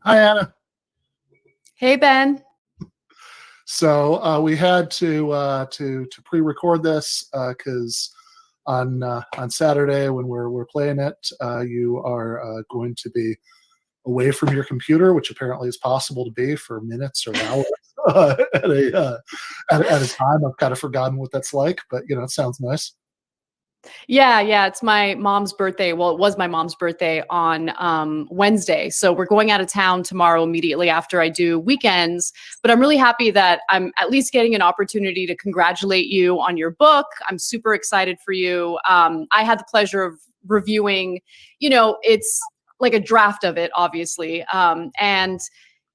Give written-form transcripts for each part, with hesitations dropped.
Hi, Anna. Hey, Ben. So we had to pre-record this because on Saturday when we're playing it, you are going to be away from your computer, which apparently is possible to be for minutes or hours at a time. I've kind of forgotten what that's like, but it sounds nice. Yeah, it's my mom's birthday. Well, it was my mom's birthday on Wednesday. So we're going out of town tomorrow immediately after I do weekends. But I'm really happy that I'm at least getting an opportunity to congratulate you on your book. I'm super excited for you. I had the pleasure of reviewing, it's like a draft of it, obviously. And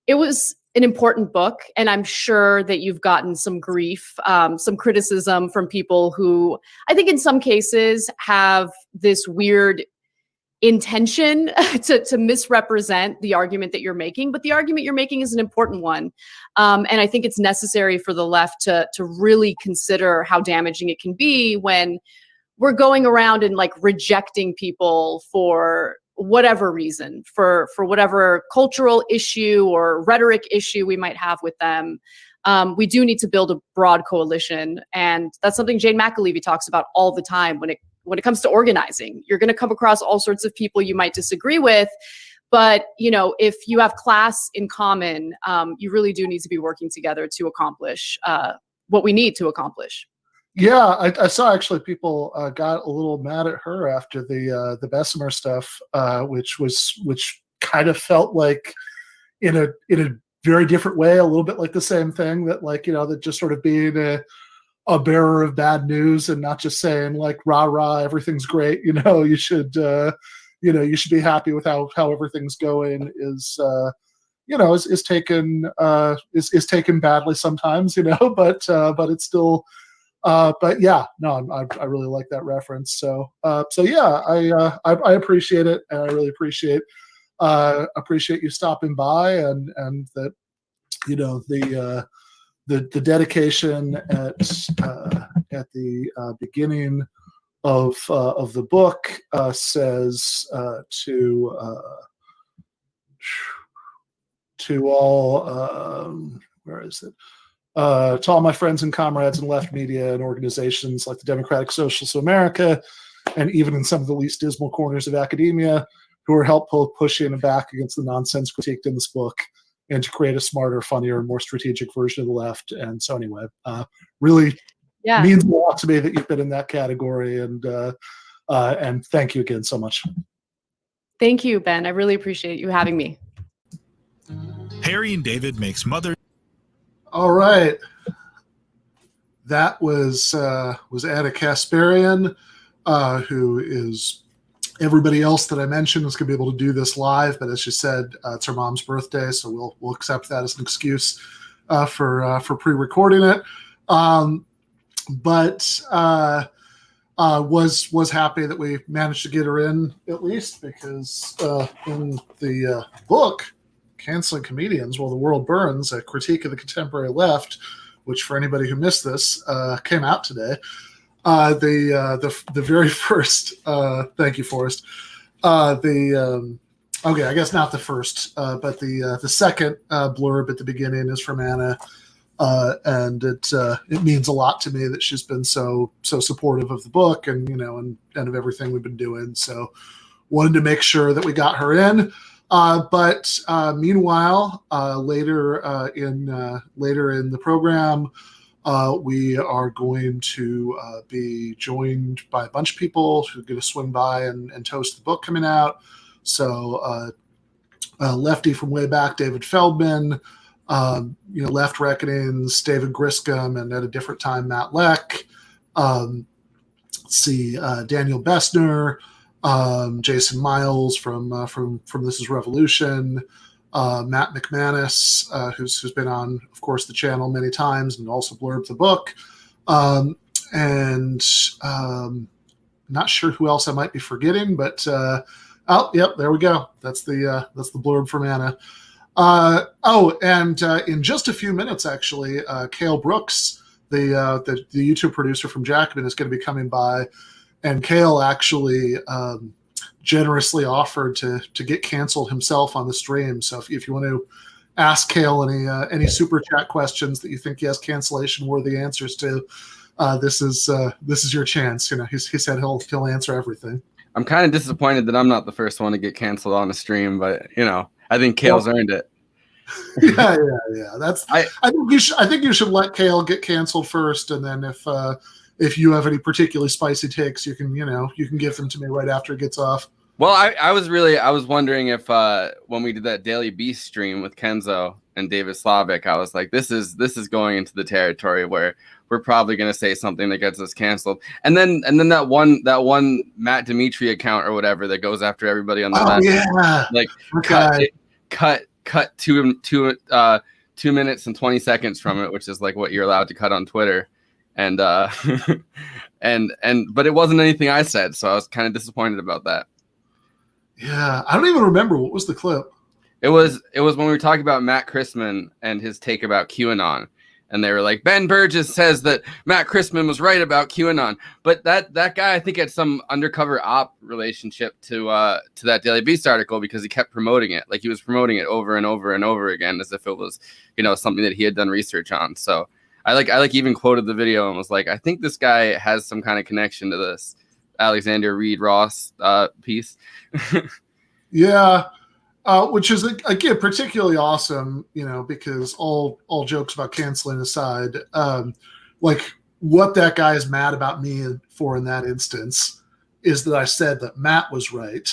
it was an important book, and I'm sure that you've gotten some grief, some criticism from people who I think in some cases have this weird intention to misrepresent the argument that you're making, but the argument you're making is an important one. And I think it's necessary for the left to really consider how damaging it can be when we're going around and rejecting people for whatever reason, for whatever cultural issue or rhetoric issue we might have with them. We do need to build a broad coalition. And that's something Jane McAlevey talks about all the time when it comes to organizing. You're going to come across all sorts of people you might disagree with. But, if you have class in common, you really do need to be working together to accomplish what we need to accomplish. Yeah, I saw actually people got a little mad at her after the Bessner stuff, which kind of felt like in a very different way, a little bit like the same thing that that just sort of being a bearer of bad news and not just saying rah rah everything's great, you should be happy with how everything's going is taken badly sometimes, but it's still. But yeah, no, I really like that reference. So yeah, I appreciate it, and I really appreciate you stopping by, and that the dedication at the beginning of the book says to all where is it? To all my friends and comrades in left media and organizations like the Democratic Socialists of America, and even in some of the least dismal corners of academia, who are helpful pushing and back against the nonsense critiqued in this book, and to create a smarter, funnier, and more strategic version of the left. And so anyway, really means a lot to me that you've been in that category, and thank you again so much. Thank you, Ben. I really appreciate you having me. Harry and David makes mother. All right, that was Ana Kasparian, who is everybody else that I mentioned is going to be able to do this live. But as she said, it's her mom's birthday, so we'll accept that as an excuse for pre-recording it. But was happy that we managed to get her in at least, because in the book Canceling Comedians While the World Burns, a critique of the contemporary left, which for anybody who missed this, came out today. The very first, thank you, Forrest. Okay, I guess not the first, but the second blurb at the beginning is from Ana, and it means a lot to me that she's been so supportive of the book and and of everything we've been doing. So wanted to make sure that we got her in. But meanwhile, later in the program, we are going to be joined by a bunch of people who are going to swing by and toast the book coming out. So lefty from way back, David Feldman, Left Reckonings, David Griscom, and at a different time, Matt Leck. Let's see, Daniel Bessner. Jason Miles from This Is Revolution, Matt McManus, who's been on, of course, the channel many times and also blurbed the book, and not sure who else I might be forgetting, but yep, there we go. That's the blurb from Ana. And in just a few minutes, actually, Kale Brooks, the YouTube producer from Jacobin, is going to be coming by. And Kale actually generously offered to get canceled himself on the stream. So if you want to ask Kale any super chat questions that you think he has cancellation worthy answers to, this is your chance. He said he'll answer everything. I'm kind of disappointed that I'm not the first one to get canceled on the stream, but I think Kale's earned it. Yeah. I think you should let Kale get canceled first, and then if you have any particularly spicy takes, you can give them to me right after it gets off. Well, I was wondering if when we did that Daily Beast stream with Kenzo and David Slavic, I was like, this is going into the territory where we're probably going to say something that gets us canceled. And then that one Matt Dimitri account or whatever that goes after everybody on the left. Yeah. Like cut 2 minutes and 20 seconds from it, which is like what you're allowed to cut on Twitter. And but it wasn't anything I said, so I was kind of disappointed about that. Yeah, I don't even remember what was the clip. It was when we were talking about Matt Christman and his take about QAnon, and they were like, Ben Burgess says that Matt Christman was right about QAnon, but that guy I think had some undercover op relationship to that Daily Beast article, because he kept promoting it, like he was promoting it over and over and over again as if it was something that he had done research on. So I even quoted the video and was like, I think this guy has some kind of connection to this Alexander Reed Ross piece. Yeah, which is again particularly awesome, because all jokes about canceling aside, like what that guy is mad about me for in that instance is that I said that Matt was right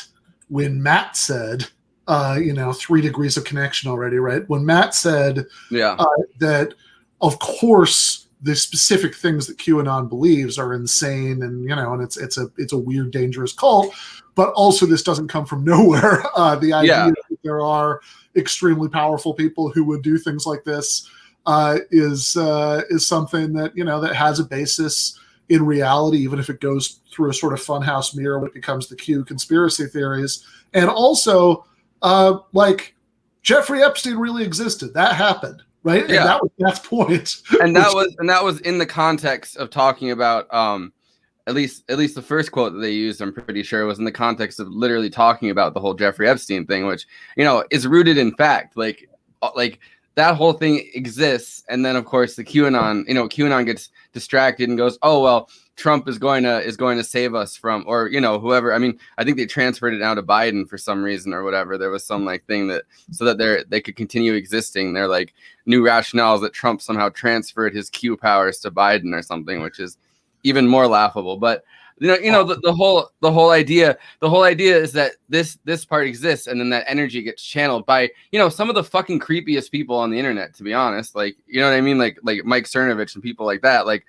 when Matt said 3 degrees of connection already, right? When Matt said that of course the specific things that QAnon believes are insane, and and it's a weird, dangerous cult, but also this doesn't come from nowhere. The idea that there are extremely powerful people who would do things like this is something that that has a basis in reality, even if it goes through a sort of funhouse mirror when it becomes the Q conspiracy theories. And also, like Jeffrey Epstein really existed. That happened. Right. Yeah. And that was Beth's point. And that was in the context of talking about at least the first quote that they used, I'm pretty sure, was in the context of literally talking about the whole Jeffrey Epstein thing, which, is rooted in fact. Like that whole thing exists. And then of course the QAnon gets distracted and goes, oh well, Trump is going to save us from, or whoever. I mean, I think they transferred it now to Biden for some reason or whatever. There was some thing that so that they could continue existing. They're like new rationales that Trump somehow transferred his Q powers to Biden or something, which is even more laughable. But the whole idea is that this part exists, and then that energy gets channeled by some of the fucking creepiest people on the internet, to be honest. Like what I mean, like Mike Cernovich and people like that, like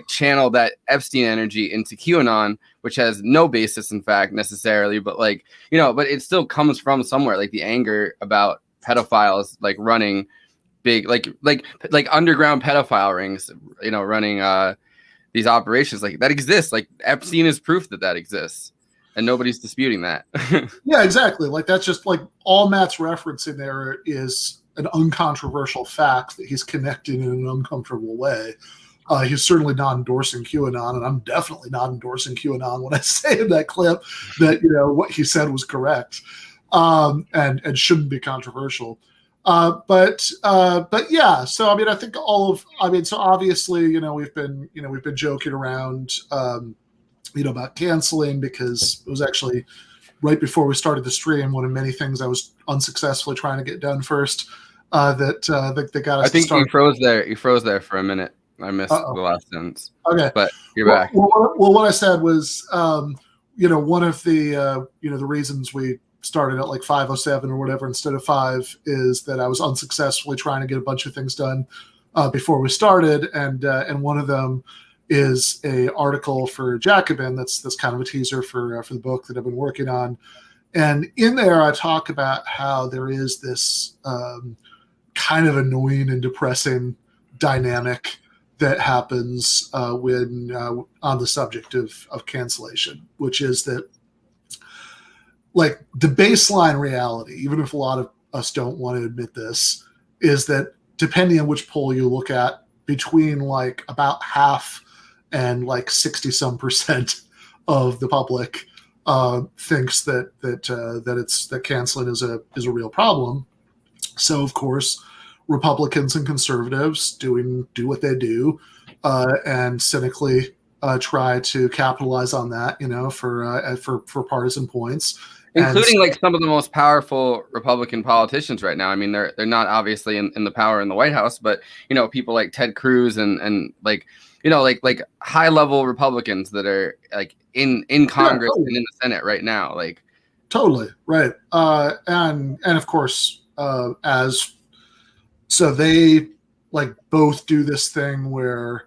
channel that Epstein energy into QAnon, which has no basis in fact necessarily, but but it still comes from somewhere, like the anger about pedophiles running big like underground pedophile rings, running these operations that exists. Like Epstein is proof that exists, and nobody's disputing that. Yeah, exactly. Like that's just all Matt's referencing there is an uncontroversial fact that he's connecting in an uncomfortable way. He's certainly not endorsing QAnon, and I'm definitely not endorsing QAnon when I say in that clip that what he said was correct, and shouldn't be controversial. But yeah. So I mean, I think so obviously we've been joking around about canceling, because it was actually right before we started the stream, one of many things I was unsuccessfully trying to get done first that got us. I think you froze there. You froze there for a minute. I missed the last sentence. Okay, but you're back. Well, what I said was, one of the the reasons we started at 5:07 or whatever instead of 5 is that I was unsuccessfully trying to get a bunch of things done before we started, and one of them is a article for Jacobin that's kind of a teaser for the book that I've been working on, and in there I talk about how there is this kind of annoying and depressing dynamic that happens when on the subject of cancellation, which is that the baseline reality, even if a lot of us don't want to admit this, is that depending on which poll you look at, between about half and 60 some % of the public thinks that canceling is a real problem. So of course, Republicans and conservatives do what they do, and cynically try to capitalize on that, for partisan points, including like some of the most powerful Republican politicians right now. I mean, they're not obviously in the power in the White House, but people like Ted Cruz and like like high level Republicans that are like in Congress and in the Senate right now, like totally right. And of course, so they like both do this thing where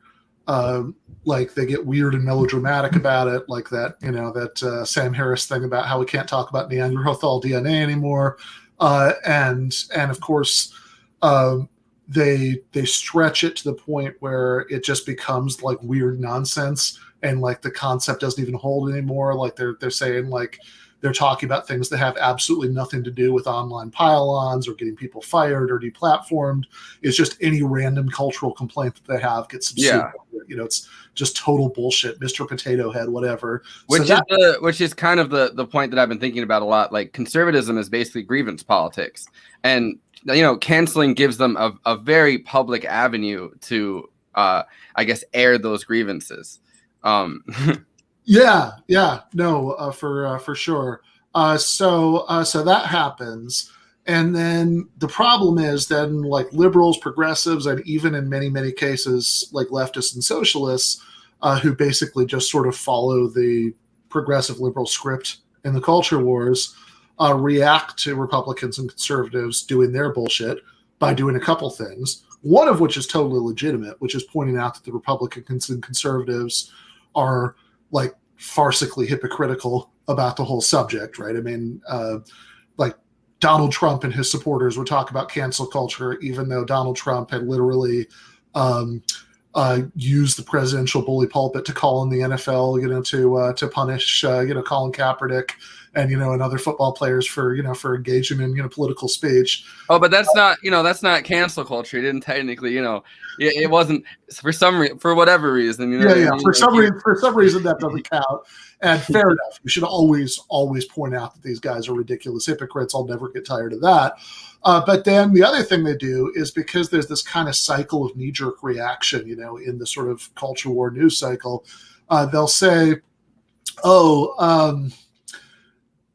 like they get weird and melodramatic about it, like that Sam Harris thing about how we can't talk about Neanderthal DNA anymore, and of course they stretch it to the point where it just becomes like weird nonsense, and like the concept doesn't even hold anymore. Like they're saying like they're talking about things that have absolutely nothing to do with online pile-ons or getting people fired or deplatformed. It's just any random cultural complaint that they have gets subsumed. Yeah. It's just total bullshit, Mr. Potato Head, whatever. Which is kind of the point that I've been thinking about a lot. Like conservatism is basically grievance politics, and canceling gives them a very public avenue to, I guess, air those grievances. Yeah, no, for sure. So that happens, and then the problem is then like liberals, progressives, and even in many cases like leftists and socialists, who basically just sort of follow the progressive liberal script in the culture wars, react to Republicans and conservatives doing their bullshit by doing a couple things. One of which is totally legitimate, which is pointing out that the Republicans and conservatives are like farcically hypocritical about the whole subject, right? I mean, like Donald Trump and his supporters would talk about cancel culture, even though Donald Trump had literally used the presidential bully pulpit to call on the NFL, to punish, Colin Kaepernick and other football players for engaging in political speech. Oh, but that's not cancel culture. It didn't technically, it wasn't for whatever reason. For some reason that doesn't count. And fair enough. We should always point out that these guys are ridiculous hypocrites. I'll never get tired of that. But then the other thing they do is, because there's this kind of cycle of knee-jerk reaction, in the sort of culture war news cycle, they'll say,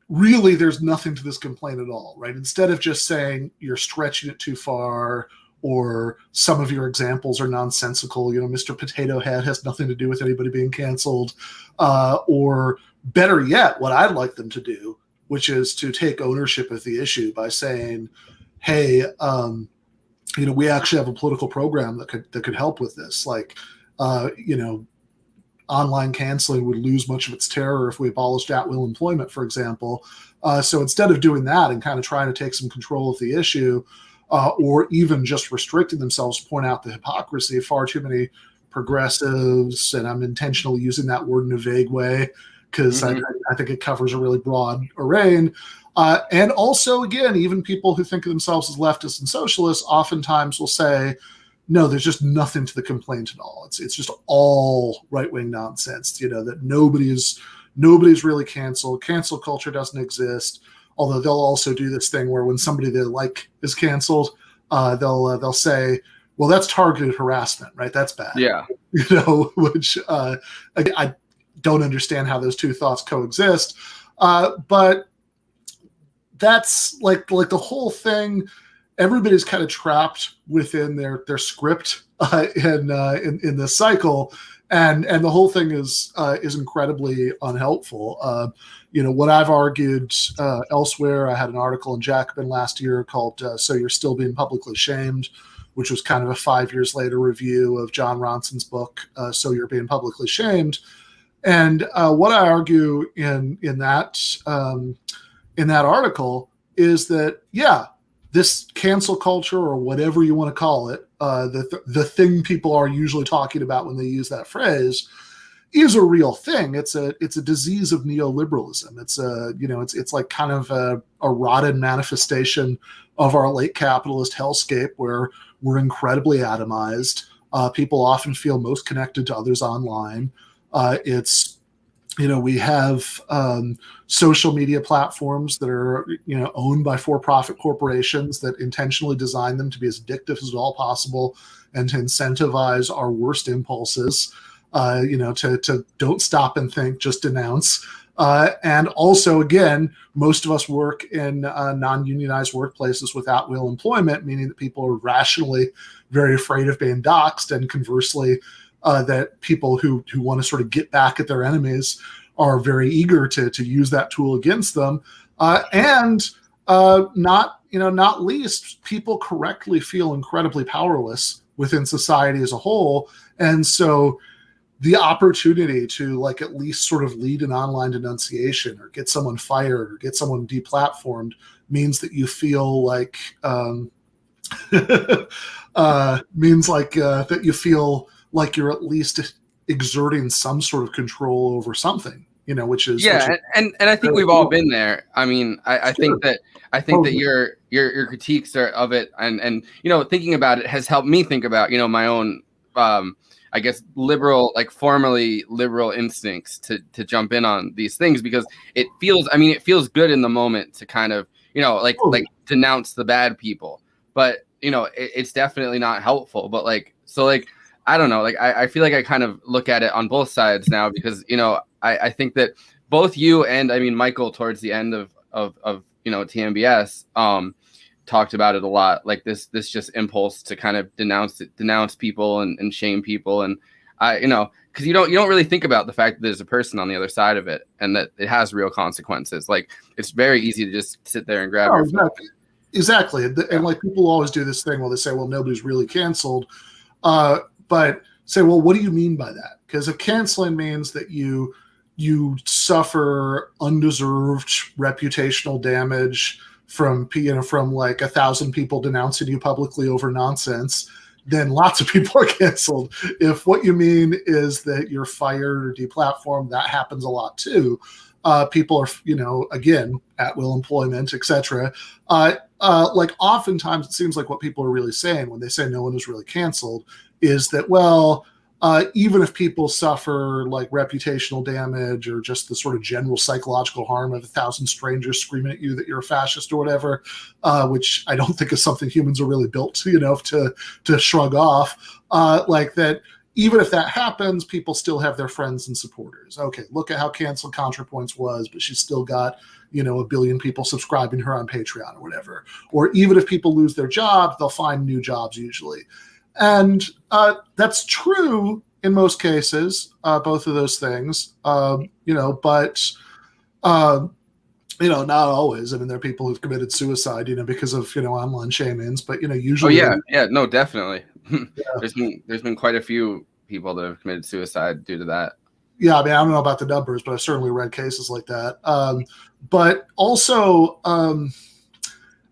really, there's nothing to this complaint at all, right? Instead of just saying you're stretching it too far, or some of your examples are nonsensical, Mr. Potato Head has nothing to do with anybody being canceled, or better yet, what I'd like them to do, which is to take ownership of the issue by saying, hey, we actually have a political program that could help with this. Like, online canceling would lose much of its terror if we abolished at-will employment, for example. So instead of doing that and kind of trying to take some control of the issue, or even just restricting themselves to point out the hypocrisy, far too many progressives, and I'm intentionally using that word in a vague way because I think it covers a really broad array. And also, again, even people who think of themselves as leftists and socialists oftentimes will say, no, there's just nothing to the complaint at all. It's just all right-wing nonsense, that nobody's really canceled. Cancel culture doesn't exist. Although they'll also do this thing where when somebody they like is canceled, they'll say, well, that's targeted harassment, right? That's bad. Yeah. Which I don't understand how those two thoughts coexist. But that's like the whole thing. Everybody's kind of trapped within their script in this cycle, and the whole thing is incredibly unhelpful. What I've argued elsewhere, I had an article in Jacobin last year called "So You're Still Being Publicly Shamed," which was kind of a 5 years later review of John Ronson's book "So You're Being Publicly Shamed," and what I argue in that article is that this cancel culture, or whatever you want to call it, the thing people are usually talking about when they use that phrase, is a real thing. It's a disease of neoliberalism. It's like kind of a rotted manifestation of our late capitalist hellscape, where we're incredibly atomized. People often feel most connected to others online. It's we have social media platforms that are, owned by for-profit corporations that intentionally design them to be as addictive as at all possible and to incentivize our worst impulses, to don't stop and think, just denounce. And also, again, most of us work in non-unionized workplaces with at-will employment, meaning that people are rationally very afraid of being doxxed, and conversely, that people who want to sort of get back at their enemies are very eager to use that tool against them. And not least, people correctly feel incredibly powerless within society as a whole. And so the opportunity to at least sort of lead an online denunciation or get someone fired or get someone deplatformed means that you feel that you feel like you're at least exerting some sort of control over something, which is and I think we've all been there. I mean, I think that your critiques of it and thinking about it has helped me think about my own I guess formerly liberal instincts to jump in on these things, because it feels good in the moment to kind of denounce the bad people, but it's definitely not helpful. But I don't know, I feel like I kind of look at it on both sides now, because I think that both you and Michael towards the end of TMBS talked about it a lot, this just impulse to kind of denounce people and shame people, and because you don't really think about the fact that there's a person on the other side of it and that it has real consequences. It's very easy to just sit there and grab your phone. Exactly. And people always do this thing where they say, well, nobody's really canceled, but say, well, what do you mean by that? Because if canceling means that you suffer undeserved reputational damage from 1,000 people denouncing you publicly over nonsense, then lots of people are canceled. If what you mean is that you're fired or deplatformed, that happens a lot too. People are, again, at will employment, etc. Oftentimes it seems like what people are really saying when they say no one is really canceled is that, well, even if people suffer reputational damage or just the sort of general psychological harm of 1,000 strangers screaming at you that you're a fascist or whatever, which I don't think is something humans are really built to shrug off, that even if that happens, people still have their friends and supporters. Okay, look at how canceled ContraPoints was, but she's still got, 1 billion people subscribing to her on Patreon or whatever. Or even if people lose their jobs, they'll find new jobs usually. And that's true in most cases, both of those things, but not always. There are people who've committed suicide, because of, online shamings, but, usually. Oh, yeah, no, definitely. Yeah. There's been quite a few people that have committed suicide due to that. Yeah, I don't know about the numbers, but I've certainly read cases like that. But also,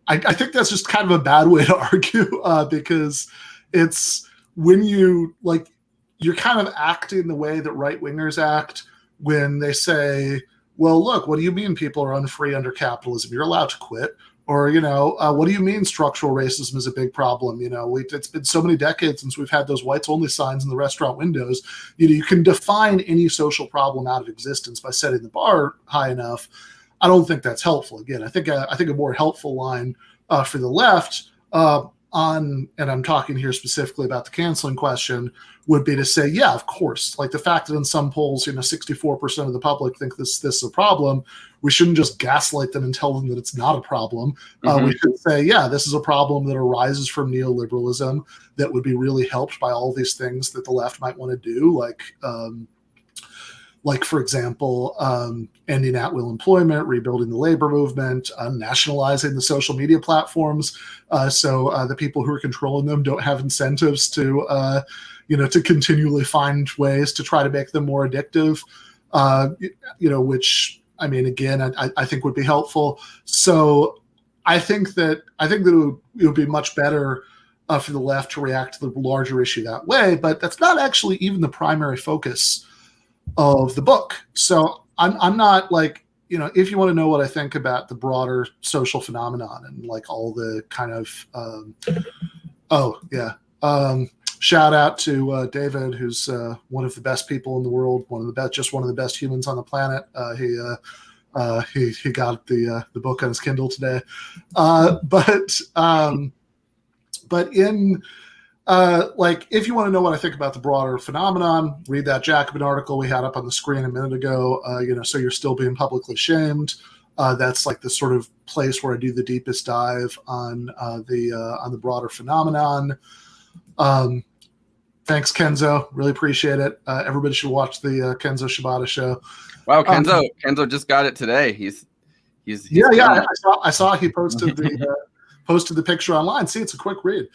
I think that's just kind of a bad way to argue, because it's when you're kind of acting the way that right-wingers act when they say, well, look, what do you mean people are unfree under capitalism? You're allowed to quit. Or, what do you mean structural racism is a big problem? It's been so many decades since we've had those whites only signs in the restaurant windows. You can define any social problem out of existence by setting the bar high enough. I don't think that's helpful. Again, I think a more helpful line for the left and I'm talking here specifically about the canceling question, would be to say, yeah, of course, the fact that in some polls, 64% of the public think this is a problem, we shouldn't just gaslight them and tell them that it's not a problem. We should say, yeah, this is a problem that arises from neoliberalism that would be really helped by all these things that the left might want to do, for example, ending at-will employment, rebuilding the labor movement, nationalizing the social media platforms, so the people who are controlling them don't have incentives to continually find ways to try to make them more addictive, which, again, I think would be helpful. So I think that it would be much better for the left to react to the larger issue that way, but that's not actually even the primary focus of the book. So I'm not if you want to know what I think about the broader social phenomenon and all the kind of shout out to David, who's one of the best people in the world, one of the best humans on the planet. He got the book on his Kindle today, but in like, if you want to know what I think about the broader phenomenon, read that Jacobin article we had up on the screen a minute ago. So you're still being publicly shamed. That's like the sort of place where I do the deepest dive on the broader phenomenon. Thanks, Kenzo. Really appreciate it. Everybody should watch the Kenzo Shibata show. Wow, Kenzo just got it today. He's yeah. I saw he posted the picture online. See, it's a quick read.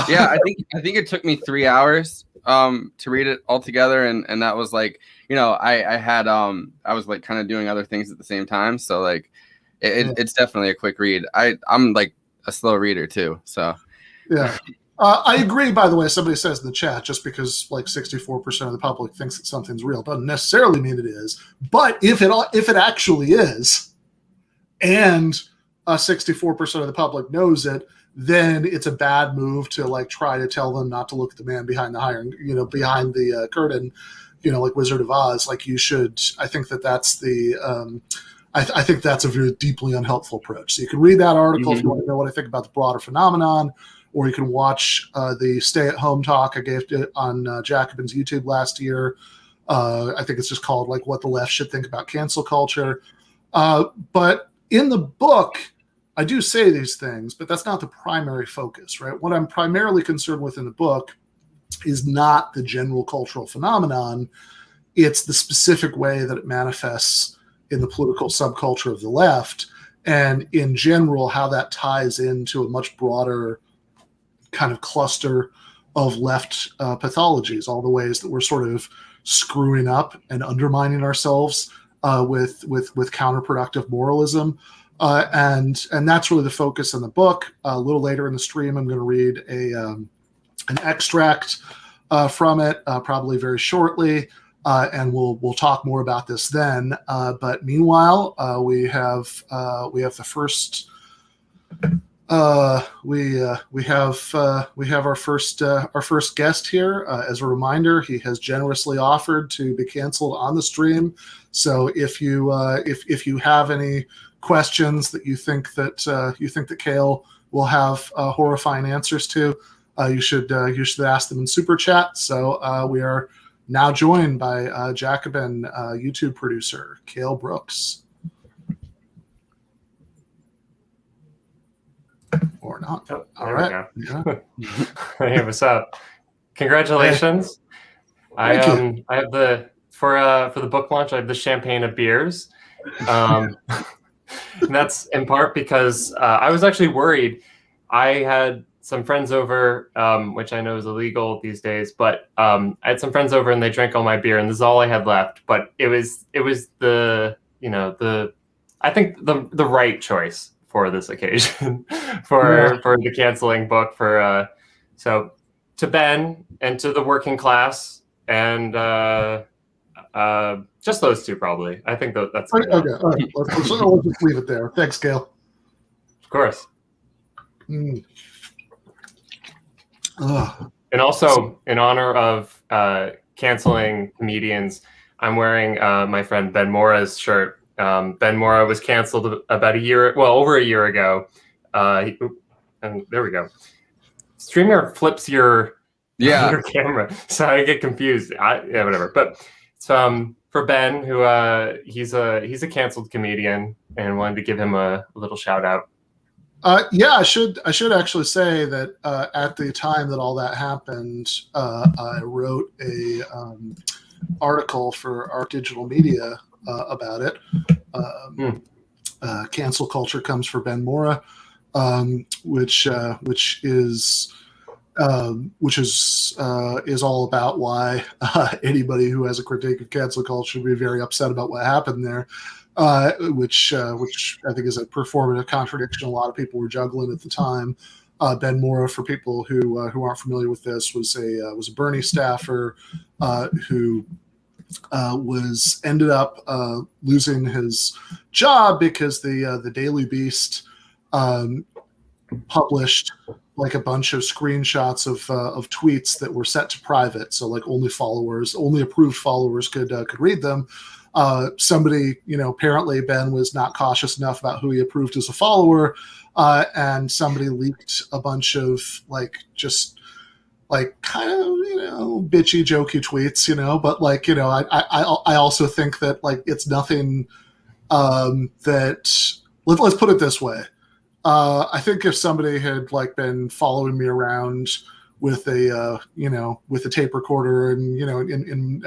Yeah, I think it took me 3 hours to read it all together, and that was like, I was like kind of doing other things at the same time, so like it's definitely a quick read. I'm like a slow reader too, so yeah. I agree, by the way. Somebody says in the chat, just because like 64% of the public thinks that something's real doesn't necessarily mean it is. But if it actually is, and 64% of the public knows it, then it's a bad move to like try to tell them not to look at the man behind the curtain, like Wizard of Oz. Like, you should. I think that's the. I think that's a very deeply unhelpful approach. So you can read that article if you want to know what I think about the broader phenomenon. Or you can watch the stay-at-home talk I gave on Jacobin's YouTube last year. I think it's just called like "What the Left Should Think About Cancel Culture." But in the book, I do say these things, but that's not the primary focus, right? What I'm primarily concerned with in the book is not the general cultural phenomenon. It's the specific way that it manifests in the political subculture of the left, and in general, how that ties into a much broader kind of cluster of left pathologies, all the ways that we're sort of screwing up and undermining ourselves with counterproductive moralism. And that's really the focus in the book. A little later in the stream, I'm going to read an extract from it, probably very shortly, and we'll talk more about this then. But meanwhile, we have the first. We have our first guest here. As a reminder, he has generously offered to be canceled on the stream. So if you have any questions that you think that Kale will have horrifying answers to, you should ask them in super chat. So we are now joined by Jacobin YouTube producer Kale Brooks. Or not. Oh, all right. Yeah. Hey, what's up? Congratulations. Thank you. I have for the book launch, I have the champagne of beers. And that's in part because I was actually worried. I had some friends over, which I know is illegal these days, but I had some friends over and they drank all my beer, and this is all I had left. But it was the I think the right choice for this occasion, for the canceling book, so to Ben and to the working class, and just those two probably. I think that's okay. All right. Let's just leave it there. Thanks, Kale. Of course. And also, in honor of canceling comedians, I'm wearing my friend Ben Mora's shirt. Ben Mora was canceled about over a year ago. And there we go. StreamYard flips your camera, so I get confused. Whatever. But it's for Ben, who he's a canceled comedian, and wanted to give him a little shout out. I should actually say that at the time that all that happened, I wrote a article for Arc Digital Media about it. Cancel culture comes for Ben Mora, which is all about why anybody who has a critique of cancel culture should be very upset about what happened there. Which I think is a performative contradiction a lot of people were juggling at the time. Ben Mora, for people who aren't familiar with this, was a Bernie staffer who ended up losing his job because the Daily Beast published like a bunch of screenshots of tweets that were set to private, so like only approved followers could read them. Somebody, apparently Ben was not cautious enough about who he approved as a follower, and somebody leaked a bunch of kind of bitchy, jokey tweets, but I also think that it's nothing that let's put it this way. I think if somebody had been following me around with a with a tape recorder and in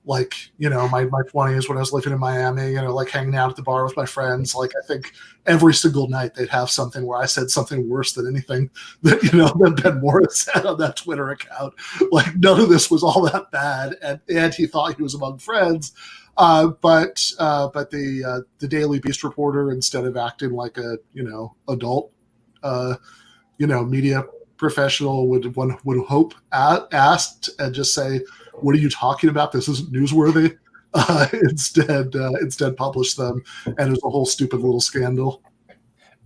my 20s when I was living in Miami, hanging out at the bar with my friends, I think every single night they'd have something where I said something worse than anything that, that Ben Morris said on that Twitter account. None of this was all that bad. And he thought he was among friends. But the Daily Beast reporter, instead of acting like a, adult, media professional would hope asked and just say, "What are you talking about? This isn't newsworthy." Instead published them, and it was a whole stupid little scandal.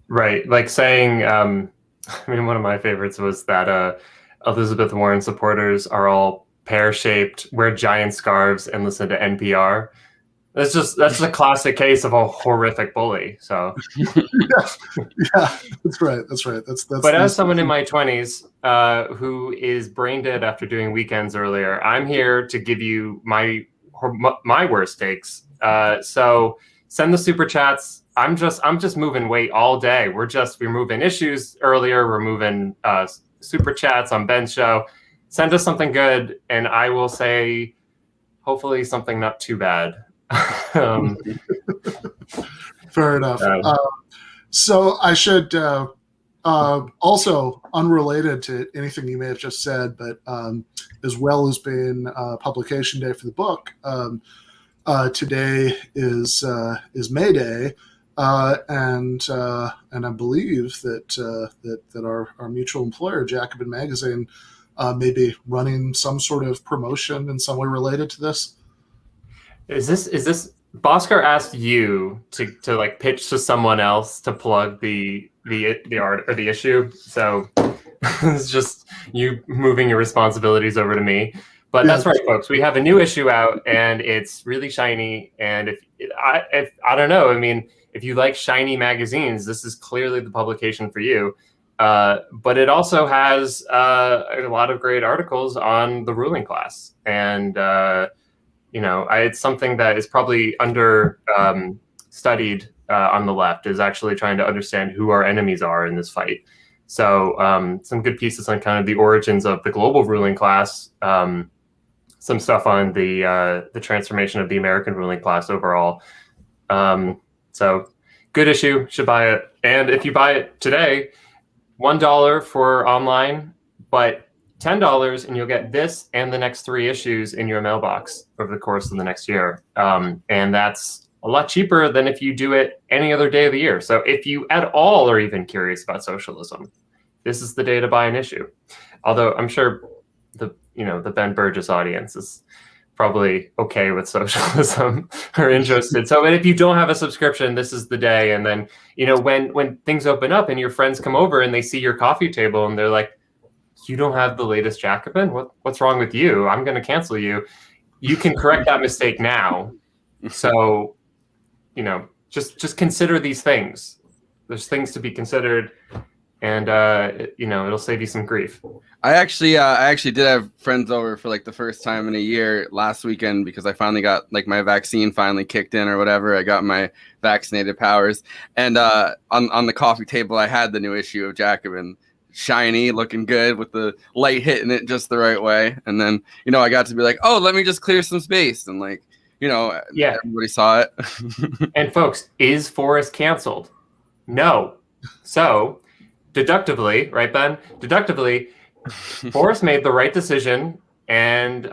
Right, saying, one of my favorites was that Elizabeth Warren supporters are all pear-shaped, wear giant scarves, and listen to NPR. That's a classic case of a horrific bully. So yeah, that's right. That's but as someone in my 20s who is brain dead after doing weekends earlier, I'm here to give you my worst takes. So send the super chats. I'm just moving weight all day. We're moving issues earlier. We're moving super chats on Ben's show. Send us something good, and I will say, hopefully, something not too bad. Fair enough. So I should also, unrelated to anything you may have just said, but as well as being publication day for the book, today is May Day, and I believe that our mutual employer, Jacobin magazine, may be running some sort of promotion in some way related to this. Is this Bhaskar asked you to pitch to someone else to plug the art or the issue? So it's just you moving your responsibilities over to me. But that's right, folks. We have a new issue out, and it's really shiny. And if I don't know, if you like shiny magazines, this is clearly the publication for you. But it also has a lot of great articles on the ruling class, and it's something that is probably under studied on the left, is actually trying to understand who our enemies are in this fight. So some good pieces on kind of the origins of the global ruling class, some stuff on the transformation of the American ruling class overall. So good issue, should buy it. And if you buy it today, $1 for online, but $10 and you'll get this and the next 3 issues in your mailbox over the course of the next year. And that's a lot cheaper than if you do it any other day of the year. So if you at all are even curious about socialism, this is the day to buy an issue. Although I'm sure the Ben Burgess audience is probably okay with socialism or interested. So, and if you don't have a subscription, this is the day. And then, when things open up and your friends come over and they see your coffee table and they're like, "You don't have the latest Jacobin? What's wrong with you? I'm going to cancel you." You can correct that mistake now. So, just consider these things. There's things to be considered, and it'll save you some grief. I actually did have friends over for the first time in a year last weekend, because I finally got my vaccine finally kicked in or whatever. I got my vaccinated powers, and on the coffee table I had the new issue of Jacobin, shiny, looking good, with the light hitting it just the right way. And then I got to be like, oh, let me just clear some space, and everybody saw it. And folks, is Forrest canceled? No. So deductively, right, Ben? Deductively, Forrest made the right decision, and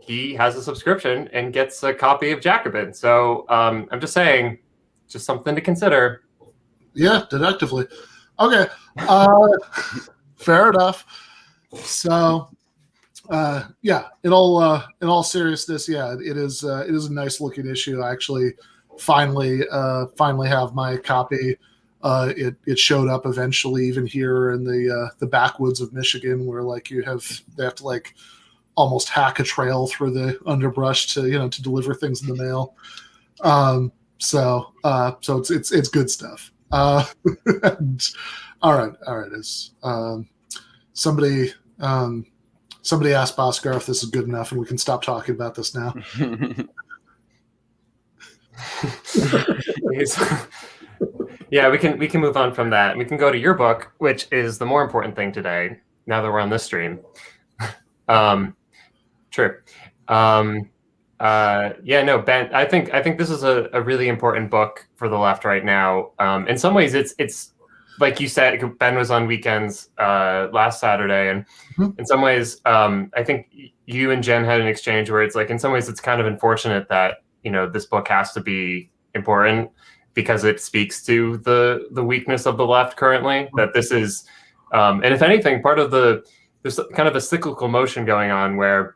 he has a subscription and gets a copy of Jacobin. So I'm just saying, just something to consider. Yeah, deductively. Okay, fair enough. So, in all seriousness, it is a nice looking issue. I actually finally have my copy It showed up eventually even here in the backwoods of Michigan, where like they have to like almost hack a trail through the underbrush to deliver things in the mail. So it's good stuff. And, all right. As somebody asked Bhaskar if this is good enough, and we can stop talking about this now. Yeah, we can move on from that. We can go to your book, which is the more important thing today. Now that we're on this stream, true. Yeah, no, Ben. I think this is a really important book for the left right now. In some ways, it's like you said, Ben was on Weekends last Saturday, and in some ways, I think you and Jen had an exchange where it's like, in some ways, it's kind of unfortunate that this book has to be important, because it speaks to the weakness of the left currently. That this is, and if anything, part of there's kind of a cyclical motion going on where,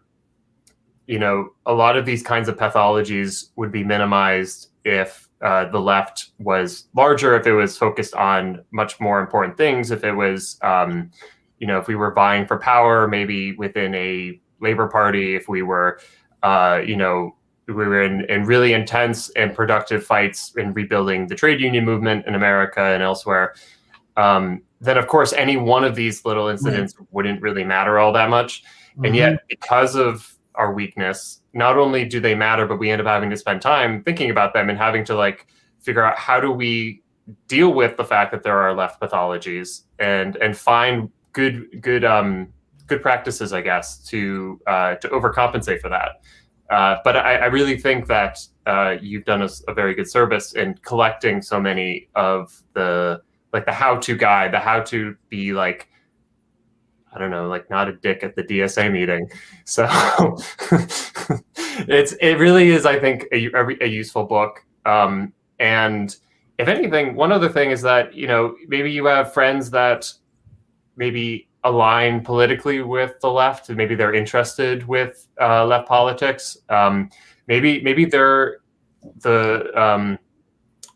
a lot of these kinds of pathologies would be minimized if the left was larger, if it was focused on much more important things, if it was, if we were vying for power, maybe within a Labor Party, if we were, we were in really intense and productive fights in rebuilding the trade union movement in America and elsewhere, then of course any one of these little incidents wouldn't really matter all that much. And yet, because of our weakness, not only do they matter, but we end up having to spend time thinking about them and having to like figure out how do we deal with the fact that there are left pathologies and find good practices, I guess, to overcompensate for that. But I really think that you've done a very good service in collecting so many of the how-to guide, the how to be like, I don't know, like not a dick at the DSA meeting. So it really is, I think, a useful book. And if anything, one other thing is that, maybe you have friends that maybe align politically with the left, and maybe they're interested with left politics. Maybe they're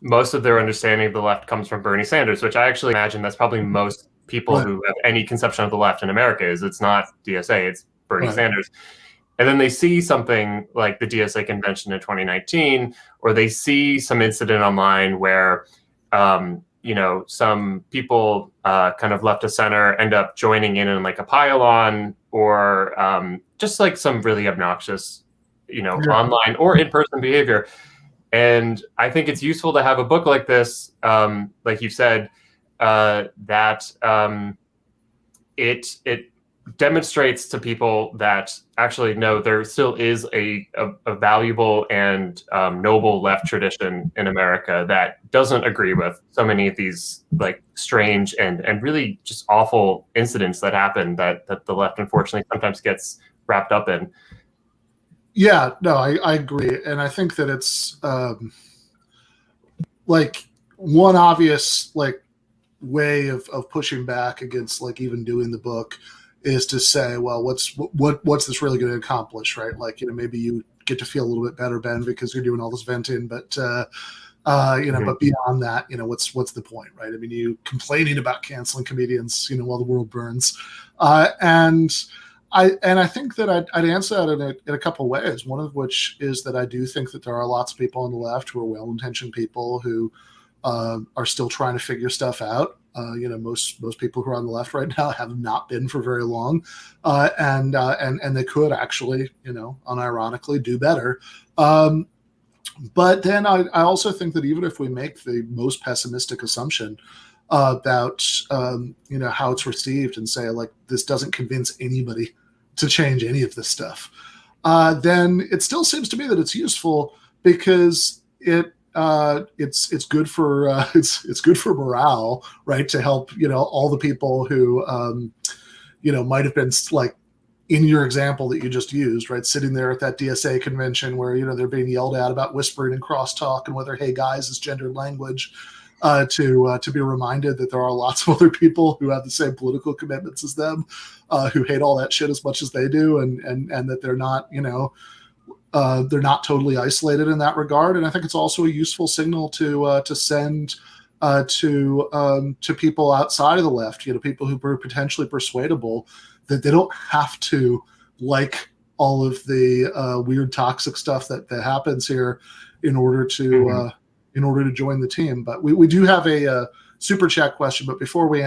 most of their understanding of the left comes from Bernie Sanders, which I actually imagine that's probably most people who have any conception of the left in America is. It's not DSA, it's Bernie Sanders. And then they see something like the DSA convention in 2019, or they see some incident online where some people kind of left of center end up joining in like a pile-on, or just like some really obnoxious, online or in-person behavior. And I think it's useful to have a book like this, like you said, that it demonstrates to people that actually, no, there still is a valuable and noble left tradition in America that doesn't agree with so many of these like strange and really just awful incidents that happen that the left unfortunately sometimes gets wrapped up in. Yeah, no, I agree. And I think that it's like one obvious like way of pushing back against like even doing the book is to say, well, what's this really going to accomplish, right? Like, maybe you get to feel a little bit better, Ben, because you're doing all this venting, but but beyond that, what's the point, right? I mean, you complaining about canceling comedians, while the world burns, and I think that I'd answer that in a couple of ways. One of which is that I do think that there are lots of people on the left who are well-intentioned people who are still trying to figure stuff out. Most people who are on the left right now have not been for very long, and they could actually, unironically do better. But then I also think that even if we make the most pessimistic assumption about how it's received and say like this doesn't convince anybody to change any of this stuff, then it still seems to me that it's useful because it's good for it's good for morale, right? To help all the people who might have been like in your example that you just used, right? Sitting there at that DSA convention where they're being yelled at about whispering and crosstalk and whether "hey guys" is gendered language. To be reminded that there are lots of other people who have the same political commitments as them, who hate all that shit as much as they do, and that they're not they're not totally isolated in that regard. And I think it's also a useful signal to send to people outside of the left, people who are potentially persuadable, that they don't have to like all of the weird toxic stuff that happens here in order to join the team. But we do have a super chat question. But before we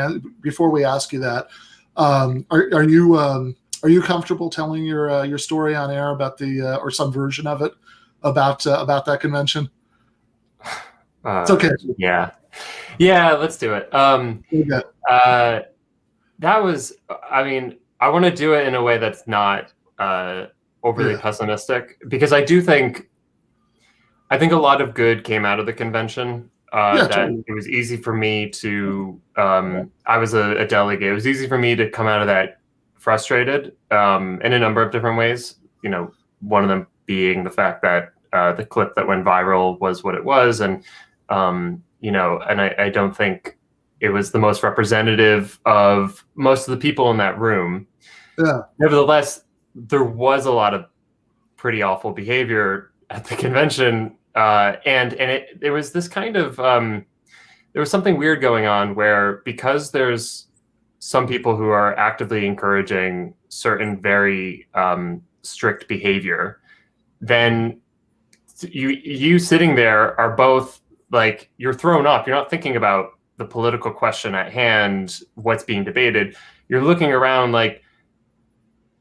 ask you that, are you comfortable telling your story on air about the or some version of it about that convention? It's okay. Yeah, let's do it. Okay. That was, I mean, I want to do it in a way that's not overly pessimistic, because I think a lot of good came out of the convention. Totally. It was easy for me to, I was a delegate. It was easy for me to come out of that frustrated in a number of different ways. One of them being the fact that the clip that went viral was what it was. And, and I don't think it was the most representative of most of the people in that room. Yeah. Nevertheless, there was a lot of pretty awful behavior at the convention. And there was this kind of, there was something weird going on where, because there's some people who are actively encouraging certain very strict behavior, then you sitting there are both like, you're thrown off. You're not thinking about the political question at hand, what's being debated. You're looking around like,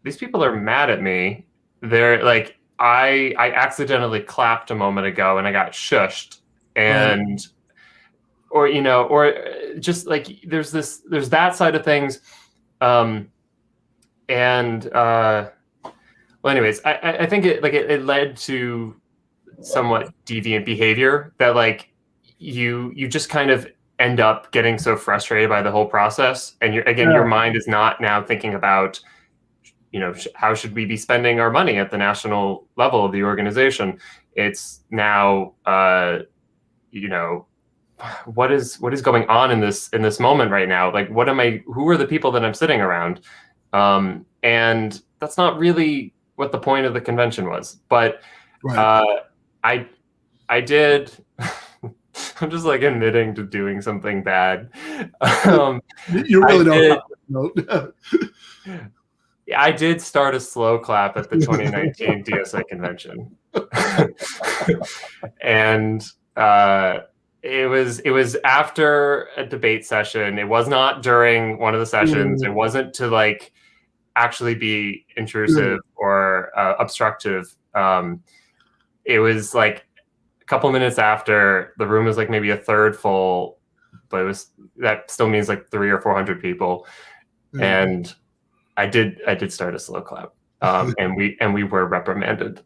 these people are mad at me. They're like, I accidentally clapped a moment ago and I got shushed, and or just like there's that side of things, well, anyways, I think it led to somewhat deviant behavior that like you just kind of end up getting so frustrated by the whole process, and your mind is not now thinking about, how should we be spending our money at the national level of the organization? It's now, what is going on in this moment right now? Like, who are the people that I'm sitting around? And that's not really what the point of the convention was. But I did, I'm just like admitting to doing something bad. You really don't. I did start a slow clap at the 2019 DSA convention. And it was after a debate session. It was not during one of the sessions. It wasn't to like actually be intrusive or obstructive. It was like a couple minutes after. The room was like maybe a third full, but that still means like 300 or 400 people. And I did start a slow clap, and we were reprimanded,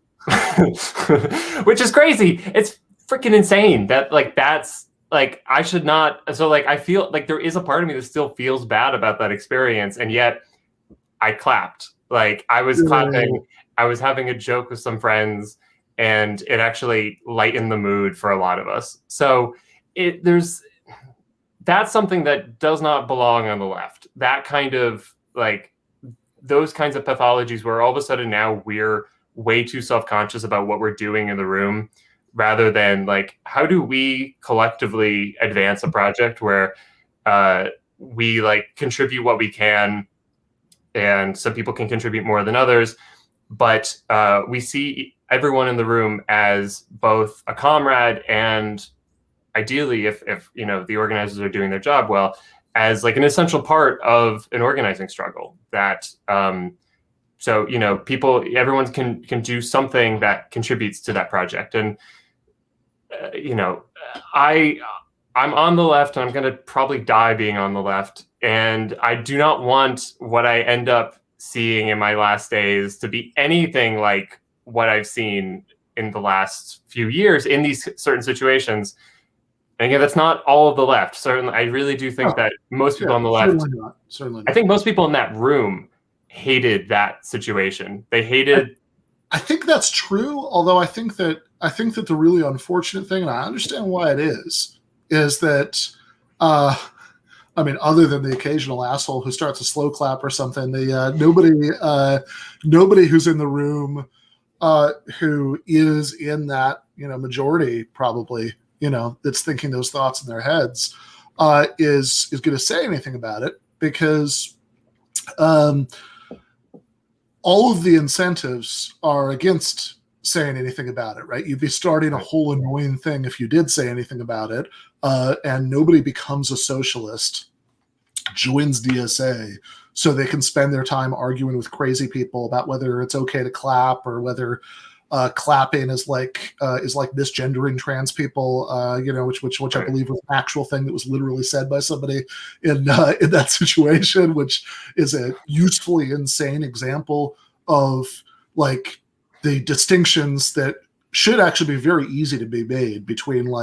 which is crazy. It's freaking insane that that's like, I should not. So like, I feel like there is a part of me that still feels bad about that experience, and yet I clapped. Like, I was clapping. I was having a joke with some friends, and it actually lightened the mood for a lot of us. So that's something that does not belong on the left. That kind of like, those kinds of pathologies where all of a sudden now we're way too self-conscious about what we're doing in the room, rather than like, how do we collectively advance a project where we like contribute what we can, and some people can contribute more than others, but we see everyone in the room as both a comrade, and ideally, if the organizers are doing their job well, as like an essential part of an organizing struggle. That so everyone can do something that contributes to that project. And I'm on the left, and I'm going to probably die being on the left, and I do not want what I end up seeing in my last days to be anything like what I've seen in the last few years in these certain situations. And again, that's not all of the left. Certainly, I really do think that most people on the left, certainly not. I think most people in that room hated that situation. They hated. I think that's true. Although I think that the really unfortunate thing, and I understand why it is that, other than the occasional asshole who starts a slow clap or something, nobody who's in the room who is in that majority probably that's thinking those thoughts in their heads, is going to say anything about it, because all of the incentives are against saying anything about it, right? You'd be starting a whole annoying thing if you did say anything about it, and nobody becomes a socialist, joins DSA, so they can spend their time arguing with crazy people about whether it's okay to clap, or whether clapping is like misgendering trans people, which I believe was an actual thing that was literally said by somebody in that situation, which is a usefully insane example of like the distinctions that should actually be very easy to be made between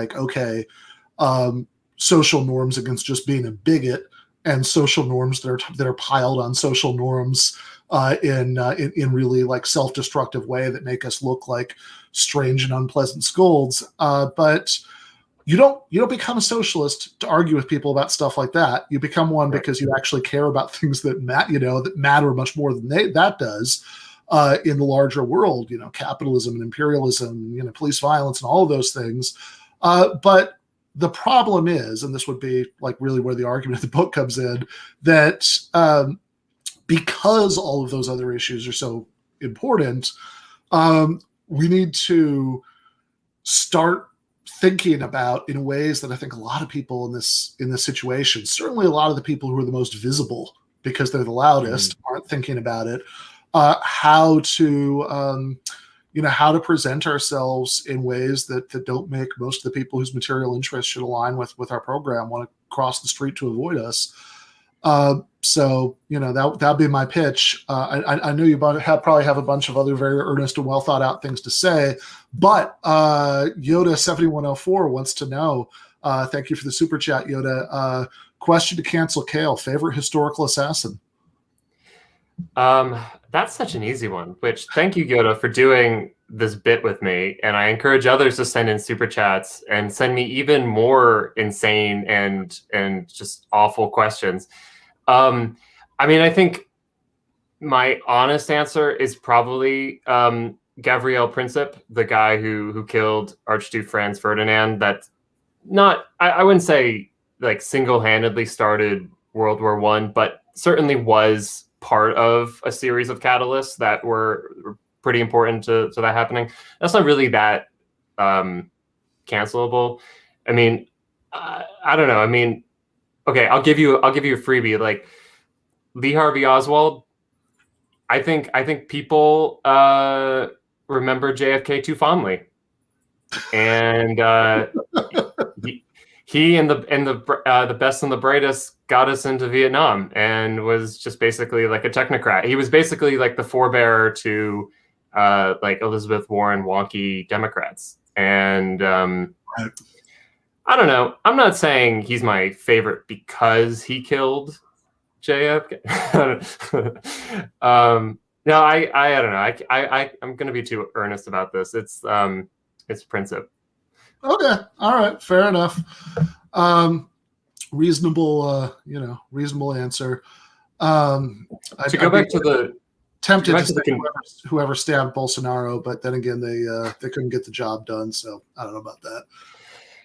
social norms against just being a bigot, and social norms that are piled on social norms in really like self-destructive way that make us look like strange and unpleasant scolds. But you don't become a socialist to argue with people about stuff like that. You become one because you actually care about things that matter much more than that does in the larger world. Capitalism and imperialism, police violence, and all of those things. But the problem is, and this would be like really where the argument of the book comes in, that because all of those other issues are so important, we need to start thinking about in ways that I think a lot of people in this situation, certainly a lot of the people who are the most visible because they're the loudest, aren't thinking about it. How to present ourselves in ways that don't make most of the people whose material interests should align with our program want to cross the street to avoid us. So that'll be my pitch. I know you probably have a bunch of other very earnest and well thought out things to say, but Yoda 7104 wants to know. Thank you for the super chat, Yoda. Question to cancel Kale: favorite historical assassin? That's such an easy one, which thank you, Yoda, for doing this bit with me. And I encourage others to send in super chats and send me even more insane and just awful questions. I think my honest answer is probably Gabriel Princip, the guy who killed Archduke Franz Ferdinand. That's not, I wouldn't say like single-handedly started World War I, but certainly was part of a series of catalysts that were pretty important to that happening. That's not really that cancelable. I don't know. Okay, I'll give you a freebie. Like Lee Harvey Oswald, I think people remember JFK too fondly, and he and the best and the brightest got us into Vietnam, and was just basically like a technocrat. He was basically like the forebearer to like Elizabeth Warren wonky Democrats. And I don't know. I'm not saying he's my favorite because he killed JFK. No, I don't know. I'm going to be too earnest about this. It's Princip. Okay. All right. Fair enough. Reasonable answer. To go back to the tempted to say whoever stabbed Bolsonaro, but then again, they couldn't get the job done. So I don't know about that.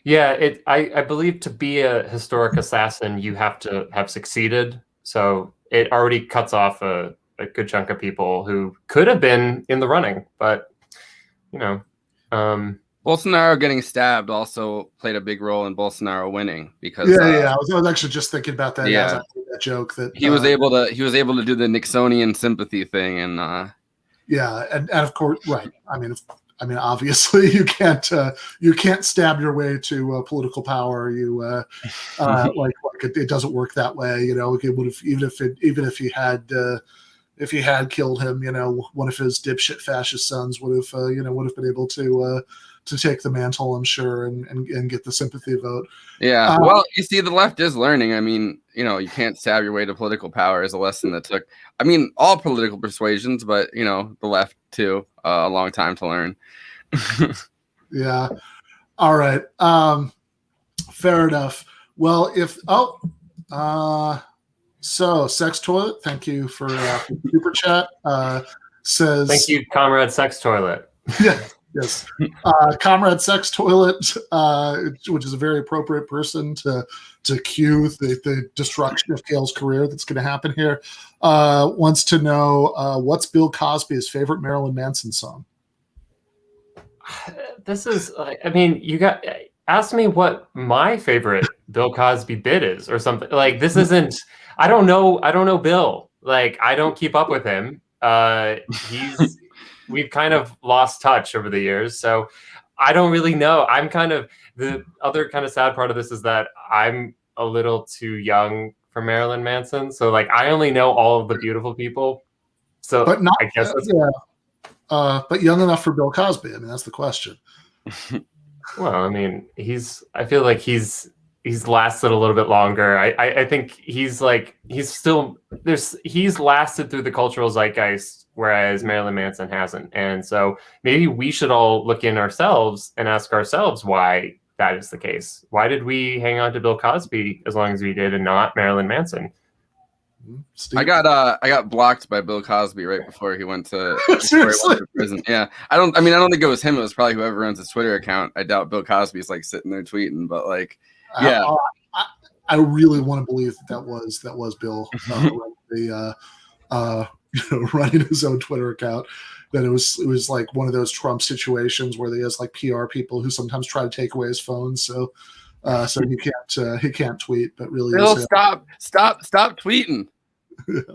Yeah, I believe to be a historic assassin, you have to have succeeded. So it already cuts off a good chunk of people who could have been in the running, but Bolsonaro getting stabbed also played a big role in Bolsonaro winning, because I was actually just thinking about that. Yeah, that joke that he was able to do the Nixonian sympathy thing, and and of course, right. Obviously, you can't stab your way to political power. It doesn't work that way. It would have, even if he had killed him, one of his dipshit fascist sons would have been able to take the mantle, I'm sure, and get the sympathy vote. Yeah. Well, you see, the left is learning. You can't stab your way to political power is a lesson that took, all political persuasions, but, the left too, a long time to learn. Yeah. All right. Fair enough. Well, so Sex Toilet, thank you for super chat. Says, thank you, Comrade Sex Toilet. Yeah. Yes. Comrade Sex Toilet, which is a very appropriate person to cue the destruction of Kale's career that's going to happen here, wants to know what's Bill Cosby's favorite Marilyn Manson song? This is, I mean, you got ask me what my favorite Bill Cosby bit is or something. Like, this isn't. I don't know Bill. Like, I don't keep up with him. We've kind of lost touch over the years, so I don't really know. I'm kind of, the other kind of sad part of this is that I'm a little too young for Marilyn Manson, so like I only know all of the beautiful people. So, but not, I guess that's, but young enough for Bill Cosby. I mean, that's the question. well, I mean, I feel like he's lasted a little bit longer. I think he's lasted through the cultural zeitgeist, whereas Marilyn Manson hasn't. And so maybe we should all look in ourselves and ask ourselves why that is the case. Why did we hang on to Bill Cosby as long as we did and not Marilyn Manson? Steve? I got blocked by Bill Cosby right before he went to, prison. Yeah, I don't think it was him. It was probably whoever runs his Twitter account. I doubt Bill Cosby's like sitting there tweeting, but like, yeah. I really want to believe that was Bill running his own Twitter account. That it was like one of those Trump situations where he has like PR people who sometimes try to take away his phone, so he can't tweet, but really Bill, stop tweeting. Yeah,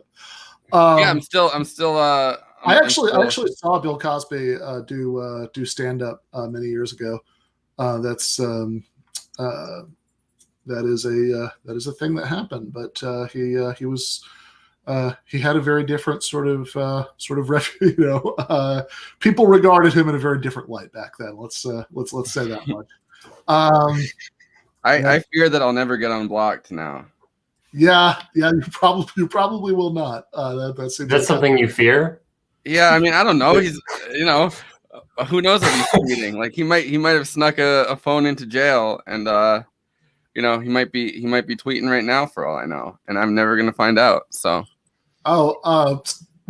I'm still. I actually saw Bill Cosby do stand up many years ago. That is a thing that happened, but he had a very different sort of people regarded him in a very different light back then. Let's say that much. I fear that I'll never get unblocked now. Yeah, you probably will not. That's something you fear? Yeah, I mean, I don't know. He's, who knows what he's tweeting? Like, he might have snuck a phone into jail, and he might be tweeting right now for all I know, and I'm never gonna find out. So, not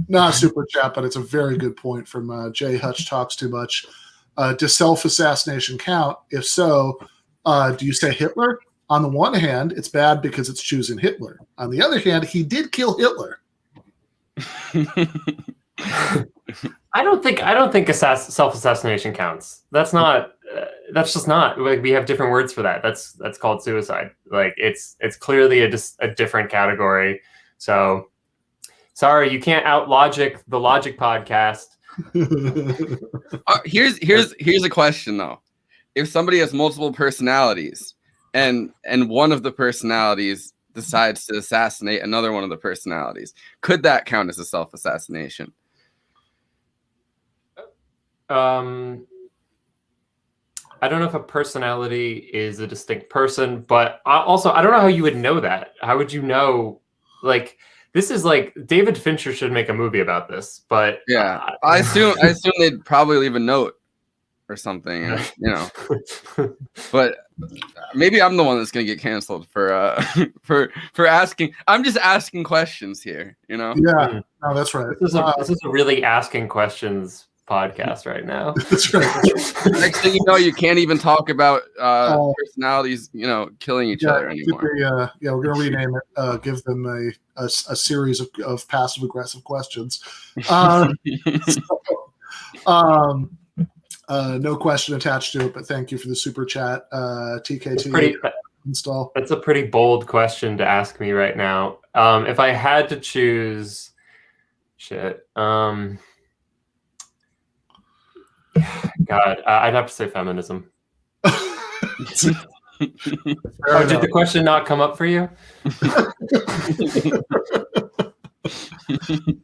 a super chat, but it's a very good point from Jay Hutch Talks Too Much. Does self-assassination count? If so, do you say Hitler? On the one hand, it's bad because it's choosing Hitler. On the other hand, he did kill Hitler. I don't think self-assassination counts. That's not. That's just not. Like, we have different words for that. That's called suicide. Like, it's clearly a different category. So, sorry, you can't out logic the Logic podcast. Here's a question though. If somebody has multiple personalities, and one of the personalities decides to assassinate another one of the personalities, could that count as a self-assassination? I don't know if a personality is a distinct person, but also I don't know how you would know that. How would you know? Like, this is like David Fincher should make a movie about this, but yeah, I assume they'd probably leave a note or something, but maybe I'm the one that's gonna get canceled for asking. I'm just asking questions here, Yeah, no, that's right. This is a really asking questions podcast right now. That's right. Next thing you know, you can't even talk about personalities, killing each other anymore. We're gonna rename it. Give them a series of passive aggressive questions. No question attached to it, but thank you for the super chat. TKT install. That's a pretty bold question to ask me right now. If I had to choose, God, I'd have to say feminism. Did the question not come up for you?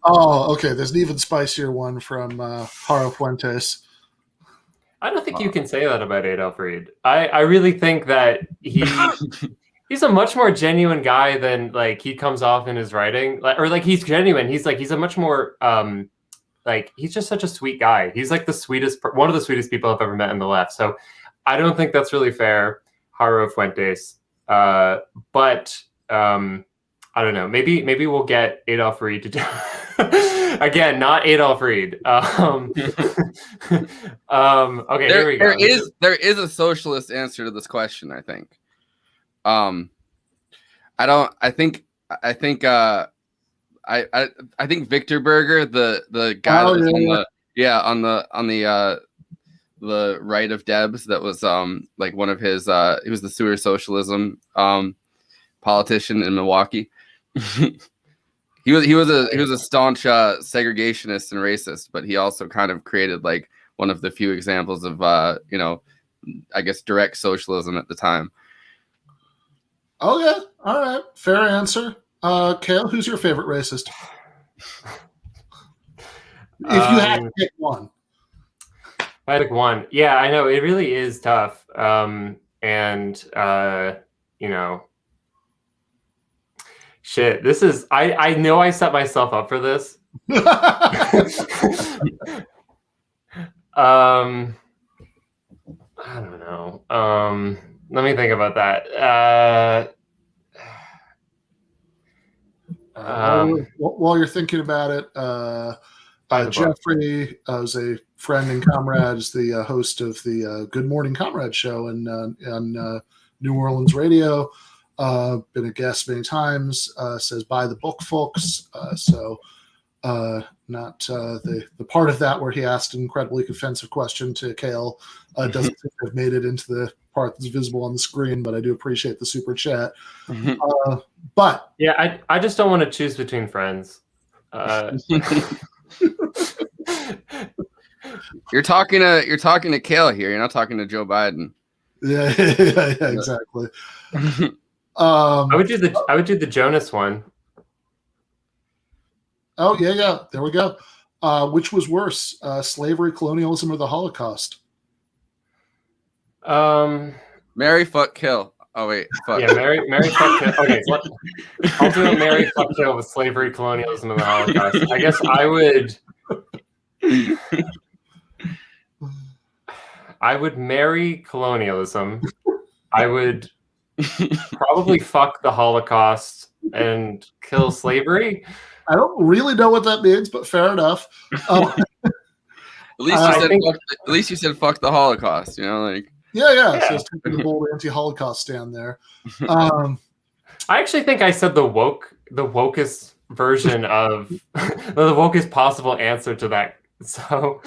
Oh, okay. There's an even spicier one from Haro Fuentes. I don't think you can say that about Adolf Reed. I really think that he's a much more genuine guy than like he comes off in his writing. He's genuine. He's a much more he's just such a sweet guy. He's like one of the sweetest people I've ever met in the left. So I don't think that's really fair, Haro Fuentes. But I don't know. Maybe we'll get Adolf Reed to do Again, not Adolf Reed. Okay, here we go. There is a socialist answer to this question, I think. I think Victor Berger, the guy that was on the right of Debs, that was like one of his he was the sewer socialism politician in Milwaukee. He was a staunch segregationist and racist, but he also kind of created like one of the few examples of I guess direct socialism at the time. Okay, all right, fair answer. Kale, who's your favorite racist? If you had to pick one. If I had to pick one, yeah, I know it really is tough, shit. This is I know I set myself up for this. I don't know. Let me think about that. While you're thinking about it, Jeffrey is a friend and comrade, is the host of the Good Morning Comrade show on New Orleans radio. Been a guest many times. Says buy the book, folks. Not the part of that where he asked an incredibly offensive question to Kale doesn't seem to have made it into the part that's visible on the screen, but I do appreciate the super chat. But yeah, I just don't want to choose between friends. You're talking to Kale here. You're not talking to Joe Biden. Yeah, exactly. I would do the Jonas one. Oh yeah. There we go. Which was worse, slavery, colonialism, or the Holocaust? Marry, fuck, kill. Oh wait, fuck. Yeah, marry, fuck, kill. Okay, so I'll do a marry, fuck, kill with slavery, colonialism, and the Holocaust. I guess I would marry colonialism. I would probably fuck the Holocaust and kill slavery. I don't really know what that means, but fair enough. At least you said fuck the Holocaust, like. Yeah. So it's taking a bold anti-Holocaust stand there. I actually think I said the wokest version of the wokest possible answer to that. So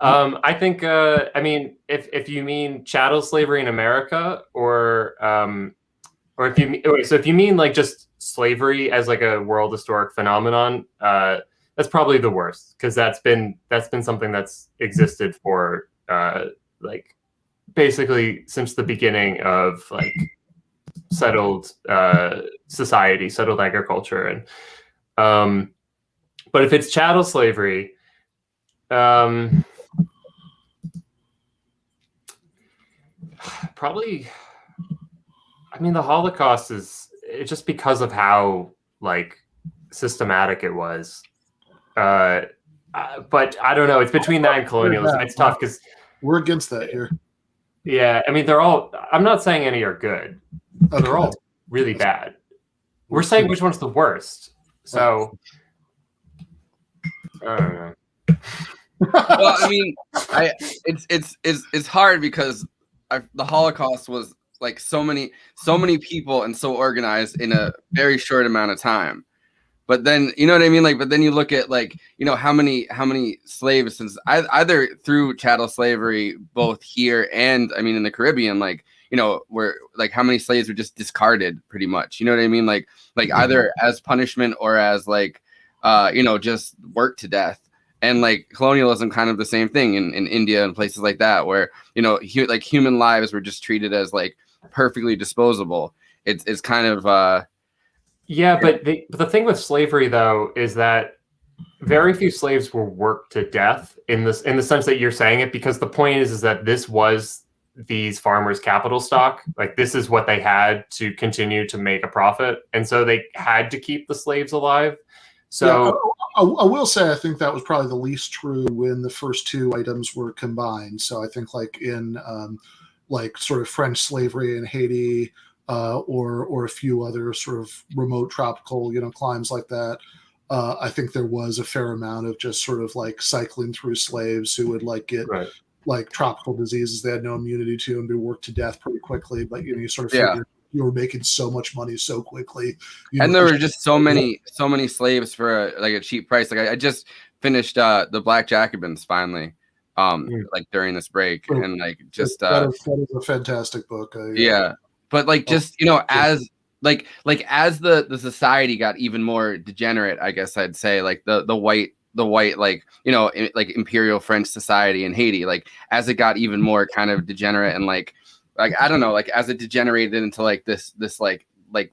I think if you mean chattel slavery in America, or if you mean like just slavery as like a world historic phenomenon, that's probably the worst, because that's been something that's existed for like basically since the beginning of like settled society, settled agriculture, and but if it's chattel slavery, probably, the Holocaust it's just because of how like systematic it was. But I don't know. It's between that and colonialism. It's tough because we're against that here. Yeah, they're all. I'm not saying any are good. Okay. They're all really bad. We're saying which one's the worst. So I don't know. Well, it's hard because the Holocaust was like so many people and so organized in a very short amount of time. But then, you know what I mean? Like, but then you look at like, how many slaves, since either through chattel slavery, both here and in the Caribbean, like, where like how many slaves were just discarded pretty much, you know what I mean? Like either as punishment or as like, just worked to death. And like colonialism, kind of the same thing in India and places like that, where, like human lives were just treated as like perfectly disposable. It's kind of, yeah, but the thing with slavery though is that very few slaves were worked to death in the sense that you're saying it, because the point is that this was these farmers' capital stock. Like this is what they had to continue to make a profit, and so they had to keep the slaves alive. So yeah, I will say I think that was probably the least true when the first two items were combined. So I think like in like sort of French slavery in Haiti, or a few other sort of remote tropical climes like that, I think there was a fair amount of just sort of like cycling through slaves who would like get like tropical diseases they had no immunity to and be worked to death pretty quickly. But you sort of figured you were making so much money so quickly, and there were just so many slaves for a cheap price. Like I just finished the Black Jacobins finally, like during this break, and like just that is a fantastic book. But like just as as the society got even more degenerate, I guess I'd say, like the white like like imperial French society in Haiti, like as it got even more kind of degenerate and like I don't know, like as it degenerated into like this like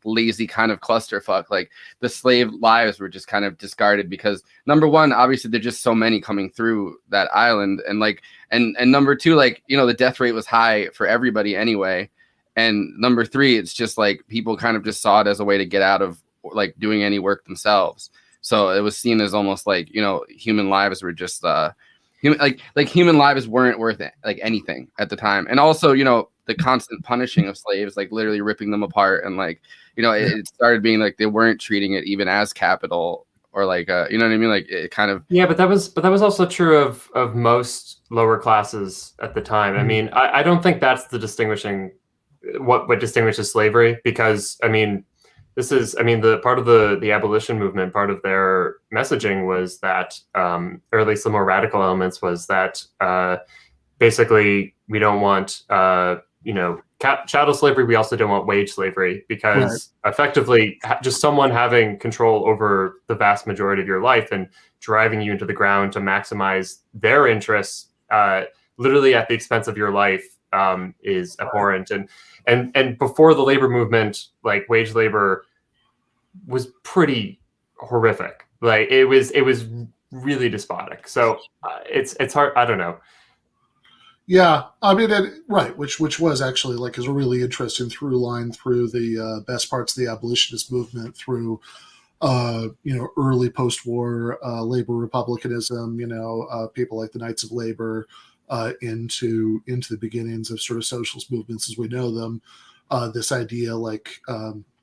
lazy kind of clusterfuck, like the slave lives were just kind of discarded because number one, obviously there's just so many coming through that island, and like and number two, like the death rate was high for everybody anyway, and number three, it's just like people kind of just saw it as a way to get out of like doing any work themselves. So it was seen as almost like human lives were just human lives weren't worth like anything at the time, and also the constant punishing of slaves, like literally ripping them apart, and like it started being like they weren't treating it even as capital or like you know what I mean, like it kind of but that was also true of most lower classes at the time. I mean, I don't think that's the distinguishing what distinguishes slavery, because I mean the part of the abolition movement, part of their messaging was that, or at least the more radical elements was that basically we don't want chattel slavery. We also don't want wage slavery, because effectively just someone having control over the vast majority of your life and driving you into the ground to maximize their interests, literally at the expense of your life, is abhorrent. And before the labor movement, like wage labor was pretty horrific. Like it was really despotic. So it's hard. I don't know. Yeah, I mean, which was actually like is a really interesting through line through the best parts of the abolitionist movement, through early post-war labor republicanism, people like the Knights of Labor, into the beginnings of sort of socialist movements as we know them. This idea, like,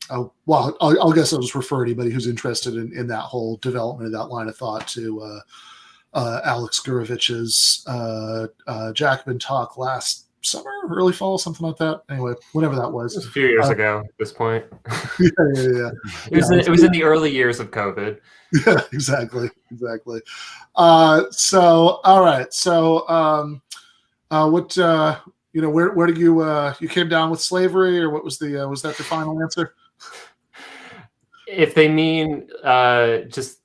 I'll guess I'll just refer anybody who's interested in that whole development of that line of thought to Alex Gurovich's Jacobin talk last summer, early fall, something like that. Anyway, whatever that was. It was a few years ago at this point. Yeah. It was in the early years of COVID. Yeah, exactly. So, all right. So, what, where did you came down with slavery, or what was was that the final answer? If they mean just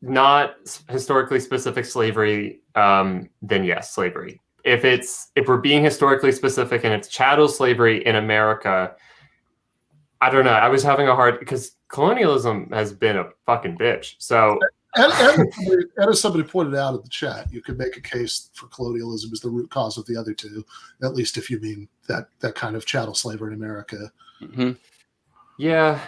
not historically specific slavery, then yes, slavery. If we're being historically specific and it's chattel slavery in America, I don't know. I was having a hard, because colonialism has been a fucking bitch. So, and as somebody pointed out in the chat, you could make a case for colonialism as the root cause of the other two, at least if you mean that kind of chattel slavery in America. Mm-hmm. Yeah.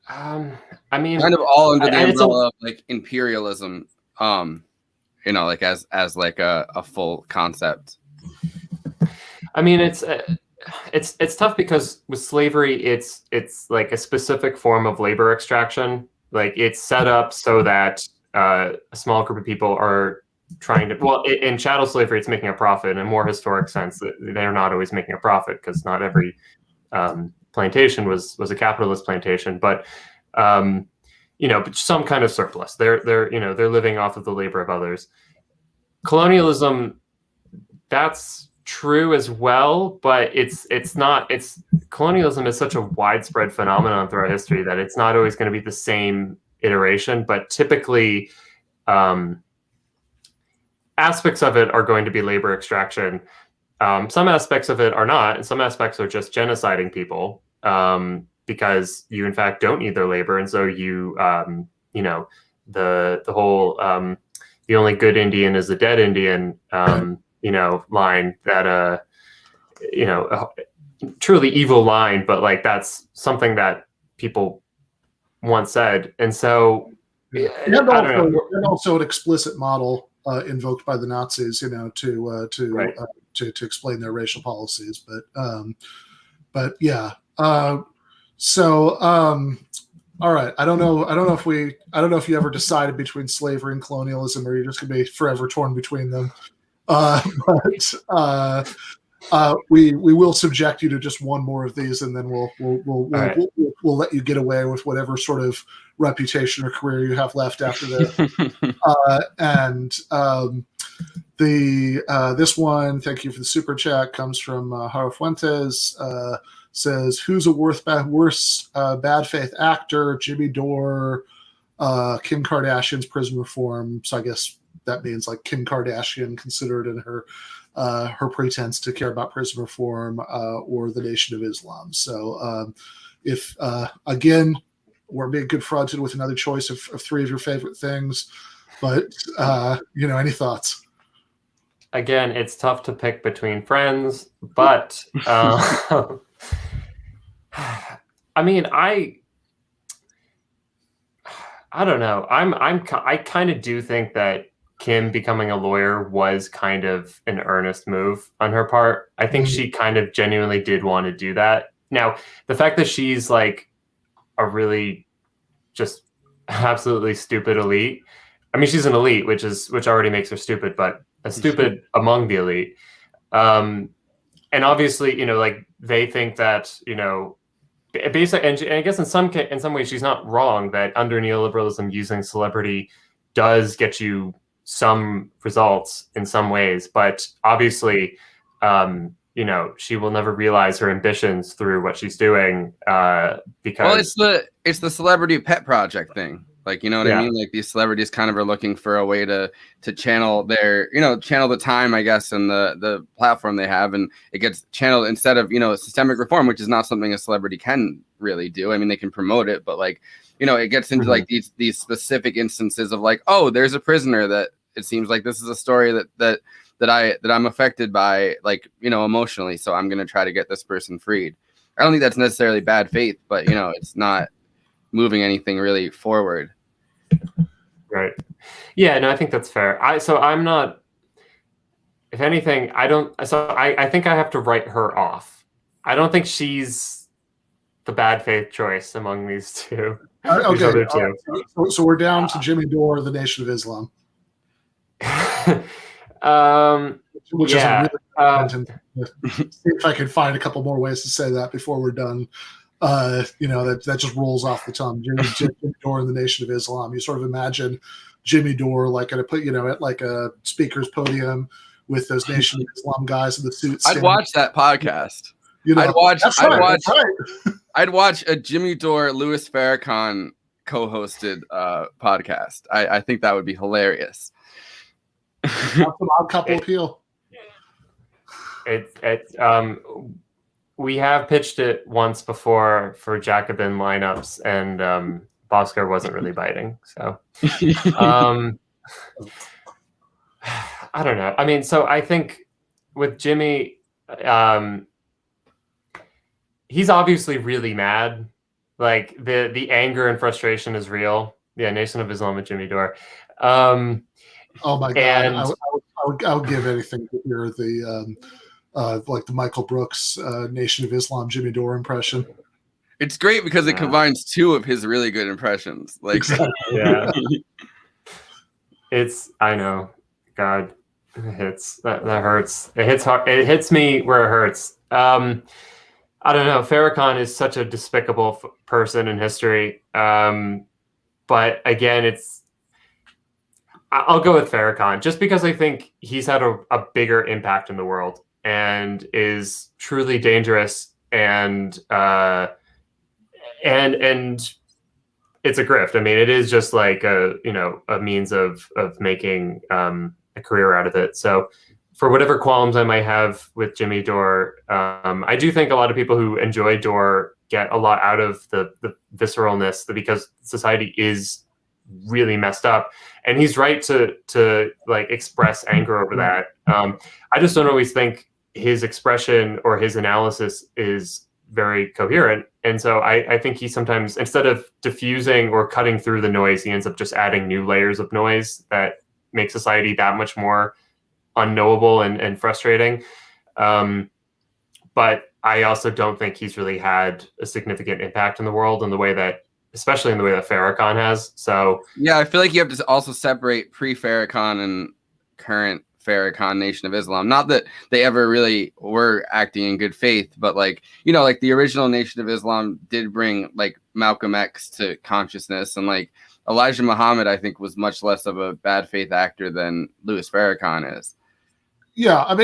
I mean, kind of all under the umbrella of like imperialism, like as like a full concept. I mean, it's tough because with slavery, it's like a specific form of labor extraction. Like it's set up so that a small group of people are trying to. Well, in chattel slavery, it's making a profit. In a more historic sense, they're not always making a profit, because not every plantation was a capitalist plantation, but but some kind of surplus. They're living off of the labor of others. Colonialism, that's true as well, but it's not. Colonialism is such a widespread phenomenon throughout history that it's not always going to be the same iteration, but typically aspects of it are going to be labor extraction. Some aspects of it are not, and some aspects are just genociding people, because you in fact don't need their labor, and so you the whole the only good Indian is a dead Indian line that truly evil line, but like that's something that people once said, and so and also an explicit model invoked by the Nazis, to explain their racial policies, but yeah. So All right. I don't know if you ever decided between slavery and colonialism, or you're just going to be forever torn between them. We will subject you to just one more of these, and then we'll let you get away with whatever sort of reputation or career you have left after this. This one, thank you for the super chat, comes from Jaro Fuentes. Says, who's a worse bad faith actor? Jimmy Dore, Kim Kardashian's prison reform. So I guess that means like Kim Kardashian considered in her pretense to care about prison reform, or the Nation of Islam. So if again, we're being confronted with another choice of three of your favorite things, but any thoughts? Again, it's tough to pick between friends, but I mean, I don't know. I kind of do think that Kim becoming a lawyer was kind of an earnest move on her part. I think she kind of genuinely did want to do that. Now, the fact that she's like a really just absolutely stupid elite. I mean, she's an elite, which already makes her stupid, but a stupid among the elite. And obviously, like they think that, basically, and I guess in some ways she's not wrong that under neoliberalism using celebrity does get you some results in some ways, but obviously, she will never realize her ambitions through what she's doing because it's the celebrity pet project thing. Like, you know what I mean? Like these celebrities kind of are looking for a way to channel their, channel the time, I guess, and the platform they have. And it gets channeled instead of, systemic reform, which is not something a celebrity can really do. I mean, they can promote it, but like, it gets into like these specific instances of like, oh, there's a prisoner that it seems like this is a story that I'm affected by, like, emotionally. So I'm going to try to get this person freed. I don't think that's necessarily bad faith, but, it's not moving anything really forward. Right. Yeah, no, I think that's fair. I'm not, if anything, I think I have to write her off. I don't think she's the bad faith choice among these two. Okay. Other two. So we're down to Jimmy Dore, the Nation of Islam. Which is a really see if I can find a couple more ways to say that before we're done. That just rolls off the tongue. Jimmy Dore and the Nation of Islam. You sort of imagine Jimmy Dore like at a speaker's podium with those Nation of Islam guys in the suits. I'd watch that podcast. I'd watch a Jimmy Dore, Louis Farrakhan co-hosted podcast. I think that would be hilarious. Odd couple appeal. We have pitched it once before for Jacobin lineups, and Boscar wasn't really biting. So I don't know. I mean, so I think with Jimmy, he's obviously really mad. Like the anger and frustration is real. Yeah, Nation of Islam with Jimmy Dore. Oh my God! I would give anything to hear the like the Michael Brooks Nation of Islam Jimmy Dore impression. It's great because it combines two of his really good impressions. Like, exactly. Yeah, I know. God, it hits. That hurts. It hits hard. It hits me where it hurts. I don't know. Farrakhan is such a despicable person in history. But again, I'll go with Farrakhan just because I think he's had a bigger impact in the world and is truly dangerous and it's a grift. I mean, it is just like a means of making a career out of it. So for whatever qualms I might have with Jimmy Dore, I do think a lot of people who enjoy Dore get a lot out of the visceralness because society is really messed up, and he's right to like express anger over that. I just don't always think his expression or his analysis is very coherent, and so I think he sometimes, instead of diffusing or cutting through the noise, he ends up just adding new layers of noise that make society that much more unknowable and frustrating. But I also don't think he's really had a significant impact in the world in the way that especially in the way that Farrakhan has. So yeah, I feel like you have to also separate pre-Farrakhan and current Farrakhan Nation of Islam. Not that they ever really were acting in good faith, but like, you know, like the original Nation of Islam did bring like Malcolm X to consciousness, and like Elijah Muhammad, I think, was much less of a bad faith actor than Louis Farrakhan is. Yeah, I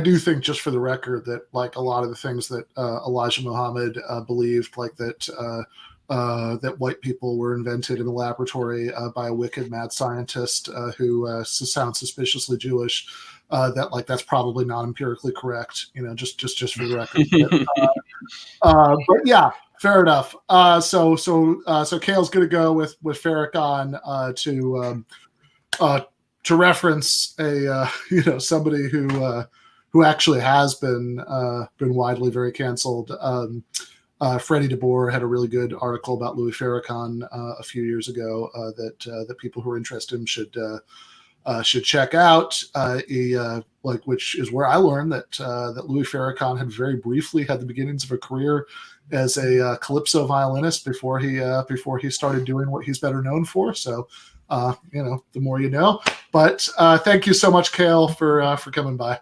do think, just for the record, that like a lot of the things that Elijah Muhammad believed, like that that white people were invented in a laboratory by a wicked mad scientist who sounds suspiciously Jewish, that like that's probably not empirically correct. You know, just for the record. But yeah, fair enough. So Kale's going to go with Farrakhan to reference a somebody who actually has been widely very canceled. Freddie DeBoer had a really good article about Louis Farrakhan a few years ago that people who are interested in should check out. Which is where I learned that Louis Farrakhan had very briefly had the beginnings of a career as a calypso violinist before he started doing what he's better known for. So, the more you know. But thank you so much, Kale, for coming by.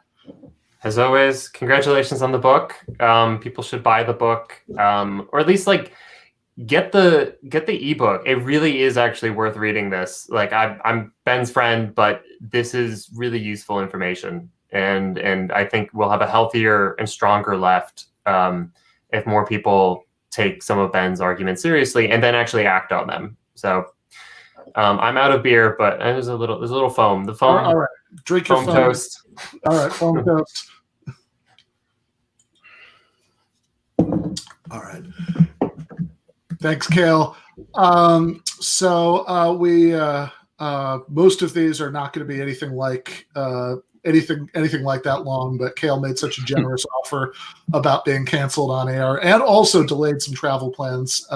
As always, congratulations on the book. People should buy the book, or at least like get the ebook. It really is actually worth reading this. Like I'm Ben's friend, but this is really useful information, and I think we'll have a healthier and stronger left if more people take some of Ben's arguments seriously and then actually act on them. So I'm out of beer, but there's a little foam. The foam. All right, drink your foam toast. All right, foam toast. All right. Thanks, Kale. We most of these are not going to be anything like that long, but Kale made such a generous offer about being canceled on air, and also delayed some travel plans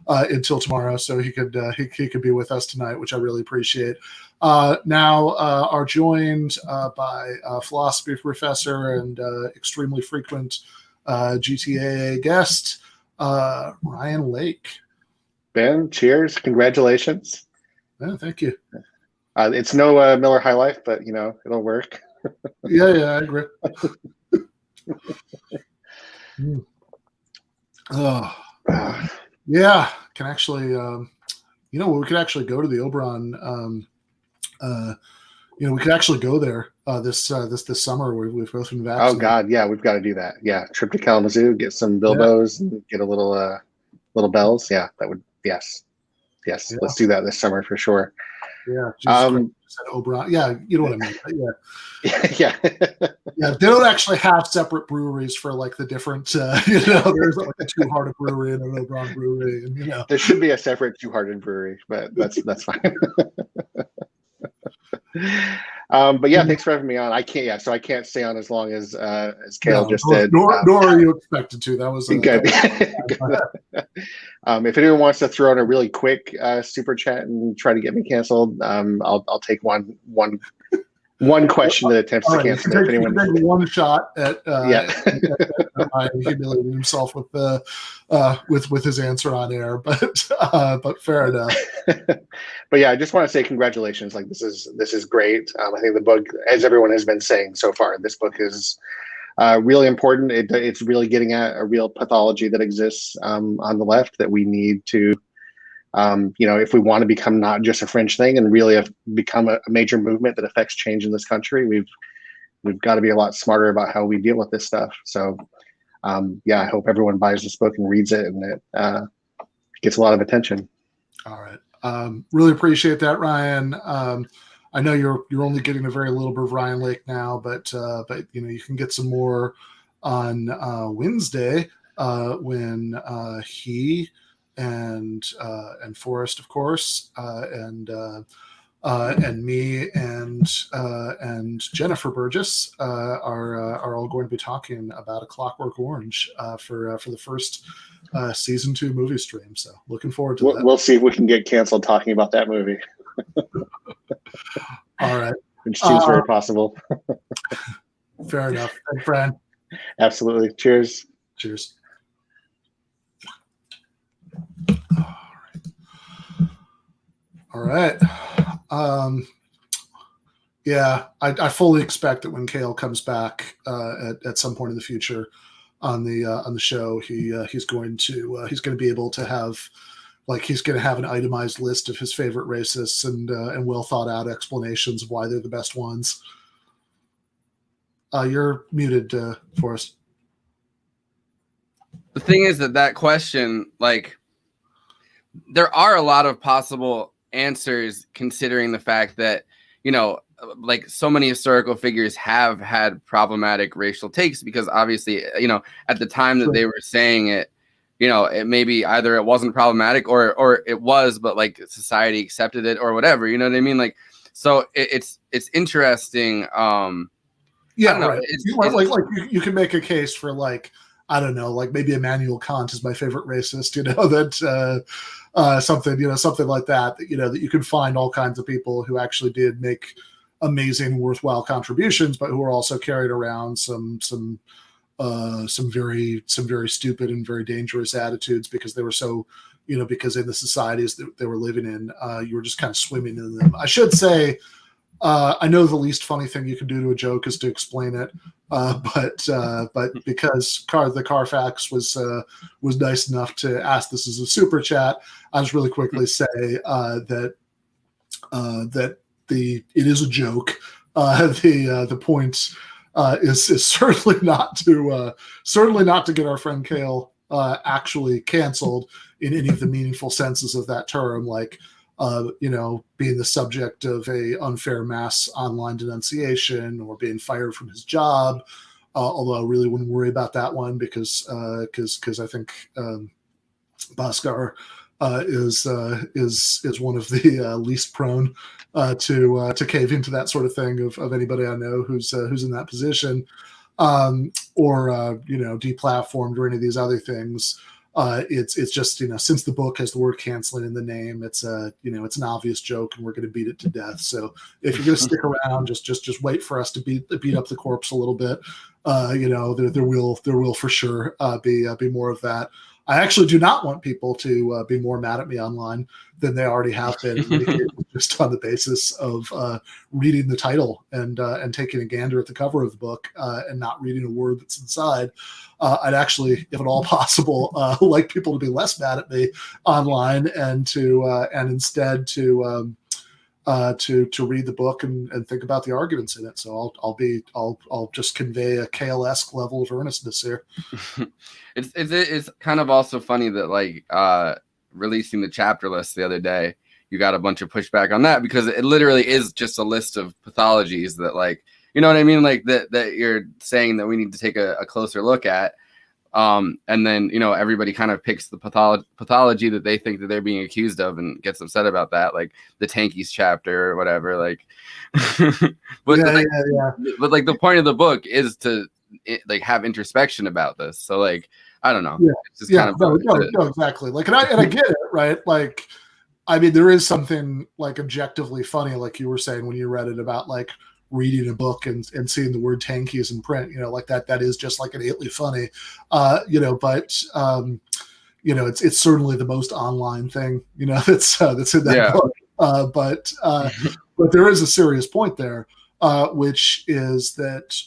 until tomorrow, so he could be with us tonight, which I really appreciate. Now are joined by philosophy professor and extremely frequent GTAA guest, Ryan Lake. Ben, cheers. Congratulations. Yeah, thank you. It's no Miller High Life, but, it'll work. Yeah, I agree. Yeah, can actually, we could actually go to the Oberon. We could actually go there this summer. We've both been vaccinated. Oh God, yeah, we've got to do that. Yeah, trip to Kalamazoo, get some Bilbos, and get a little bells. Yeah, that would yes. Yeah. Let's do that this summer for sure. Yeah, said Oberon. Yeah, you know what I mean. Yeah. Yeah, they don't actually have separate breweries for like the different. There's like a Two-Hearted Brewery and an Oberon Brewery, and there should be a separate Two-Hearted Brewery, but that's fine. But yeah, thanks for having me on. I can't stay on as long as Kale just did. Nor are you expected to. That was good. If anyone wants to throw in a really quick super chat and try to get me canceled, I'll take one question that attempts to cancel. If anyone take one shot at humiliating himself with his answer on air, but fair enough. But yeah, I just want to say congratulations. Like this is great. I think the book, as everyone has been saying so far, this book is really important. It's really getting at a real pathology that exists on the left that we need to, if we want to become not just a fringe thing and really become a major movement that affects change in this country, we've got to be a lot smarter about how we deal with this stuff. So, I hope everyone buys this book and reads it, and it gets a lot of attention. All right. Really appreciate that, Ryan. I know you're only getting a very little bit of Ryan Lake now, but you can get some more on Wednesday when he and Forrest, of course, and me and Jennifer Burgess are all going to be talking about A Clockwork Orange for the first season 2 movie stream. So looking forward to that. We'll see if we can get canceled talking about that movie. All right. Which seems very possible. Fair enough. Thanks, Brian. Absolutely. Cheers. Cheers. All right. Yeah, I fully expect that when Kale comes back at some point in the future on the show, he's going to be able to have, like, he's going to have an itemized list of his favorite racists and well thought out explanations of why they're the best ones. You're muted, Forrest. The thing is that question, like, there are a lot of possible answers considering the fact that, you know, like, so many historical figures have had problematic racial takes, because obviously, you know, at the time that they were saying it, you know, it maybe either it wasn't problematic or it was, but like society accepted it or whatever, you know what I mean? Like, so it's interesting. Yeah, right. Like you can make a case for, like, I don't know, like maybe Immanuel Kant is my favorite racist, you know, that something like that, you know, that you can find all kinds of people who actually did make amazing, worthwhile contributions, but who are also carried around some very stupid and very dangerous attitudes because they were so, you know, because in the societies that they were living in, you were just kind of swimming in them. I should say, I know the least funny thing you can do to a joke is to explain it, but because the Carfax was nice enough to ask this as a super chat, I'll just really quickly say that it is a joke. The point is certainly not to get our friend Kale actually canceled in any of the meaningful senses of that term, like, you know, being the subject of a unfair mass online denunciation or being fired from his job. Although I really wouldn't worry about that one because I think Bhaskar is one of the least prone to cave into that sort of thing of anybody I know who's in that position, or you know, deplatformed or any of these other things. It's just, you know, since the book has the word canceling in the name, it's you know, it's an obvious joke and we're going to beat it to death. So if you're going to stick around, just wait for us to beat up the corpse a little bit. You know, there will for sure be more of that. I actually do not want people to be more mad at me online than they already have been, just on the basis of reading the title and taking a gander at the cover of the book and not reading a word that's inside. I'd actually, if at all possible, like people to be less mad at me online and instead to read the book and think about the arguments in it. So I'll just convey a Kale-esque level of earnestness here. It's kind of also funny that, like, releasing the chapter list the other day, you got a bunch of pushback on that because it literally is just a list of pathologies that, like, you know what I mean? Like that you're saying that we need to take a closer look at. And then, you know, everybody kind of picks the pathology that they think that they're being accused of and gets upset about that, like the Tankies chapter or whatever. Like, but like the point of the book is to like have introspection about this. So, like, I don't know. It's just kind of no, exactly. Like, and I get it, right? Like, I mean, there is something like objectively funny, like you were saying when you read it, about like reading a book and seeing the word tankies in print, you know, like that is just like innately funny, you know, but you know, it's certainly the most online thing, you know, that's in that book. But there is a serious point there, which is that,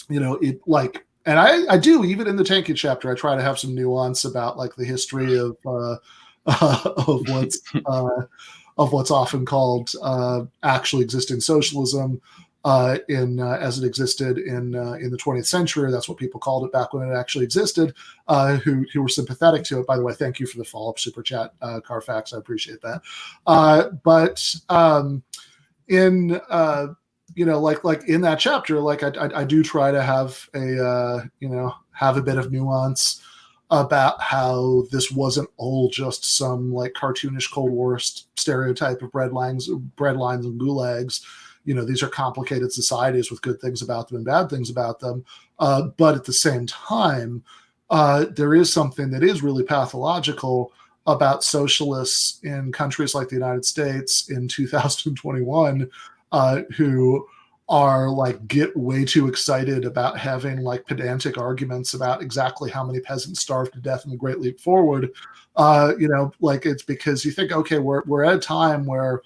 you know, it, like, and I do, even in the tanky chapter, I try to have some nuance about like the history of what's often called actually existing socialism as it existed in the 20th century. That's what people called it back when it actually existed, who were sympathetic to it. By the way, thank you for the follow-up super chat, Carfax. I appreciate that. But in you know, like in that chapter, like I do try to have a bit of nuance about how this wasn't all just some like cartoonish Cold War stereotype of breadlines and gulags. You know, these are complicated societies with good things about them and bad things about them. But at the same time, there is something that is really pathological about socialists in countries like the United States in 2021 who are like get way too excited about having like pedantic arguments about exactly how many peasants starved to death in the Great Leap Forward. Like it's because you think, okay, we're at a time where,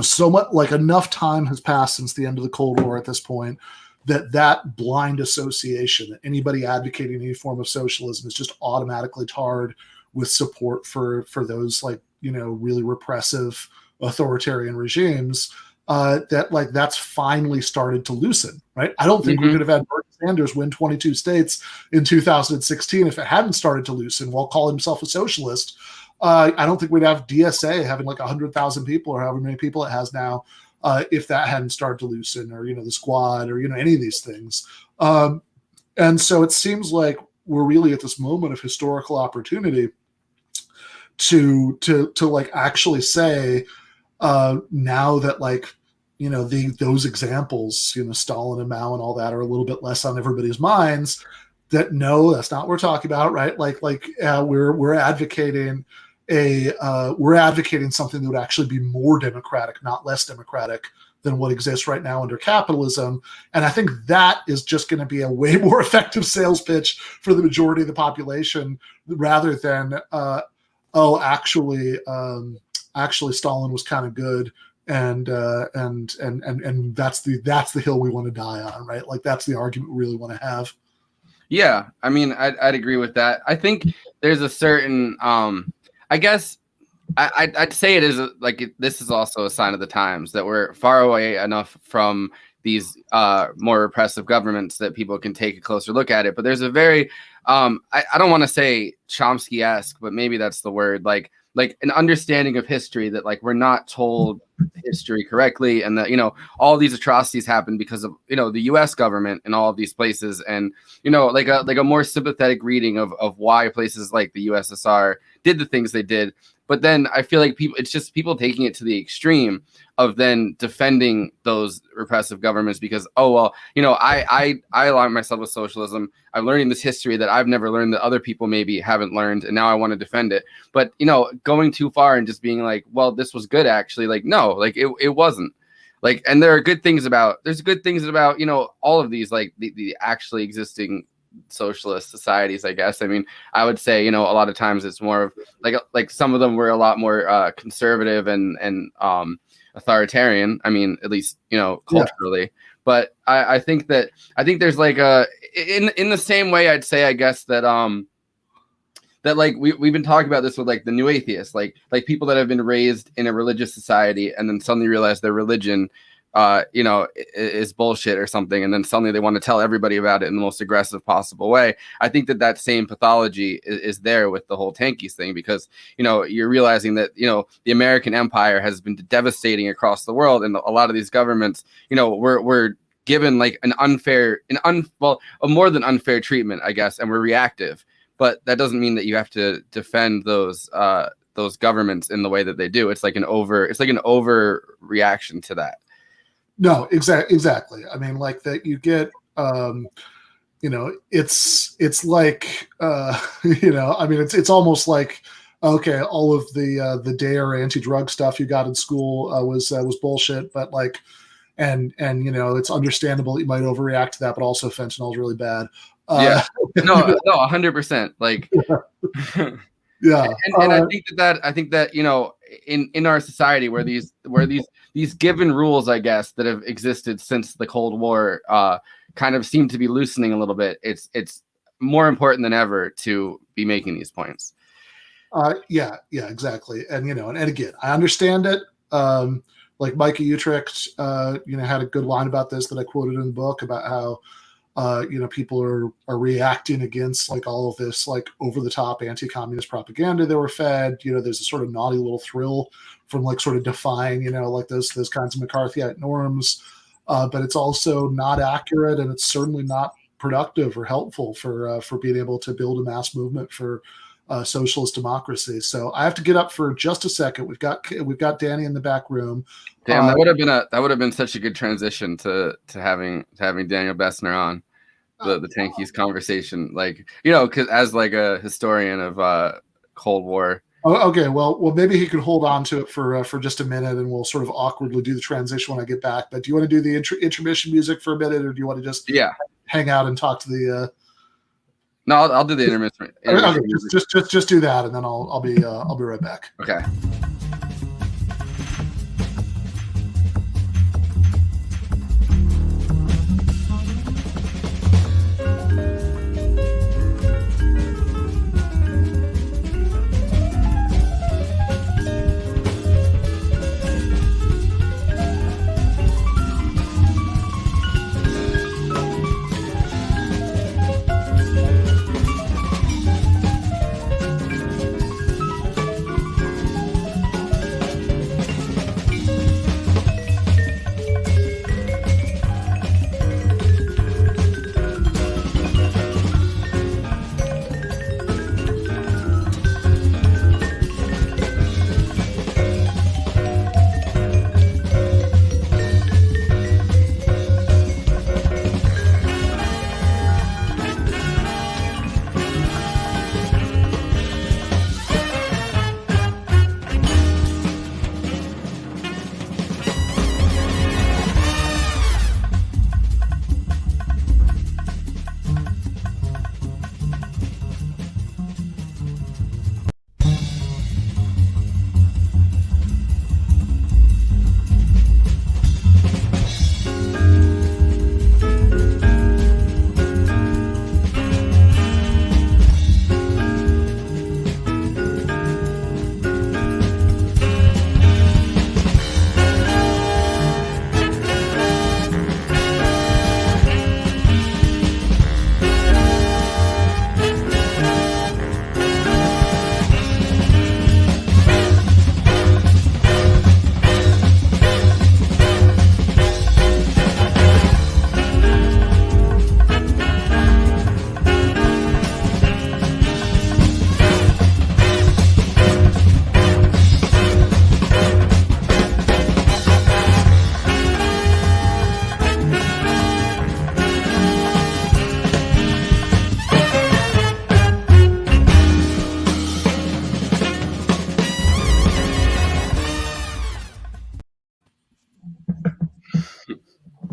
so much, like enough time has passed since the end of the Cold War at this point that blind association, that anybody advocating any form of socialism is just automatically tarred with support for those like, really repressive authoritarian regimes. That's finally started to loosen, right? I don't think we could have had Bernie Sanders win 22 states in 2016 if it hadn't started to loosen while calling himself a socialist. I don't think we'd have DSA having like 100,000 people or however many people it has now if that hadn't started to loosen, or, the Squad, or, any of these things. And so it seems like we're really at this moment of historical opportunity to like actually say, now that like, those examples, Stalin and Mao and all that are a little bit less on everybody's minds, that no, that's not what we're talking about, right? We're advocating we're advocating something that would actually be more democratic, not less democratic than what exists right now under capitalism. And I think that is just going to be a way more effective sales pitch for the majority of the population, rather than, actually Stalin was kind of good. And that's the hill we want to die on, right? Like that's the argument we really want to have. Yeah, I mean, I'd agree with that. I think there's a certain, I guess, I'd say it is this is also a sign of the times that we're far away enough from these more repressive governments that people can take a closer look at it. But there's a very, I don't want to say Chomsky-esque, but maybe that's the word, like an understanding of history that like we're not told history correctly, and that all these atrocities happen because of the U.S. government in all of these places, and like a more sympathetic reading of why places like the USSR did the things they did. But then I feel like it's just people taking it to the extreme of then defending those repressive governments because, I align myself with socialism. I'm learning this history that I've never learned, that other people maybe haven't learned, and now I want to defend it. But, going too far and just being like, well, this was good, actually. Like, no, like it wasn't. Like, and there's good things about, all of these, like the actually existing socialist societies, I guess. I mean, I would say, a lot of times it's more of like some of them were a lot more conservative and authoritarian. I mean, at least, culturally. Yeah. But I think there's like in the same way, I'd say, I guess that that like we've been talking about this with like the new atheists, like people that have been raised in a religious society and then suddenly realize their religion is bullshit or something, and then suddenly they want to tell everybody about it in the most aggressive possible way. I think that same pathology is there with the whole tankies thing, because you're realizing that the American empire has been devastating across the world, and a lot of these governments we're given like a more than unfair treatment, I guess, and we're reactive. But that doesn't mean that you have to defend those governments in the way that they do. It's like an overreaction to that. No, exactly. I mean, like that you get, it's like, I mean, it's almost like, okay, all of the DARE anti-drug stuff you got in school was bullshit, but like, and it's understandable that you might overreact to that, but also fentanyl is really bad. Yeah, no, 100%. Like, yeah, and I think that in our society where these given rules, I guess, that have existed since the Cold War kind of seem to be loosening a little bit. It's more important than ever to be making these points. Yeah, exactly. And and again, I understand it. Like Micah Utrecht, had a good line about this that I quoted in the book about how people are reacting against like all of this like over the top anti-communist propaganda they were fed. There's a sort of naughty little thrill from like sort of defying like those kinds of McCarthyite norms, but it's also not accurate, and it's certainly not productive or helpful for being able to build a mass movement for socialist democracy. So I have to get up for just a second. We've got Danny in the back room. Damn, that would have been such a good transition to having Daniel Bessner on the tankies conversation, like because as like a historian of Cold War Oh, okay, well, maybe he could hold on to it for just a minute, and we'll sort of awkwardly do the transition when I get back. But do you want to do the intermission music for a minute, or do you want to just hang out and talk to the? No, I'll do the intermission. Okay, just do that, and then I'll be right back. Okay.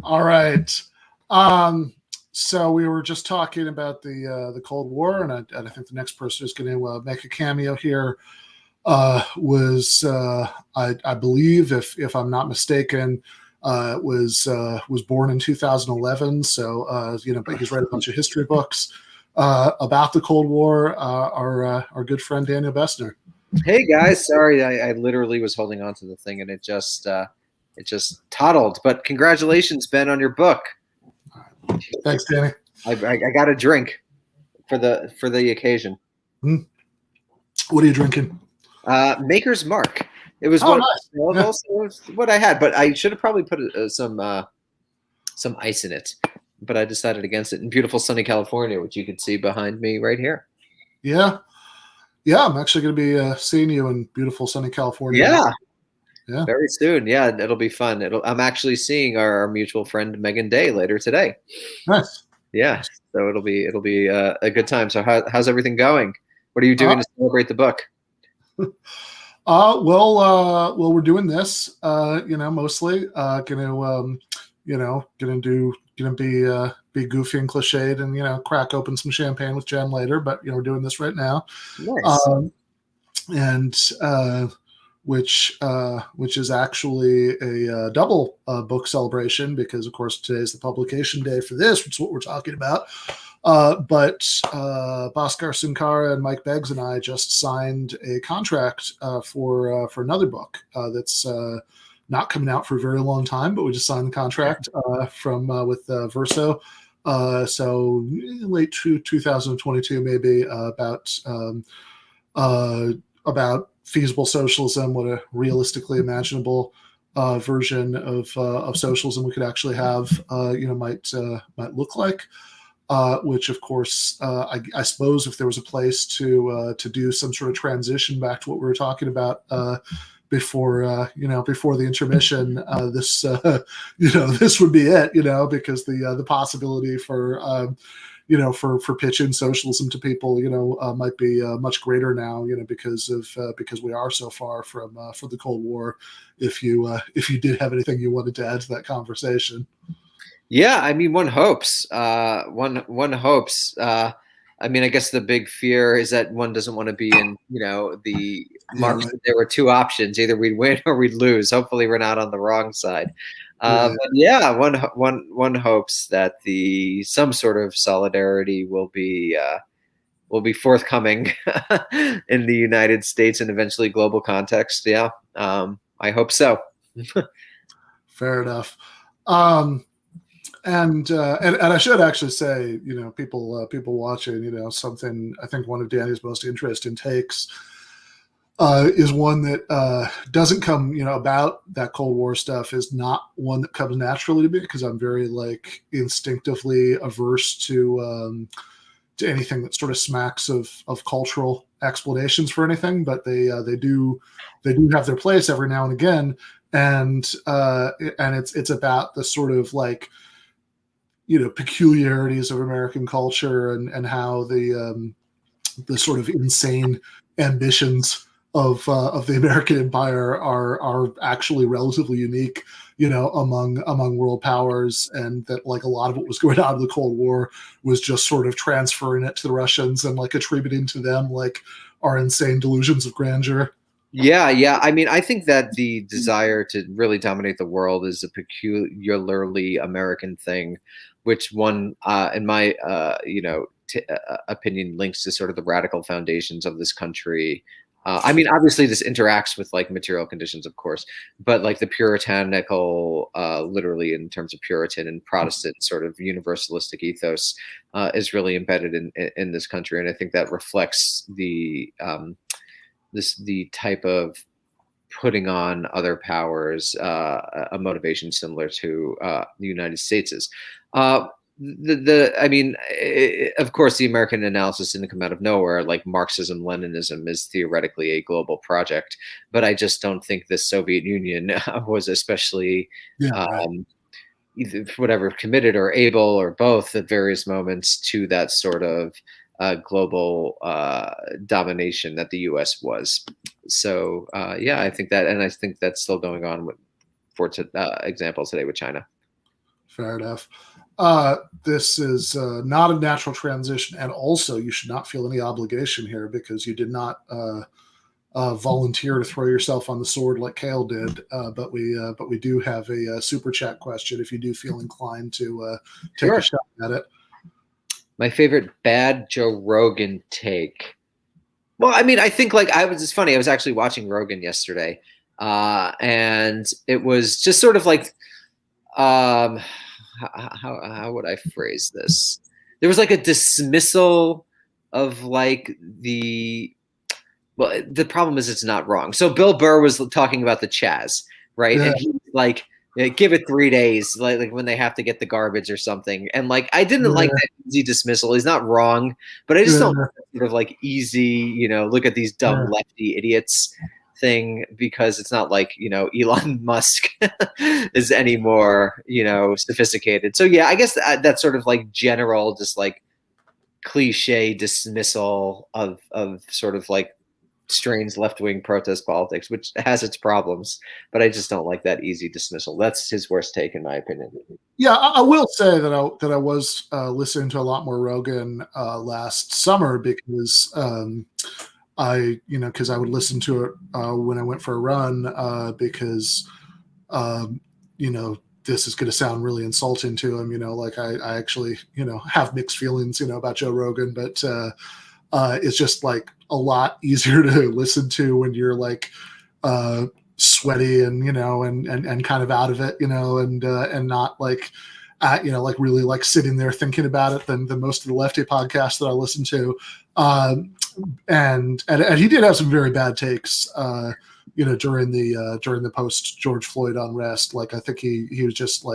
All right. So we were just talking about the Cold War, and I think the next person who's going to make a cameo here was I believe, if I'm not mistaken, was born in 2011. So but he's read a bunch of history books about the Cold War. Our good friend Daniel Bessner. Hey guys, sorry, I literally was holding on to the thing and it just toddled. But congratulations, Ben, on your book. Thanks, Danny. I got a drink for the occasion. What are you drinking? Maker's Mark. It was what I had, but I should have probably put some ice in it. But I decided against it in beautiful sunny California, which you can see behind me right here. Yeah. I'm actually going to be seeing you in beautiful sunny California. Yeah, very soon. Yeah, it'll be fun. I'm actually seeing our mutual friend Megan Day later today. Nice. Yeah, so it'll be a good time. So how's everything going? What are you doing to celebrate the book? Well, we're doing this. Mostly gonna be goofy and cliched, and crack open some champagne with Jen later. But we're doing this right now. Nice. Which is actually a double book celebration, because of course today's the publication day for this, which is what we're talking about. But Bhaskar Sunkara and Mike Beggs and I just signed a contract for another book that's not coming out for a very long time, but we just signed the contract with Verso. So late 2022, maybe, about feasible socialism, what a realistically imaginable version of socialism we could actually have, might look like. Which, of course, I suppose if there was a place to do some sort of transition back to what we were talking about before before the intermission, this this would be it, because the possibility for for pitching socialism to people, might be much greater now, because we are so far from the Cold War. If you did have anything you wanted to add to that conversation. Yeah, I mean, one hopes. One hopes. I mean, I guess the big fear is that one doesn't want to be in, the Marx. Right. There were two options: either we'd win or we'd lose. Hopefully, we're not on the wrong side. But yeah, one hopes that some sort of solidarity will be forthcoming in the United States and eventually global context. Yeah, I hope so. Fair enough. And I should actually say, people watching, something I think one of Danny's most interesting takes is one that doesn't come, about that Cold War stuff, is not one that comes naturally to me, because I'm very instinctively averse to anything that sort of smacks of cultural explanations for anything. But they do have their place every now and again, and it's about the sort of peculiarities of American culture and how the sort of insane ambitions of the American empire are actually relatively unique, among world powers, and that a lot of what was going on in the Cold War was just sort of transferring it to the Russians and attributing to them our insane delusions of grandeur. Yeah. I mean, I think that the desire to really dominate the world is a peculiarly American thing, which one, in my opinion, links to sort of the radical foundations of this country. I mean, obviously, this interacts with material conditions, of course, but the puritanical, literally in terms of Puritan and Protestant sort of universalistic ethos, is really embedded in this country, and I think that reflects the type of putting on other powers, a motivation similar to the United States'. I mean, of course, the American analysis didn't come out of nowhere. Marxism, Leninism is theoretically a global project, but I just don't think the Soviet Union was especially either whatever committed or able or both at various moments to that sort of global domination that the U.S. was. So yeah, I think that, and I think that's still going on for example today with China. Fair enough. This is not a natural transition, and also you should not feel any obligation here, because you did not volunteer to throw yourself on the sword like Kale did. But we do have a super chat question if you do feel inclined to take a shot at it. My favorite bad Joe Rogan take. Well, I mean, I think it's funny. I was actually watching Rogan yesterday, and it was just sort of how would I phrase this? There was a dismissal of the problem is it's not wrong. So Bill Burr was talking about the Chaz, right? Yeah. And he was give it 3 days, when they have to get the garbage or something. And I didn't like that easy dismissal. He's not wrong, but I just don't sort of easy, look at these dumb lefty idiots thing, because it's not Elon Musk is any more, sophisticated. So yeah, I guess that's sort of general, just cliche dismissal of sort of strange left-wing protest politics, which has its problems, but I just don't like that easy dismissal. That's his worst take, in my opinion. Yeah, I will say that I was listening to a lot more Rogan last summer, because because I would listen to it when I went for a run, because this is going to sound really insulting to him. I actually have mixed feelings about Joe Rogan, but it's just a lot easier to listen to when you're sweaty and and kind of out of it, and not really sitting there thinking about it than most of the lefty podcasts that I listen to. And he did have some very bad takes, during the post George Floyd unrest. I think he was just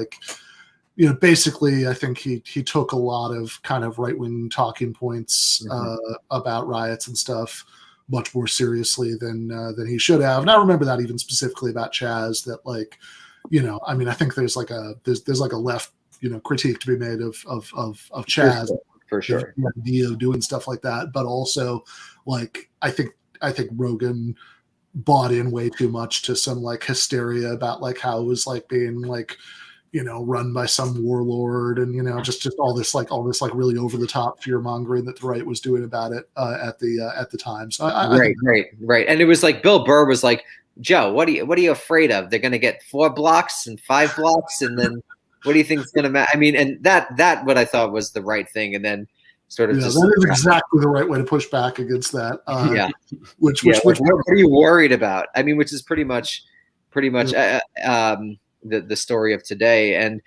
basically, I think he took a lot of kind of right-wing talking points about riots and stuff, much more seriously than he should have. And I remember that even specifically about Chaz, that like, you know, I mean, I think there's like a left, you know, critique to be made of Chaz for sure. The idea of doing stuff like that, but also like I think Rogan bought in way too much to some like hysteria about like how it was like being like, you know, run by some warlord, and you know, just all this like really over the top fear mongering that the right was doing about it at the time. So right. And it was like Bill Burr was like, Joe, what are you afraid of? They're going to get 4 blocks and 5 blocks, and then what do you think is going to matter? I mean, and that what I thought was the right thing, and then sort of just that is exactly the right way to push back against that. Which what are you worried about? I mean, which is pretty much the story of today. And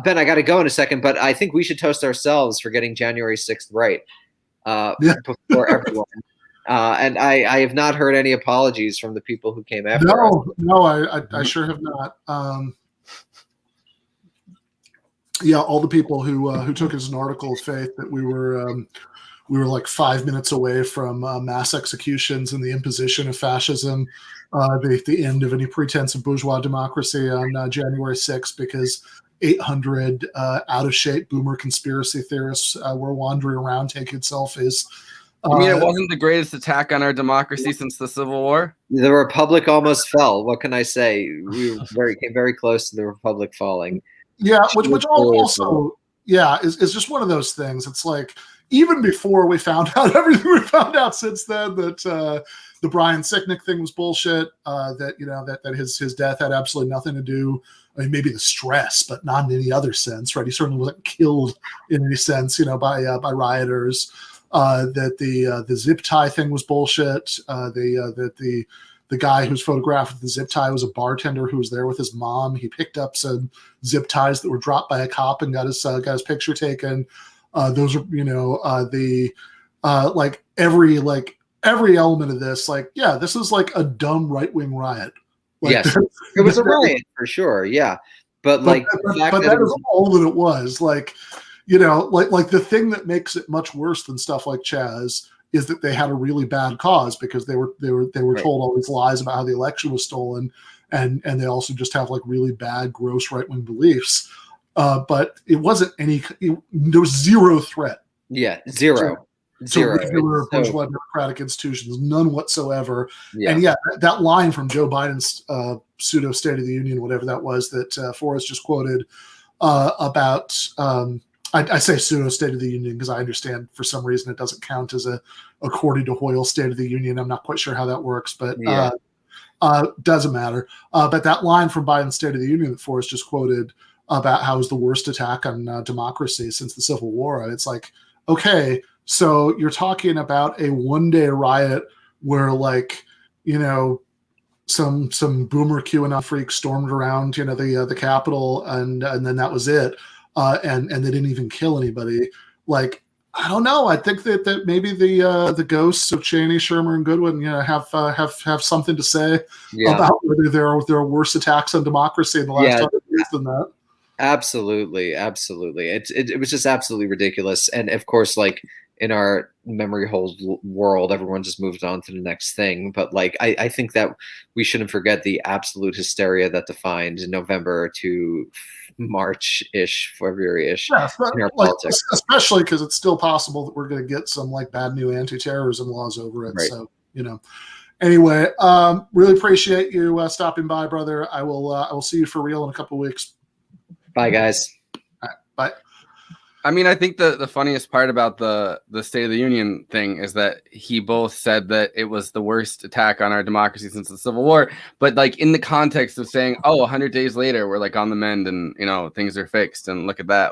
Ben, I got to go in a second, but I think we should toast ourselves for getting January 6th right before everyone. And I have not heard any apologies from the people who came after us. No, I sure have not. All the people who took it as an article of faith that we were like 5 minutes away from mass executions and the imposition of fascism, the end of any pretense of bourgeois democracy on January 6th, because 800 out-of-shape boomer conspiracy theorists were wandering around taking selfies. I mean, it wasn't the greatest attack on our democracy since the Civil War. The Republic almost fell. What can I say? We came very close to the Republic falling. Yeah, which also is just one of those things. It's like, even before we found out everything we found out since then, that the Brian Sicknick thing was bullshit, that his death had absolutely nothing to do. I mean, maybe the stress, but not in any other sense, right? He certainly wasn't killed in any sense, by rioters. That the zip tie thing was bullshit. That the guy who's photographed with the zip tie was a bartender who was there with his mom. He picked up some zip ties that were dropped by a cop and got his picture taken. Those are, every element of this, this is like a dumb right-wing riot. Yes, it was a riot for sure. Yeah. But that is all that it was. The thing that makes it much worse than stuff like Chaz is that they had a really bad cause, because they were told all these lies about how the election was stolen, and they also just have like really bad, gross right-wing beliefs. But it wasn't there was zero threat. Yeah, zero. To regular bourgeois democratic institutions, none whatsoever. Yeah. And that line from Joe Biden's pseudo State of the Union, whatever that was, that Forrest just quoted about. I say pseudo State of the Union because I understand for some reason it doesn't count as according to Hoyle State of the Union. I'm not quite sure how that works, but doesn't matter. But that line from Biden's State of the Union that Forrest just quoted about how it was the worst attack on democracy since the Civil War. And it's like, okay, so you're talking about a one-day riot where some boomer QAnon freaks stormed around the Capitol, and then that was it. And they didn't even kill anybody. I don't know. I think that maybe the ghosts of Cheney, Shermer, and Goodwin, have something to say about whether there are worse attacks on democracy in the last 100 years than that. Absolutely. It was just absolutely ridiculous. And of course, in our memory hold world, everyone just moved on to the next thing. But I think that we shouldn't forget the absolute hysteria that defined November to March-ish, February-ish in our politics. Especially because it's still possible that we're going to get some bad new anti-terrorism laws over it. Right. So, anyway, really appreciate you stopping by, brother. I will see you for real in a couple of weeks. Bye, guys. All right, bye. I mean, I think the funniest part about the State of the Union thing is that he both said that it was the worst attack on our democracy since the Civil War, but in the context of saying, 100 days later, we're on the mend and, things are fixed. And look at that.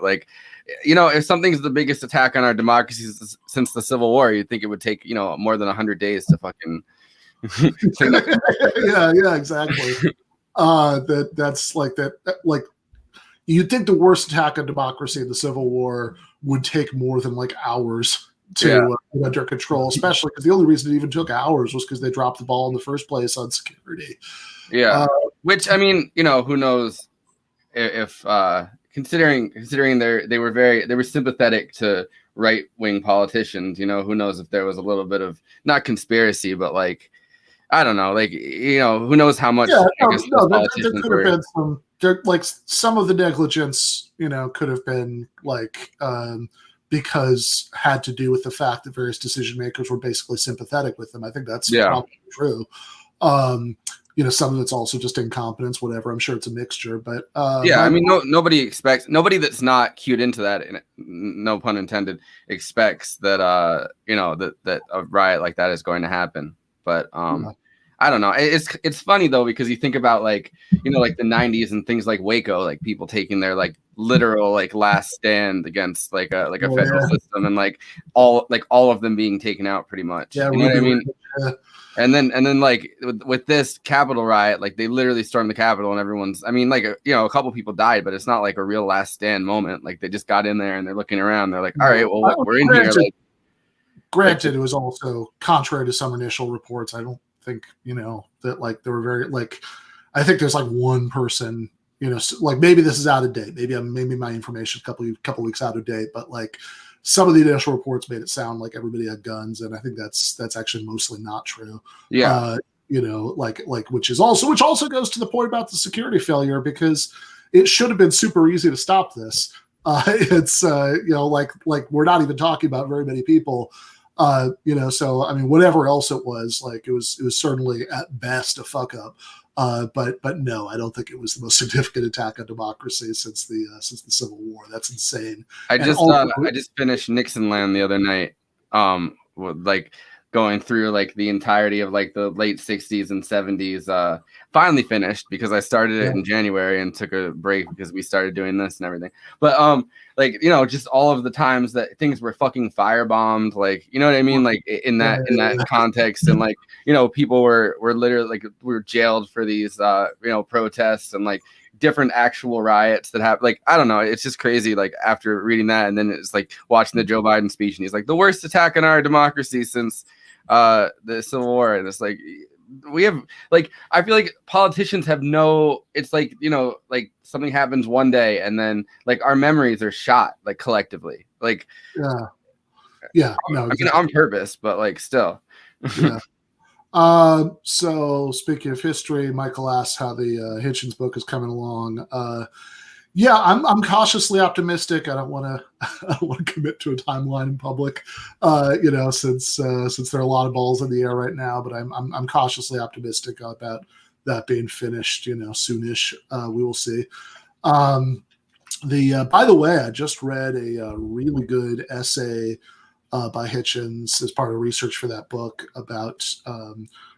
If something's the biggest attack on our democracy since the Civil War, you'd think it would take, more than 100 days to fucking. yeah, exactly. That's you'd think the worst attack on democracy in the Civil War would take more than hours to get under control, especially because the only reason it even took hours was because they dropped the ball in the first place on security. Yeah, which, I mean, who knows if considering they were sympathetic to right-wing politicians. Who knows if there was a little bit of not conspiracy, but like, I don't know, like, who knows how much. Yeah, I guess those there politicians could were. have been some of the negligence, could have been like because had to do with the fact that various decision makers were basically sympathetic with them. I think that's probably true. Some of it's also just incompetence, whatever. I'm sure it's a mixture, but I mean, nobody that's not cued into that, no pun intended, expects that that a riot like that is going to happen. But I don't know. It's funny though, because you think about like the 90s and things like Waco, like people taking their like literal like last stand against like a federal system, and like all of them being taken out pretty much. Yeah, you know what I mean? Yeah. And then like with this Capitol riot, like they literally stormed the Capitol and everyone's, I mean, like, a couple people died, but it's not like a real last stand moment. Like they just got in there and they're looking around. They're like, all right, well, we're in here. Like, granted, it was also contrary to some initial reports. I don't think, that like there were very like, I think there's like one person, like maybe this is out of date. Maybe my information a couple weeks out of date, but like some of the initial reports made it sound like everybody had guns, and I think that's actually mostly not true. Yeah. Which also goes to the point about the security failure, because it should have been super easy to stop this. It's like we're not even talking about very many people. So I mean, whatever else it was, like it was certainly at best a fuck up. But no, I don't think it was the most significant attack on democracy since the Civil War. That's insane. I just finished Nixon Land the other night. Like going through like the entirety of like the late 60s and 70s. Finally finished, because I started it in January and took a break because we started doing this and everything. But just all of the times that things were fucking firebombed, like, you know what I mean? Like in that context, and like, people were literally like, we were jailed for these protests and like different actual riots that happened. Like, I don't know, it's just crazy. Like after reading that, and then it's like watching the Joe Biden speech, and he's like, the worst attack on our democracy since the Civil War. And it's like, we have, like, I feel like politicians have it's like, like something happens one day and then like our memories are shot, like collectively, like no, exactly. I mean, on purpose, but like still. So speaking of history, Michael asks how the Hitchens book is coming along. I'm cautiously optimistic. I don't want to commit to a timeline in public, since there are a lot of balls in the air right now. But I'm cautiously optimistic about that being finished, soonish. We will see. By the way, I just read a really good essay by Hitchens as part of research for that book about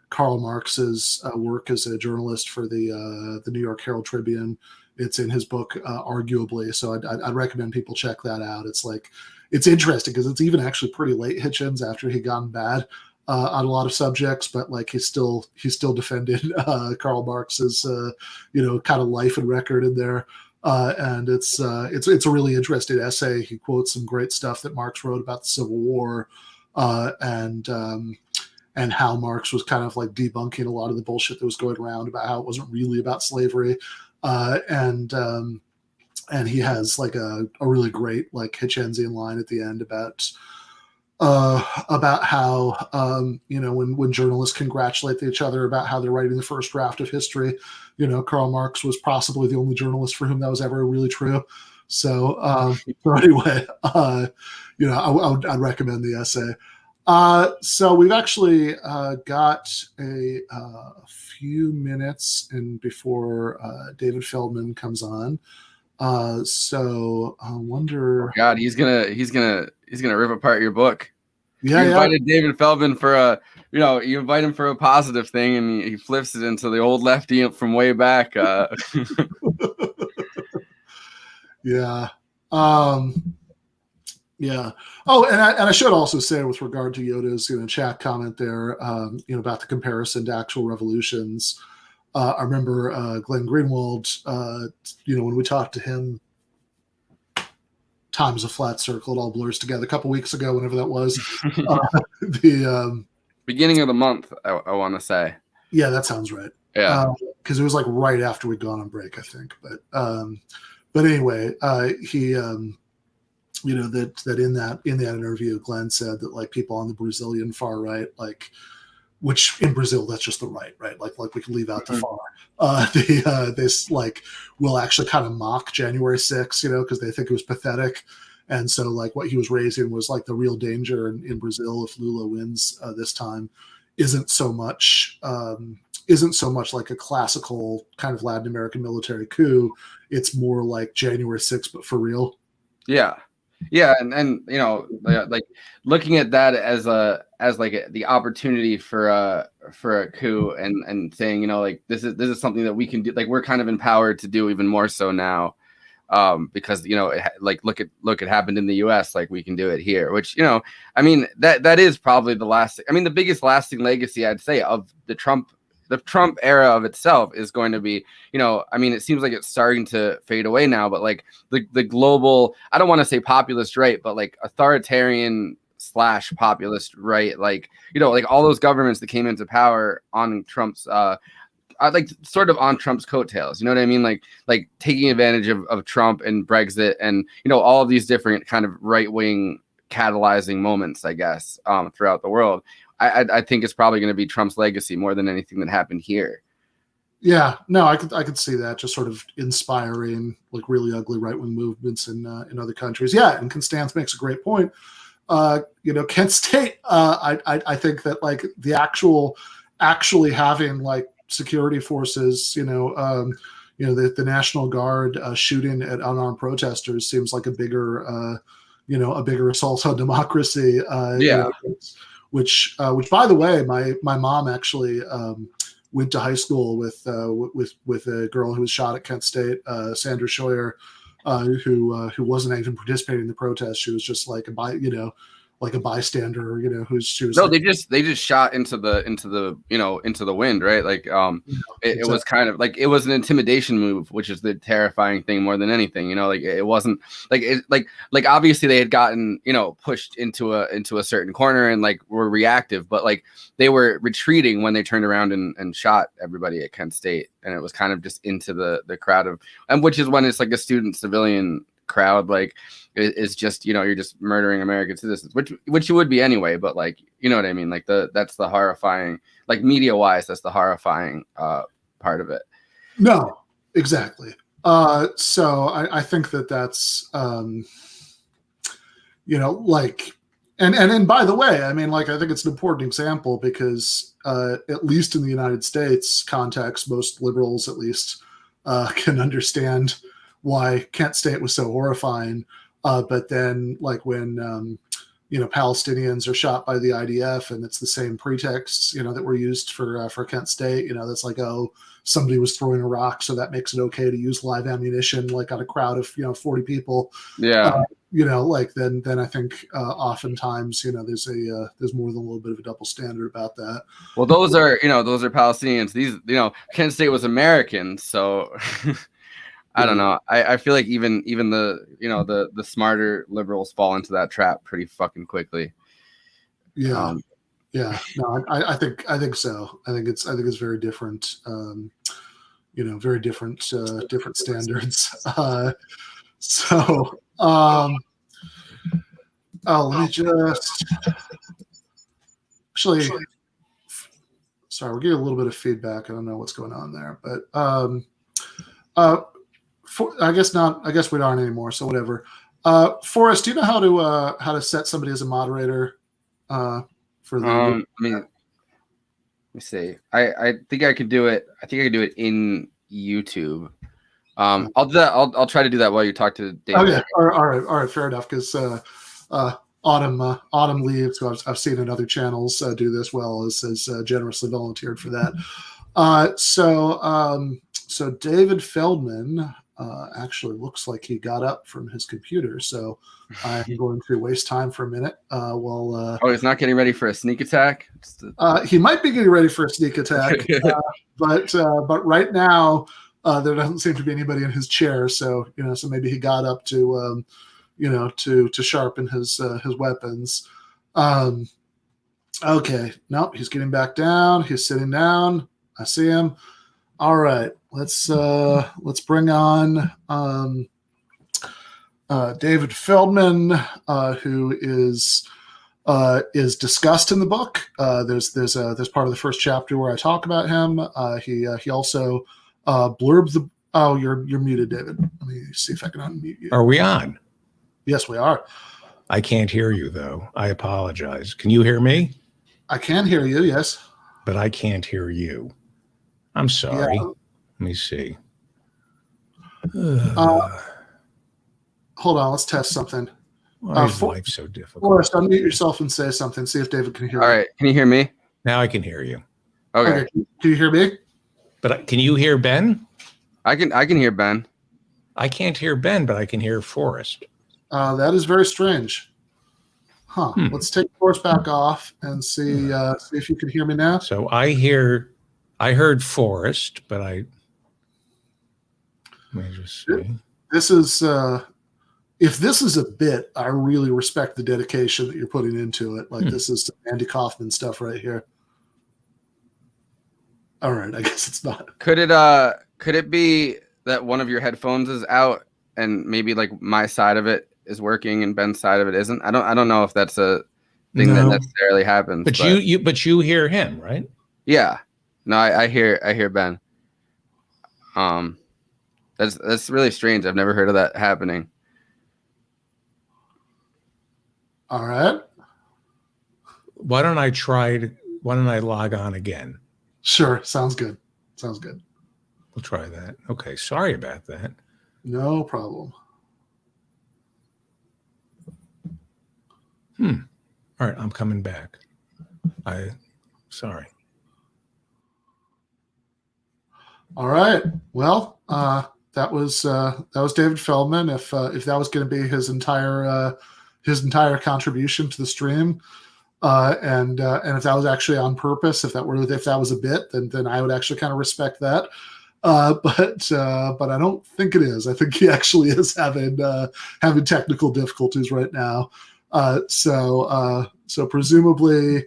Karl Marx's work as a journalist for the New York Herald Tribune. It's in his book, arguably. So I'd recommend people check that out. It's interesting because it's even actually pretty late Hitchens after he'd gone bad on a lot of subjects, but like he still defended Karl Marx's kind of life and record in there. And it's a really interesting essay. He quotes some great stuff that Marx wrote about the Civil War, and how Marx was kind of like debunking a lot of the bullshit that was going around about how it wasn't really about slavery. And he has like a really great like Hitchensian line at the end about how when journalists congratulate each other about how they're writing the first draft of history, Karl Marx was possibly the only journalist for whom that was ever really true. So anyway, I'd recommend the essay. So we've actually got a few minutes before David Feldman comes on. So I wonder. Oh God, he's gonna rip apart your book. Yeah, you invited David Feldman for you invite him for a positive thing, and he flips it into the old lefty from way back. Yeah. Yeah. Oh, and I should also say, with regard to Yoda's chat comment there, about the comparison to actual revolutions. I remember Glenn Greenwald. When we talked to him, time's a flat circle. It all blurs together. A couple weeks ago, whenever that was, the beginning of the month, I want to say. Yeah, that sounds right. Yeah, because it was like right after we'd gone on break, I think. But anyway, that in that interview, Glenn said that like people on the Brazilian far right, like, which in Brazil that's just the right, like we can leave out the far. They like will actually kind of mock January 6th, because they think it was pathetic. And so like what he was raising was like the real danger in Brazil if Lula wins this time isn't so much like a classical kind of Latin American military coup. It's more like January 6th, but for real. Yeah. And like looking at that as the opportunity for a coup and saying, like this is something that we can do, like we're kind of empowered to do even more so now. Because look at happened in the U.S. like we can do it here, which I mean that is probably the biggest lasting legacy I'd say of the Trump era of itself is going to be it seems like it's starting to fade away now, but like the global, I don't want to say populist right, but like authoritarian / populist right, like like all those governments that came into power on Trump's like sort of on Trump's coattails, you know what I mean? Like taking advantage of Trump and Brexit and, all of these different kind of right-wing catalyzing moments, I guess, throughout the world. I think it's probably going to be Trump's legacy more than anything that happened here. Yeah, no, I could see that just sort of inspiring like really ugly right-wing movements in other countries. Yeah. And Constance makes a great point. Kent State, I think that like the actually having like security forces, the National Guard shooting at unarmed protesters seems like a bigger assault on democracy. Which by the way, my mom actually went to high school with a girl who was shot at Kent State, Sandra Scheuer, who wasn't even participating in the protest. She was just like a bystander, she was. No, like, they just shot into the wind, right? Like it was kind of like it was an intimidation move, which is the terrifying thing more than anything. Like it wasn't like obviously they had gotten pushed into a certain corner and like were reactive, but like they were retreating when they turned around and shot everybody at Kent State, and it was kind of just into the crowd of, and which is when it's like a student civilian crowd, like is just you're just murdering American citizens, which you would be anyway, but like what I mean, like that's the horrifying, like media wise, that's the horrifying part of it. No, exactly. So I think that's like, and by the way, I mean, like I think it's an important example because at least in the United States context, most liberals at least can understand why Kent State was so horrifying. But then like when, Palestinians are shot by the IDF and it's the same pretexts, that were used for Kent State, that's like, oh, somebody was throwing a rock, so that makes it okay to use live ammunition, like on a crowd of, 40 people. Yeah. Like then I think oftentimes, there's more than a little bit of a double standard about that. Well, those are Palestinians. These, Kent State was American. So I don't know. I feel like even the the smarter liberals fall into that trap pretty fucking quickly. Yeah. Yeah. No, I think so. I think it's very different. Very different standards. Let me just actually. Sorry, we're getting a little bit of feedback. I don't know what's going on there, but I guess not. I guess we aren't anymore. So whatever. Forrest, do you know how to set somebody as a moderator? For the I mean, let me see. I think I could do it. I think I could do it in YouTube. I'll do that. I'll try to do that while you talk to David. Okay. All right. Fair enough. Because Autumn Leaves, who I've seen in other channels do this well, has generously volunteered for that. So David Feldman actually looks like he got up from his computer. So I'm going to waste time for a minute. Oh, he's not getting ready for a sneak attack? He might be getting ready for a sneak attack, but right now there doesn't seem to be anybody in his chair. So so maybe he got up to to sharpen his weapons. Okay, nope, he's getting back down. He's sitting down. I see him. All right, let's bring on David Feldman, who is discussed in the book. There's part of the first chapter where I talk about him. He also blurbs the. Oh, you're muted, David. Let me see if I can unmute you. Are we on? Yes, we are. I can't hear you though. I apologize. Can you hear me? I can hear you. Yes, but I can't hear you. I'm sorry. Yeah. Let me see. Hold on. Let's test something. Why is life so difficult? Forrest, unmute yourself and say something. See if David can hear you. All right. Can you hear me? Now I can hear you. Okay. Can you hear me? But can you hear Ben? I can hear Ben. I can't hear Ben, but I can hear Forrest. That is very strange. Huh. Let's take Forrest back off and see if you can hear me now. So I heard Forrest, but let me just see. This is if this is a bit, I really respect the dedication that you're putting into it. Like this is some Andy Kaufman stuff right here. All right, I guess it's not. Could it be that one of your headphones is out and maybe like my side of it is working and Ben's side of it isn't? I don't know if that's a thing that necessarily happens. But you hear him, right? Yeah. No, I hear Ben. That's really strange. I've never heard of that happening. All right. Why don't I log on again? Sure. Sounds good. Sounds good. We'll try that. Okay. Sorry about that. No problem. All right. I'm coming back. Sorry. All right. Well, that was David Feldman. If that was going to be his entire contribution to the stream, and if that was actually on purpose, if that was a bit, then I would actually kind of respect that. But I don't think it is. I think he actually is having technical difficulties right now. So presumably,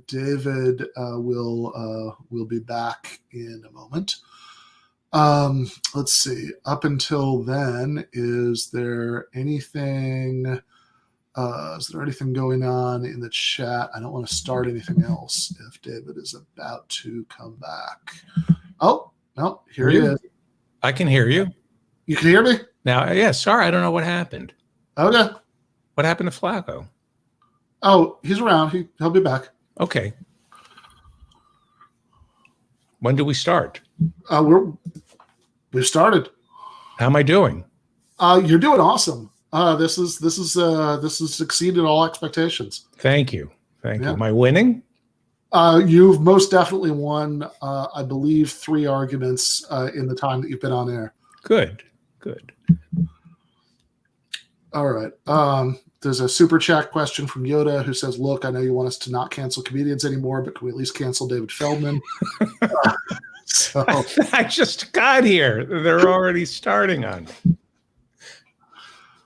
David will be back in a moment. Let's see. Up until then, is there anything going on in the chat? I don't want to start anything else if David is about to come back. Oh, no, here he is. I can hear you. You can hear me? Now, yeah, sorry, I don't know what happened. Okay. What happened to Flacco? Oh, he's around. He'll be back. Okay. When do we start? We've started. How am I doing? You're doing awesome. This has exceeded all expectations. Thank you. Thank you. Am I winning? You've most definitely won, I believe, 3 arguments in the time that you've been on air. Good. All right. There's a super chat question from Yoda who says, "Look, I know you want us to not cancel comedians anymore, but can we at least cancel David Feldman?" So I just got here. They're already starting on me.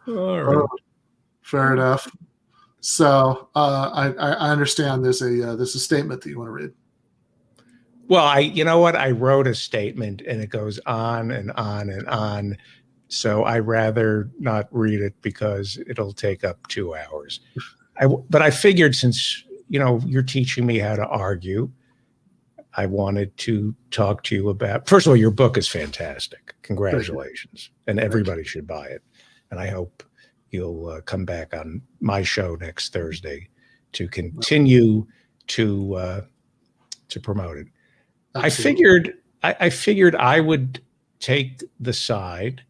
All right. Fair enough. So I understand there's a statement that you want to read. Well, you know what? I wrote a statement and it goes on and on and on. So I rather not read it because it'll take up 2 hours. But I figured since, you're teaching me how to argue, I wanted to talk to you about, first of all, your book is fantastic. Congratulations. And everybody should buy it. And I hope you'll come back on my show next Thursday to continue to promote it. Absolutely. I figured I would take the side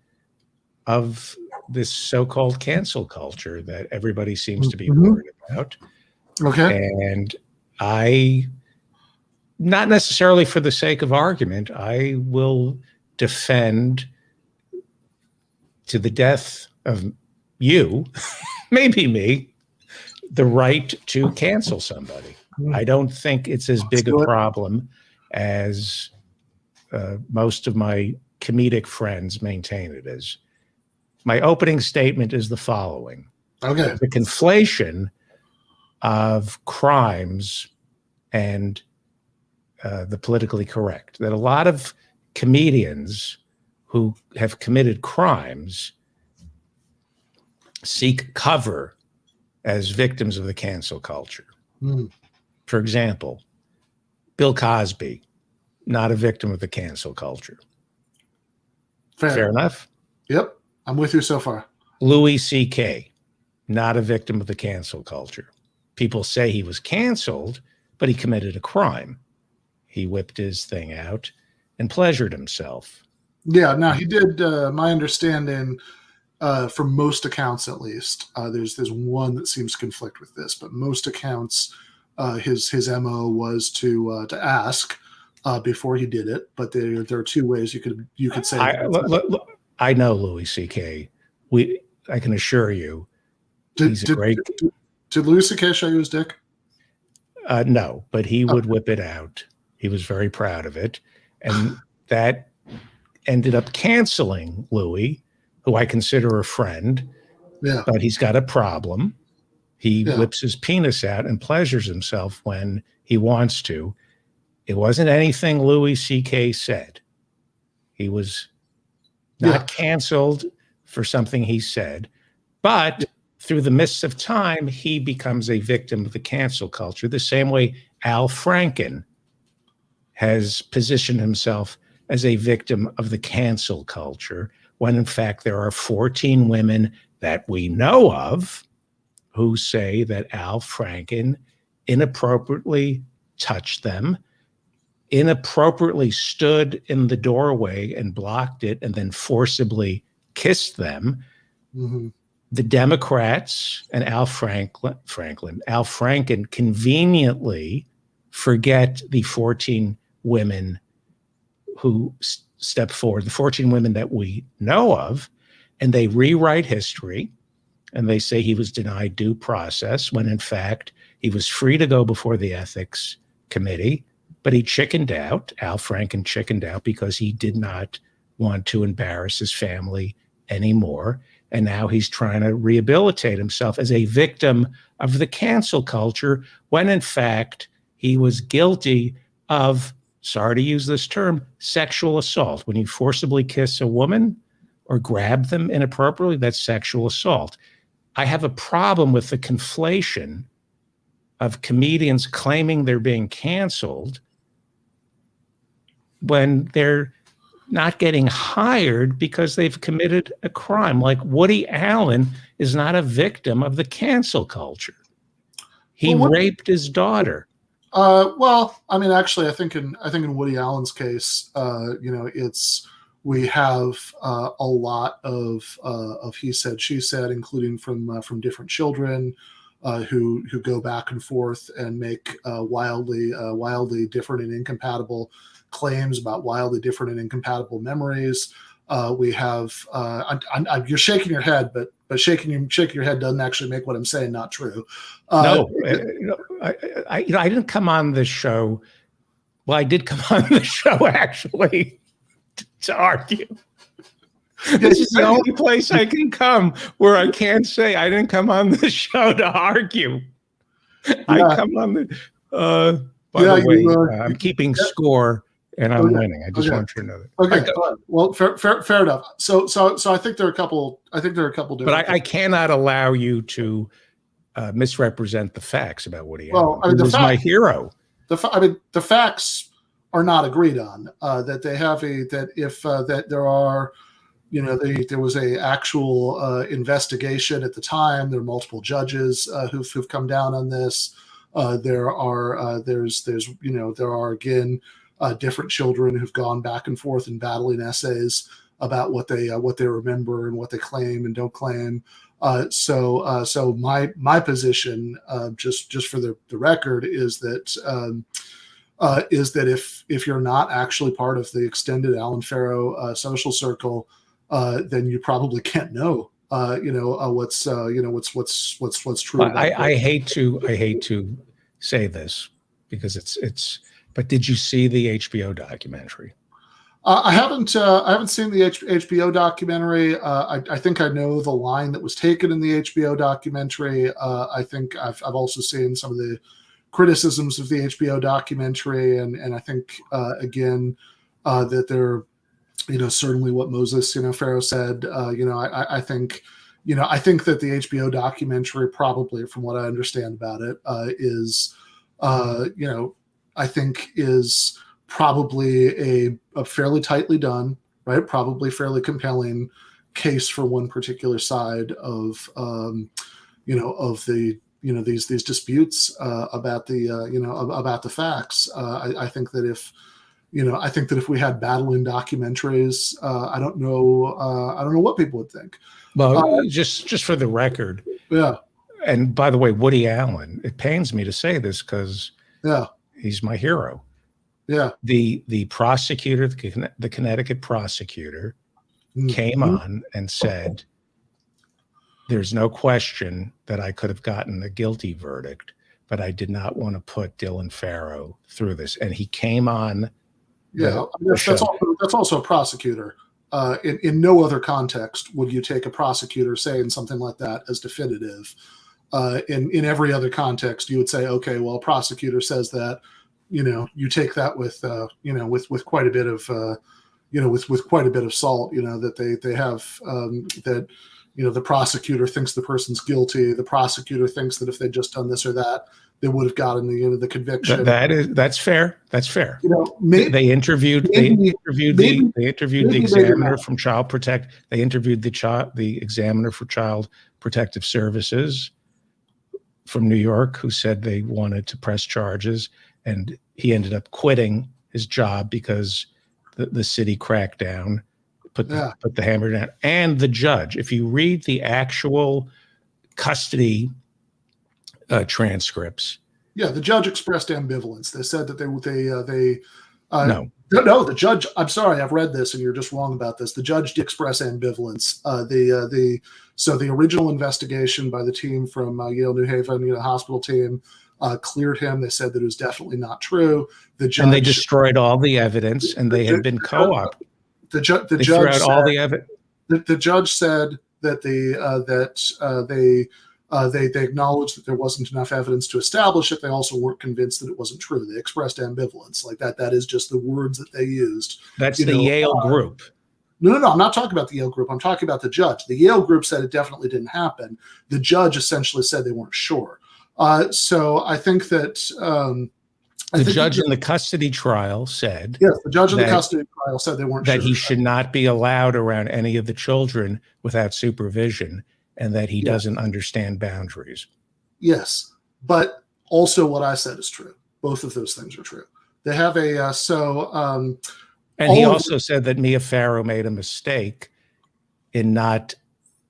of this so-called cancel culture that everybody seems to be worried about. Okay. And not necessarily for the sake of argument, I will defend to the death of you, maybe me, the right to cancel somebody. I don't think it's as big a problem as most of my comedic friends maintain it is. My opening statement is the following. Okay. The conflation of crimes and the politically correct, that a lot of comedians who have committed crimes seek cover as victims of the cancel culture. For example, Bill Cosby, not a victim of the cancel culture. Fair enough? Yep. I'm with you so far. Louis C.K., not a victim of the cancel culture. People say he was canceled, but he committed a crime. He whipped his thing out and pleasured himself. Yeah, no, he did. My understanding, from most accounts at least, there's one that seems to conflict with this, but most accounts, his MO was to ask before he did it. But there are two ways you could say. I know Louis C.K. I can assure you, he's a great. Did Louis C.K. show you his dick? No, but he would whip it out. He was very proud of it, and that ended up canceling Louis, who I consider a friend. Yeah, but he's got a problem. He whips his penis out and pleasures himself when he wants to. It wasn't anything Louis C.K. said. He was not canceled for something he said, but through the mists of time, he becomes a victim of the cancel culture, the same way Al Franken has positioned himself as a victim of the cancel culture, when in fact there are 14 women that we know of who say that Al Franken inappropriately touched them, inappropriately stood in the doorway and blocked it, and then forcibly kissed them. The Democrats and Al Franken conveniently forget the 14 women who stepped forward, the 14 women that we know of, and they rewrite history, and they say he was denied due process when in fact he was free to go before the ethics committee, but he chickened out. Al Franken chickened out because he did not want to embarrass his family anymore. And now he's trying to rehabilitate himself as a victim of the cancel culture when in fact he was guilty of, sorry to use this term, sexual assault. When you forcibly kiss a woman or grab them inappropriately, that's sexual assault. I have a problem with the conflation of comedians claiming they're being canceled when they're not getting hired because they've committed a crime. Like Woody Allen is not a victim of the cancel culture. He raped his daughter. Well, I mean, actually, I think in Woody Allen's case, we have a lot of he said, she said, including from different children who go back and forth and make wildly different and incompatible claims about wildly different and incompatible memories. We have you're shaking your head, but shaking your head doesn't actually make what I'm saying not true. No, I didn't come on this show. Well, I did come on the show actually to argue. This is the only place I can come where I can't say I didn't come on the show to argue. I come on the. By the way, I'm keeping score. And I'm winning. I just want you to know that. Okay. Well, fair enough. So I think there are a couple. Different. But I cannot allow you to misrepresent the facts about Woody Allen. I mean, he was my hero. The facts are not agreed on. That they have that there are, there was a actual investigation at the time. There are multiple judges who've come down on this. There are again. Different children who've gone back and forth in battling essays about what they remember and what they claim and don't claim. So my position, just for the record, is that if you're not actually part of the extended Alan Farrow social circle, then you probably can't know what's true. I hate to say this because it's. But did you see the HBO documentary? I haven't seen the HBO documentary. I think I know the line that was taken in the HBO documentary. I think I've also seen some of the criticisms of the HBO documentary, and I think again that there certainly what Moses, Pharaoh said. I think, I think that the HBO documentary probably, from what I understand about it, is, I think is probably a fairly tightly done, right? Probably fairly compelling case for one particular side of, of the, these disputes about the, about the facts. I think that if we had battling documentaries, I don't know what people would think. Well, just for the record. Yeah. And by the way, Woody Allen, it pains me to say this because he's my hero. Yeah. The prosecutor, the Connecticut prosecutor, came on and said, there's no question that I could have gotten a guilty verdict, but I did not want to put Dylan Farrow through this. And he came on. Yeah, that's also a prosecutor. In no other context would you take a prosecutor saying something like that as definitive. In every other context, you would say, okay, well, a prosecutor says that, you take that with, with quite a bit of, with quite a bit of salt, that they have, that, the prosecutor thinks the person's guilty. The prosecutor thinks that if they'd just done this or that, they would have gotten the conviction. That's fair. That's fair. They interviewed the examiner from Child Protect. They interviewed the examiner for Child Protective Services from New York, who said they wanted to press charges, and he ended up quitting his job because the city cracked down, put the hammer down. And the judge, if you read the actual custody transcripts. Yeah, the judge expressed ambivalence. They said that no, the judge. I'm sorry, I've read this, and you're just wrong about this. The judge did express ambivalence. So the original investigation by the team from Yale New Haven, hospital team, cleared him. They said that it was definitely not true. And they destroyed all the evidence, and they had been co-opted. The judge threw out all the evidence. The judge said that they acknowledged that there wasn't enough evidence to establish it. They also weren't convinced that it wasn't true. They expressed ambivalence. Like that is just the words that they used. That's the Yale group. No. I'm not talking about the Yale group. I'm talking about the judge. The Yale group said it definitely didn't happen. The judge essentially said they weren't sure. So I think that the judge in the custody trial said, yes, the judge in the custody trial said they weren't sure. That he should not be allowed around any of the children without supervision, and that he doesn't understand boundaries. Yes, but also what I said is true. Both of those things are true. They have a and he also said that Mia Farrow made a mistake in not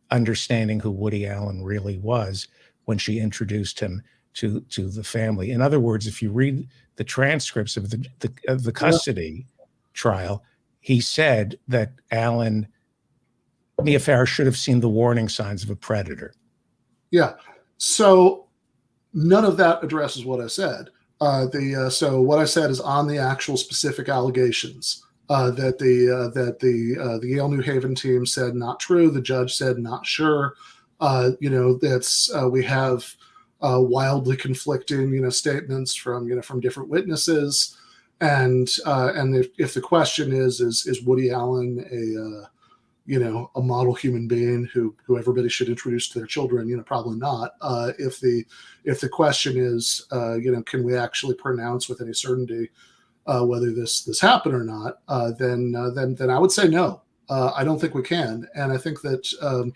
understanding who Woody Allen really was when she introduced him to the family. In other words, if you read the transcripts of the custody trial, he said that Mia Farrow should have seen the warning signs of a predator. Yeah. So none of that addresses what I said. So what I said is on the actual specific allegations that the Yale New Haven team said not true. The judge said not sure. We have wildly conflicting statements from different witnesses, and if the question is Woody Allen a model human being who everybody should introduce to their children? Probably not. If the question is, can we actually pronounce with any certainty whether this happened or not? Then I would say no. I don't think we can, and I think that,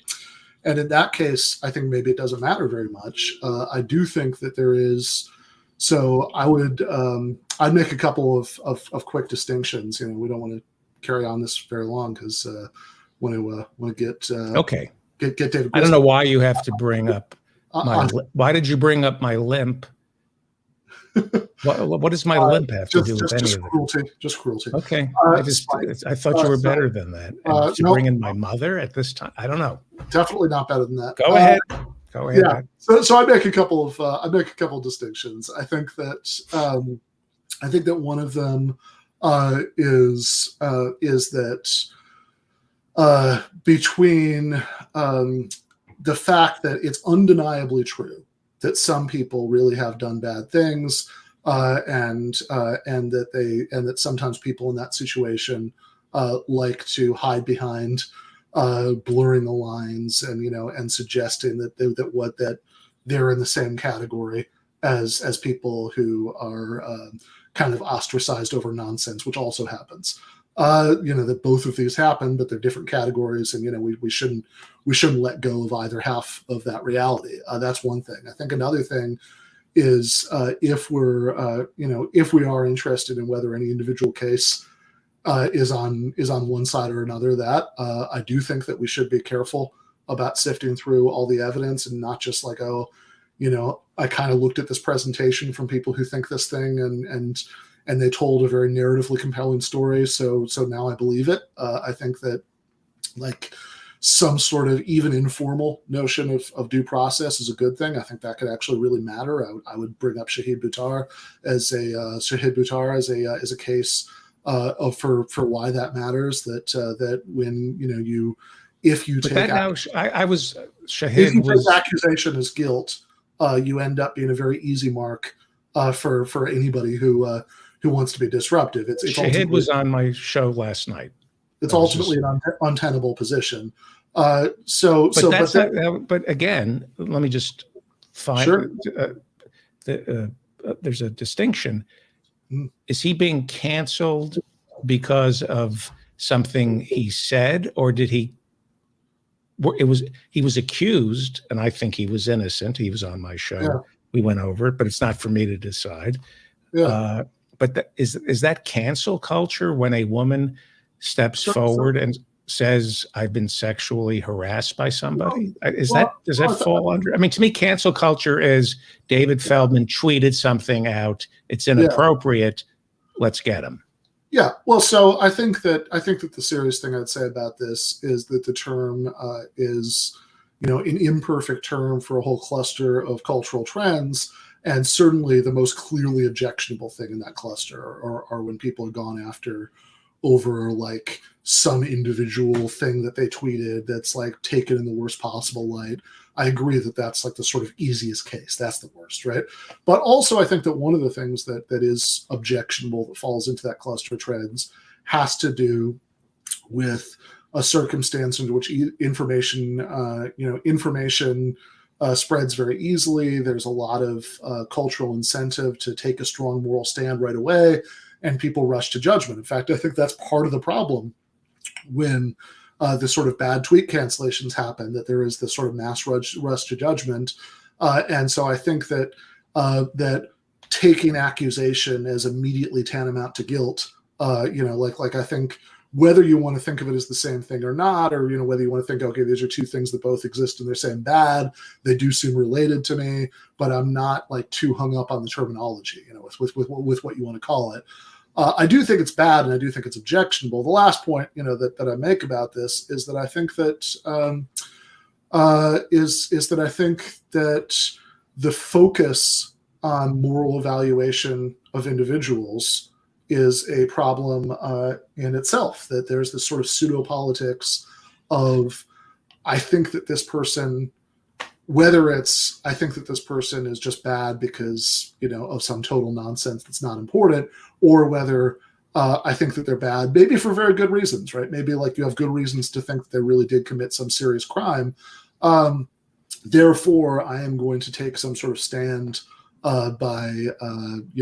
and in that case, I think maybe it doesn't matter very much. I do think that there is. So I would, I'd make a couple of quick distinctions. We don't want to carry on this very long because. Want to get okay. Get David. I don't know why you have to bring up why did you bring up my limp? What does my limp have to do with any of it? Just cruelty. Okay, I thought you were better than that. Did you bring in my mother at this time? I don't know. Definitely not better than that. Go ahead. Go ahead. Yeah. So I make a couple of distinctions. I think that one of them is that. Between the fact that it's undeniably true that some people really have done bad things, and that sometimes people in that situation like to hide behind blurring the lines and and suggesting that they're in the same category as people who are kind of ostracized over nonsense, which also happens. That both of these happen, but they're different categories, and we shouldn't let go of either half of that reality. That's one thing. I think another thing is if we are interested in whether any individual case is on one side or another, that I do think that we should be careful about sifting through all the evidence and not just like, I kind of looked at this presentation from people who think this thing and they told a very narratively compelling story, so now I believe it. I think that like some sort of even informal notion of due process is a good thing. I think that could actually really matter. I would bring up Shahid Buttar as a case for why that matters. That when if you take accusation as guilt, you end up being a very easy mark for anybody who wants to be disruptive. Shahid was on my show last night. It's ultimately an untenable position. But again, let me just find. Sure. There's a distinction. Is he being canceled because of something he said, or did he? He was accused, and I think he was innocent. He was on my show. Yeah. We went over it, but it's not for me to decide. Yeah. But is that cancel culture when a woman steps forward and says, "I've been sexually harassed by somebody"? Does that fall under? I mean, to me, cancel culture is David Feldman tweeted something out. It's inappropriate. Let's get him. Yeah. Well, so I think that the serious thing I'd say about this is that the term is, an imperfect term for a whole cluster of cultural trends. And certainly the most clearly objectionable thing in that cluster are when people are gone after over like some individual thing that they tweeted that's like taken in the worst possible light. I agree that that's like the sort of easiest case. That's the worst, right? But also I think that one of the things that is objectionable that falls into that cluster of trends has to do with a circumstance in which information spreads very easily. There's a lot of cultural incentive to take a strong moral stand right away, and people rush to judgment. In fact, I think that's part of the problem when the sort of bad tweet cancellations happen, that there is this sort of mass rush to judgment. And so I think that that taking accusation as immediately tantamount to guilt, like I think whether you want to think of it as the same thing or not, or whether you want to think, okay, these are two things that both exist and they're same bad, they do seem related to me, but I'm not like too hung up on the terminology, with what you want to call it. I do think it's bad, and I do think it's objectionable. The last point, that I make about this is that I think that I think that the focus on moral evaluation of individuals is a problem in itself. That there's this sort of pseudo politics of, I think that this person is just bad because of some total nonsense that's not important, or whether I think that they're bad maybe for very good reasons, right? Maybe like you have good reasons to think that they really did commit some serious crime. Therefore, I am going to take some sort of stand by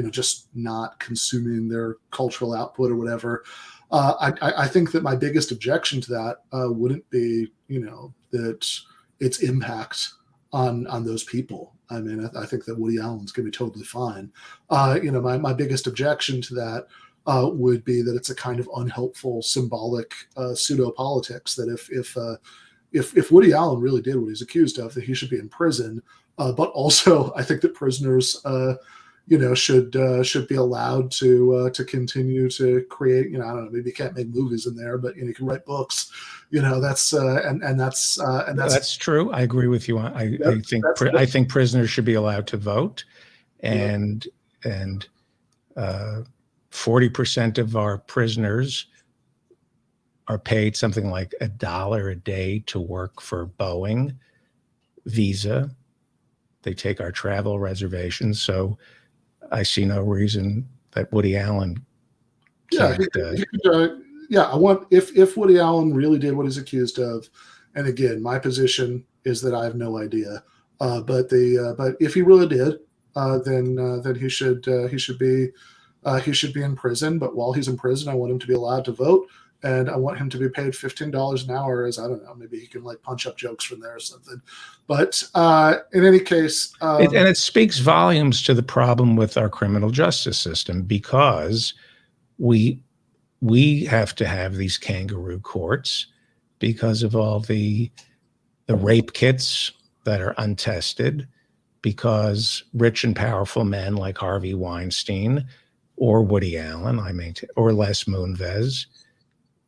just not consuming their cultural output or whatever. I think that my biggest objection to that wouldn't be that its impact on those people. I mean, I think that Woody Allen's going to be totally fine. My biggest objection to that would be that it's a kind of unhelpful, symbolic pseudo politics. That if Woody Allen really did what he's accused of, that he should be in prison. But also, I think that prisoners, should be allowed to continue to create. I don't know. Maybe you can't make movies in there, but you can write books. That's true. I agree with you. I think prisoners should be allowed to vote, and 40% of our prisoners are paid something like $1 a day to work for Boeing, Visa. They take our travel reservations, so I see no reason that Woody Allen can't. yeah, I want if Woody Allen really did what he's accused of, and again, my position is that I have no idea. But if he really did, then he should be in prison. But while he's in prison, I want him to be allowed to vote, and I want him to be paid $15 an hour. As I don't know, maybe he can like punch up jokes from there or something. But in any case, and it speaks volumes to the problem with our criminal justice system, because we have to have these kangaroo courts because of all the rape kits that are untested, because rich and powerful men like Harvey Weinstein or Woody Allen, or Les Moonves,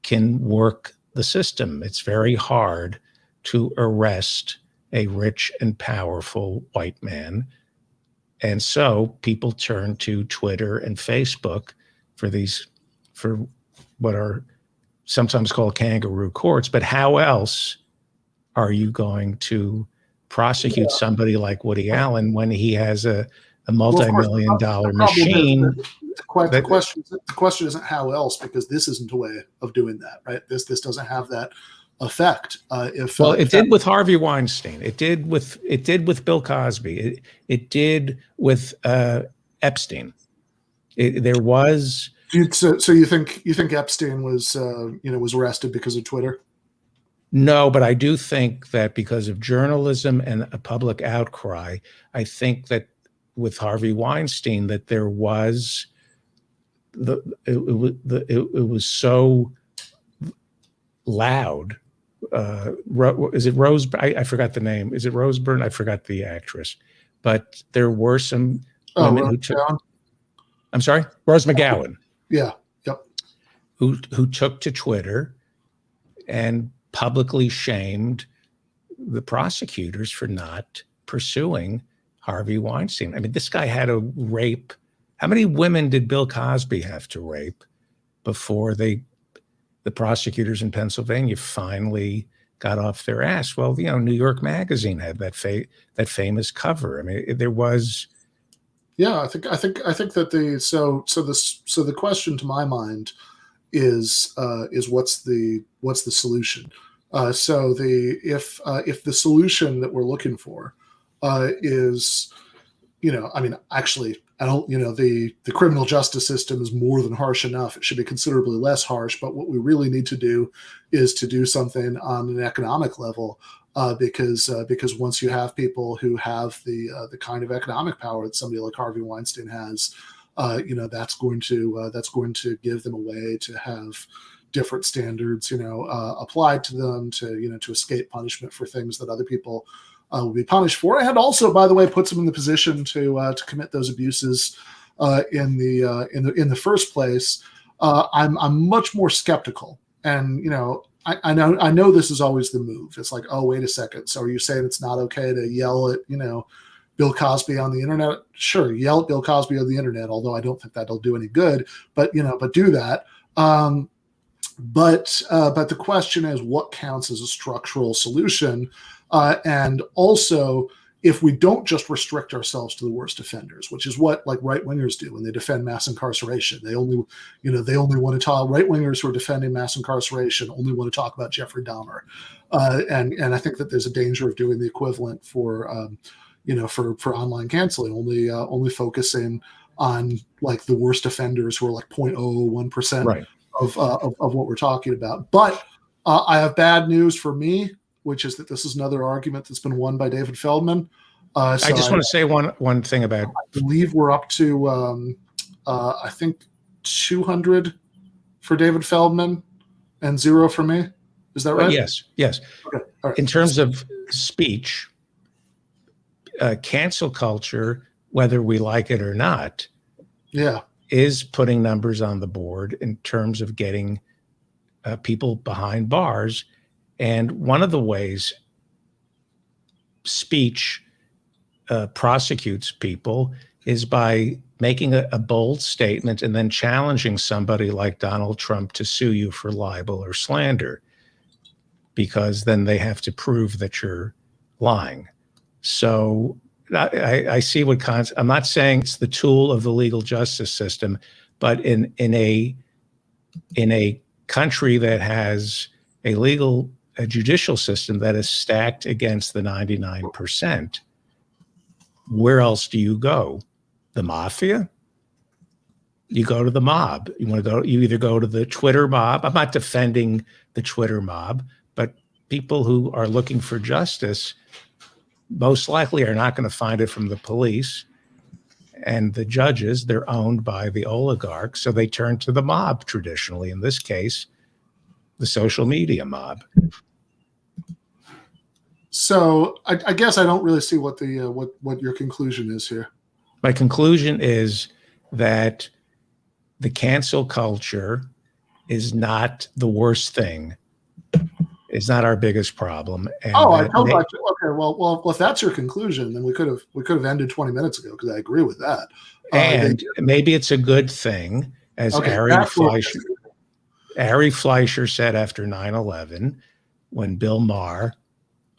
can work the system. It's very hard to arrest a rich and powerful white man. And so people turn to Twitter and Facebook for what are sometimes called kangaroo courts. But how else are you going to prosecute somebody like Woody Allen when he has a multi-million-dollar machine? The question isn't how else, because this isn't a way of doing that, right? This doesn't have that effect. It did with Harvey Weinstein. It did with Bill Cosby. It did with Epstein. There was. So you think Epstein was was arrested because of Twitter? No, but I do think that because of journalism and a public outcry, I think that with Harvey Weinstein, that there was it was so loud. Is it Rose? I forgot the name. Is it Rose Byrne? I forgot the actress. But there were some women who took. I'm sorry, Rose McGowan. Yeah. Yep. Who took to Twitter and publicly shamed the prosecutors for not pursuing Harvey Weinstein. I mean, this guy had to rape. How many women did Bill Cosby have to rape before the prosecutors in Pennsylvania finally got off their ass? Well, New York Magazine had that famous cover. I mean, there was. Yeah, I think that the question to my mind is what's the solution? If the solution that we're looking for is, actually, I don't, the criminal justice system is more than harsh enough. It should be considerably less harsh. But what we really need to do is to do something on an economic level, because once you have people who have the kind of economic power that somebody like Harvey Weinstein has, that's going to give them a way to have different standards, applied to them to escape punishment for things that other people will be punished for, and also, by the way, puts them in the position to commit those abuses in the first place. I'm much more skeptical, and I know this is always the move. It's like, oh, wait a second. So are you saying it's not okay to yell at Bill Cosby on the internet? Sure, yell at Bill Cosby on the internet, although I don't think that'll do any good. But do that. But the question is, what counts as a structural solution? And also, if we don't just restrict ourselves to the worst offenders, which is what like right wingers do when they defend mass incarceration, they only want to talk. Right wingers who are defending mass incarceration only want to talk about Jeffrey Dahmer, and I think that there's a danger of doing the equivalent for online canceling, only focusing on like the worst offenders who are like 0.001%. Right. Of what we're talking about. But I have bad news for me, which is that this is another argument that's been won by David Feldman. I just want to say one thing about. I believe we're up to I think 200 for David Feldman and 0 for me. Is that right? Yes. Okay. All right. In terms of speech, cancel culture, whether we like it or not, is putting numbers on the board in terms of getting people behind bars. And one of the ways speech prosecutes people is by making a bold statement and then challenging somebody like Donald Trump to sue you for libel or slander, because then they have to prove that you're lying. So I see what I'm not saying it's the tool of the legal justice system, but in a country that has a judicial system that is stacked against the 99%, where else do you go? The mafia? You go to the mob. You either go to the Twitter mob. I'm not defending the Twitter mob, but people who are looking for justice most likely are not going to find it from the police and the judges. They're owned by the oligarchs, so they turn to the mob traditionally. In this case, the social media mob. So I guess I don't really see what the what your conclusion is here. My conclusion is that the cancel culture is not the worst thing. It's not our biggest problem. And okay. Well, if that's your conclusion, then we could have ended 20 minutes ago, because I agree with that. And maybe it's a good thing, as Ari Fleischer said after 9/11, when Bill Maher,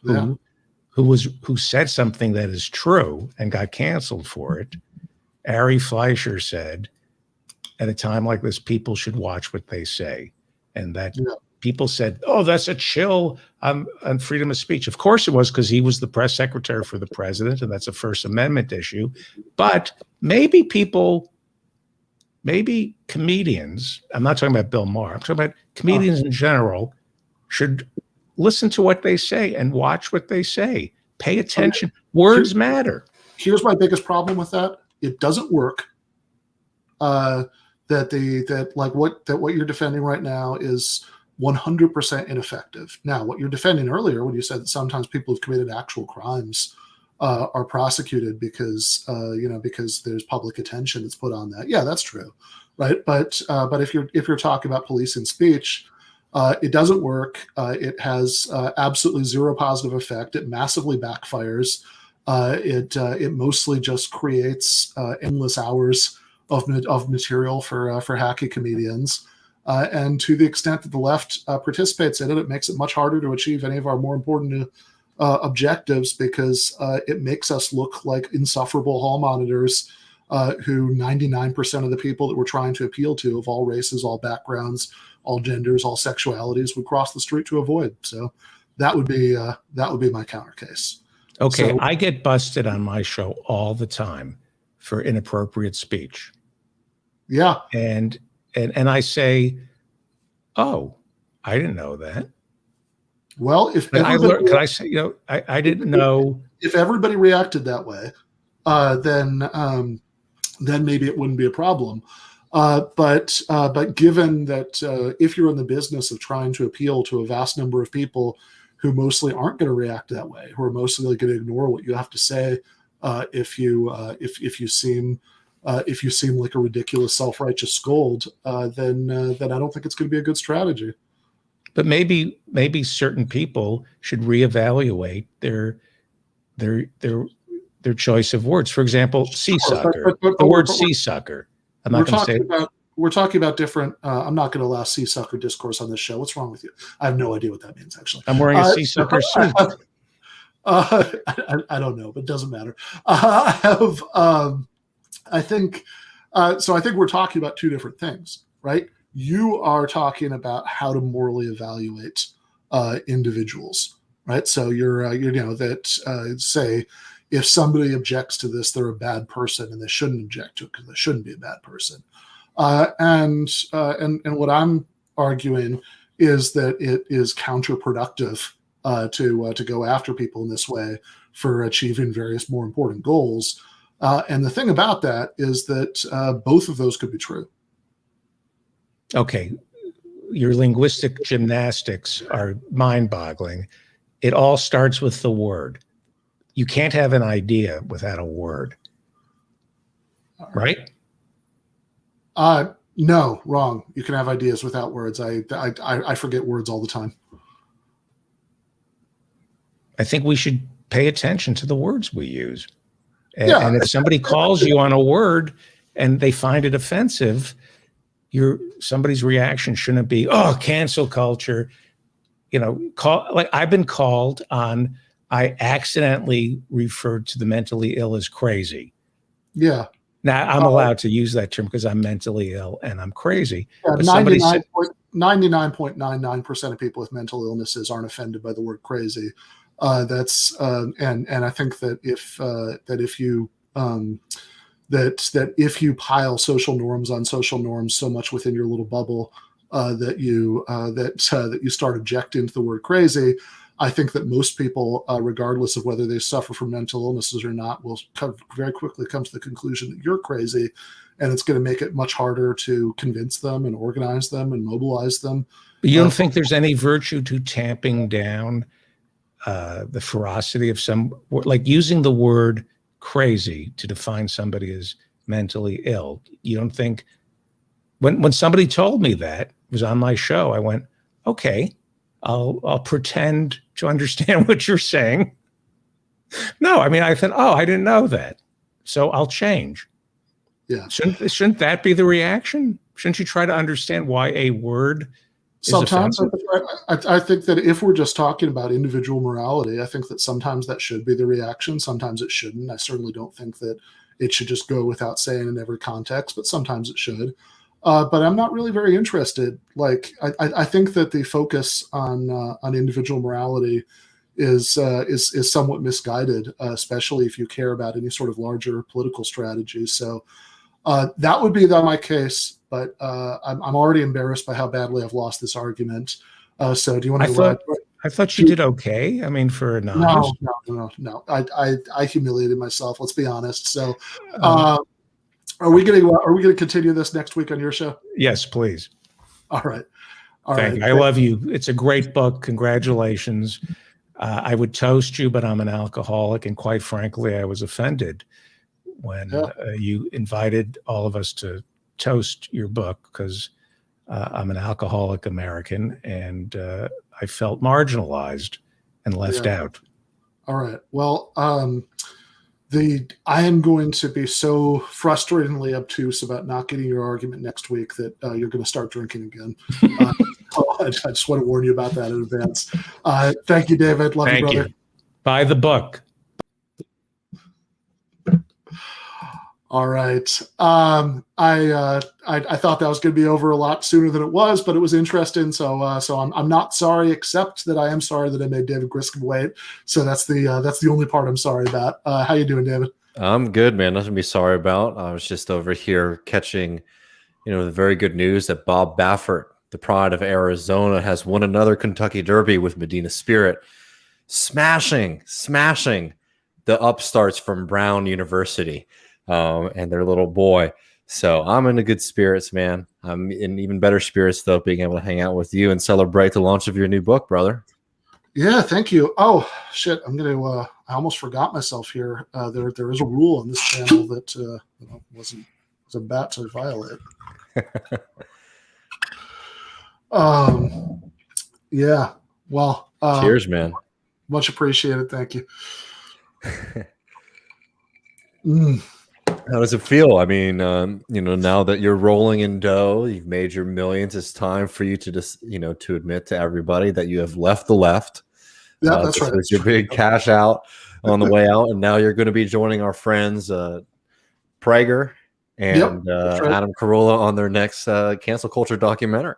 who said something that is true and got canceled for it, Ari Fleischer said, at a time like this, people should watch what they say. And that people said, oh, that's a chill on freedom of speech. Of course it was, because he was the press secretary for the president, and that's a First Amendment issue. But maybe comedians, I'm not talking about Bill Maher, I'm talking about comedians in general, should listen to what they say and watch what they say. Pay attention. Words matter. Here's my biggest problem with that. It doesn't work. What you're defending right now is 100% ineffective. Now, what you're defending earlier, when you said that sometimes people who've committed actual crimes are prosecuted because there's public attention that's put on that. Yeah, that's true, right? But if you're talking about policing speech, it doesn't work. It has absolutely zero positive effect. It massively backfires. It mostly just creates endless hours of material for hacky comedians. And to the extent that the left participates in it, it makes it much harder to achieve any of our more important objectives, because it makes us look like insufferable hall monitors who 99% of the people that we're trying to appeal to, of all races, all backgrounds, all genders, all sexualities, would cross the street to avoid. So that would be my counter case. Okay, So, I get busted on my show all the time for inappropriate speech. Yeah. And I say, oh, I didn't know that. Well, if I didn't know. If everybody reacted that way, then maybe it wouldn't be a problem. But given that if you're in the business of trying to appeal to a vast number of people who mostly aren't going to react that way, who are mostly going to ignore what you have to say, if you seem like a ridiculous self-righteous scold, then I don't think it's going to be a good strategy. But maybe certain people should reevaluate their choice of words. For example, seasucker. The word seasucker. I'm not going to say it. We're talking about different. I'm not going to allow seasucker discourse on this show. What's wrong with you? I have no idea what that means, actually. I'm wearing a seasucker suit. I don't know, but it doesn't matter. I think we're talking about two different things, right? You are talking about how to morally evaluate individuals, right? So say if somebody objects to this, they're a bad person, and they shouldn't object to it because they shouldn't be a bad person. And what I'm arguing is that it is counterproductive to go after people in this way for achieving various more important goals. And the thing about that is that both of those could be true. Okay. Your linguistic gymnastics are mind-boggling. It all starts with the word. You can't have an idea without a word. Right? No, wrong. You can have ideas without words. I forget words all the time. I think we should pay attention to the words we use. And if somebody calls you on a word and they find it offensive, somebody's reaction shouldn't be, oh, cancel culture. I've been called on, I accidentally referred to the mentally ill as crazy. Yeah. Now I'm allowed to use that term because I'm mentally ill and I'm crazy. Yeah, but somebody said 99.99% of people with mental illnesses aren't offended by the word crazy. And I think that if you pile social norms on social norms so much within your little bubble that you start ejecting the word crazy, I think that most people, regardless of whether they suffer from mental illnesses or not, will very quickly come to the conclusion that you're crazy, and it's going to make it much harder to convince them and organize them and mobilize them. But you don't think there's any virtue to tamping down the ferocity of like using the word crazy to define somebody as mentally ill? You don't think when somebody told me that, it was on my show, I went, okay, I'll pretend to understand what you're saying. No, I mean, I thought, oh, I didn't know that, so I'll change. Yeah. Shouldn't that be the reaction? Shouldn't you try to understand why a word is sometimes offensive? I think that if we're just talking about individual morality, I think that sometimes that should be the reaction. Sometimes it shouldn't. I certainly don't think that it should just go without saying in every context, but sometimes it should. But I'm not really very interested. Like, I think that the focus on individual morality is somewhat misguided, especially if you care about any sort of larger political strategy. So that would be my case. But I'm already embarrassed by how badly I've lost this argument. So do you want to? I thought you did okay. I mean, for a novice. No. I humiliated myself. Let's be honest. So. Are we going to continue this next week on your show? Yes, please. All right. Thank you. I love you. It's a great book. Congratulations. I would toast you, but I'm an alcoholic, and quite frankly, I was offended when you invited all of us to toast your book, because I'm an alcoholic American, and I felt marginalized and left out. All right. Well, I am going to be so frustratingly obtuse about not getting your argument next week that you're going to start drinking again. I just want to warn you about that in advance. Thank you, David. Love you, brother. Buy the book. All right. I thought that was going to be over a lot sooner than it was, but it was interesting. So I'm not sorry, except that I am sorry that I made David Griscom wait. So that's the only part I'm sorry about. How you doing, David? I'm good, man. Nothing to be sorry about. I was just over here catching, the very good news that Bob Baffert, the pride of Arizona, has won another Kentucky Derby with Medina Spirit, smashing the upstarts from Brown University. And their little boy. So I'm in a good spirits, man. I'm in even better spirits, though, being able to hang out with you and celebrate the launch of your new book, brother. Yeah, thank you. Oh, shit. I'm going to, I almost forgot myself here. There is a rule on this channel that was about to violate. Yeah. Well, cheers, man. Much appreciated. Thank you. How does it feel? I mean, now that you're rolling in dough, you've made your millions, it's time for you to just, to admit to everybody that you have left the left. Yeah, that's right. It's your big cash out on the way out. And now you're going to be joining our friends, Prager and Adam Carolla on their next cancel culture documentary.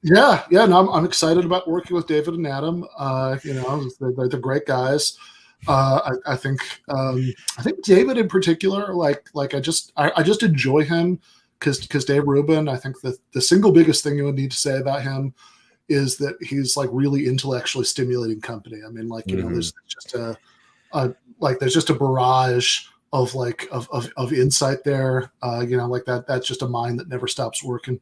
Yeah. No, I'm excited about working with David and Adam. They're great guys. I think David in particular, I just enjoy him because Dave Rubin, I think the single biggest thing you would need to say about him is that he's like really intellectually stimulating company. I mean, there's just a barrage of insight there. That's just a mind that never stops working.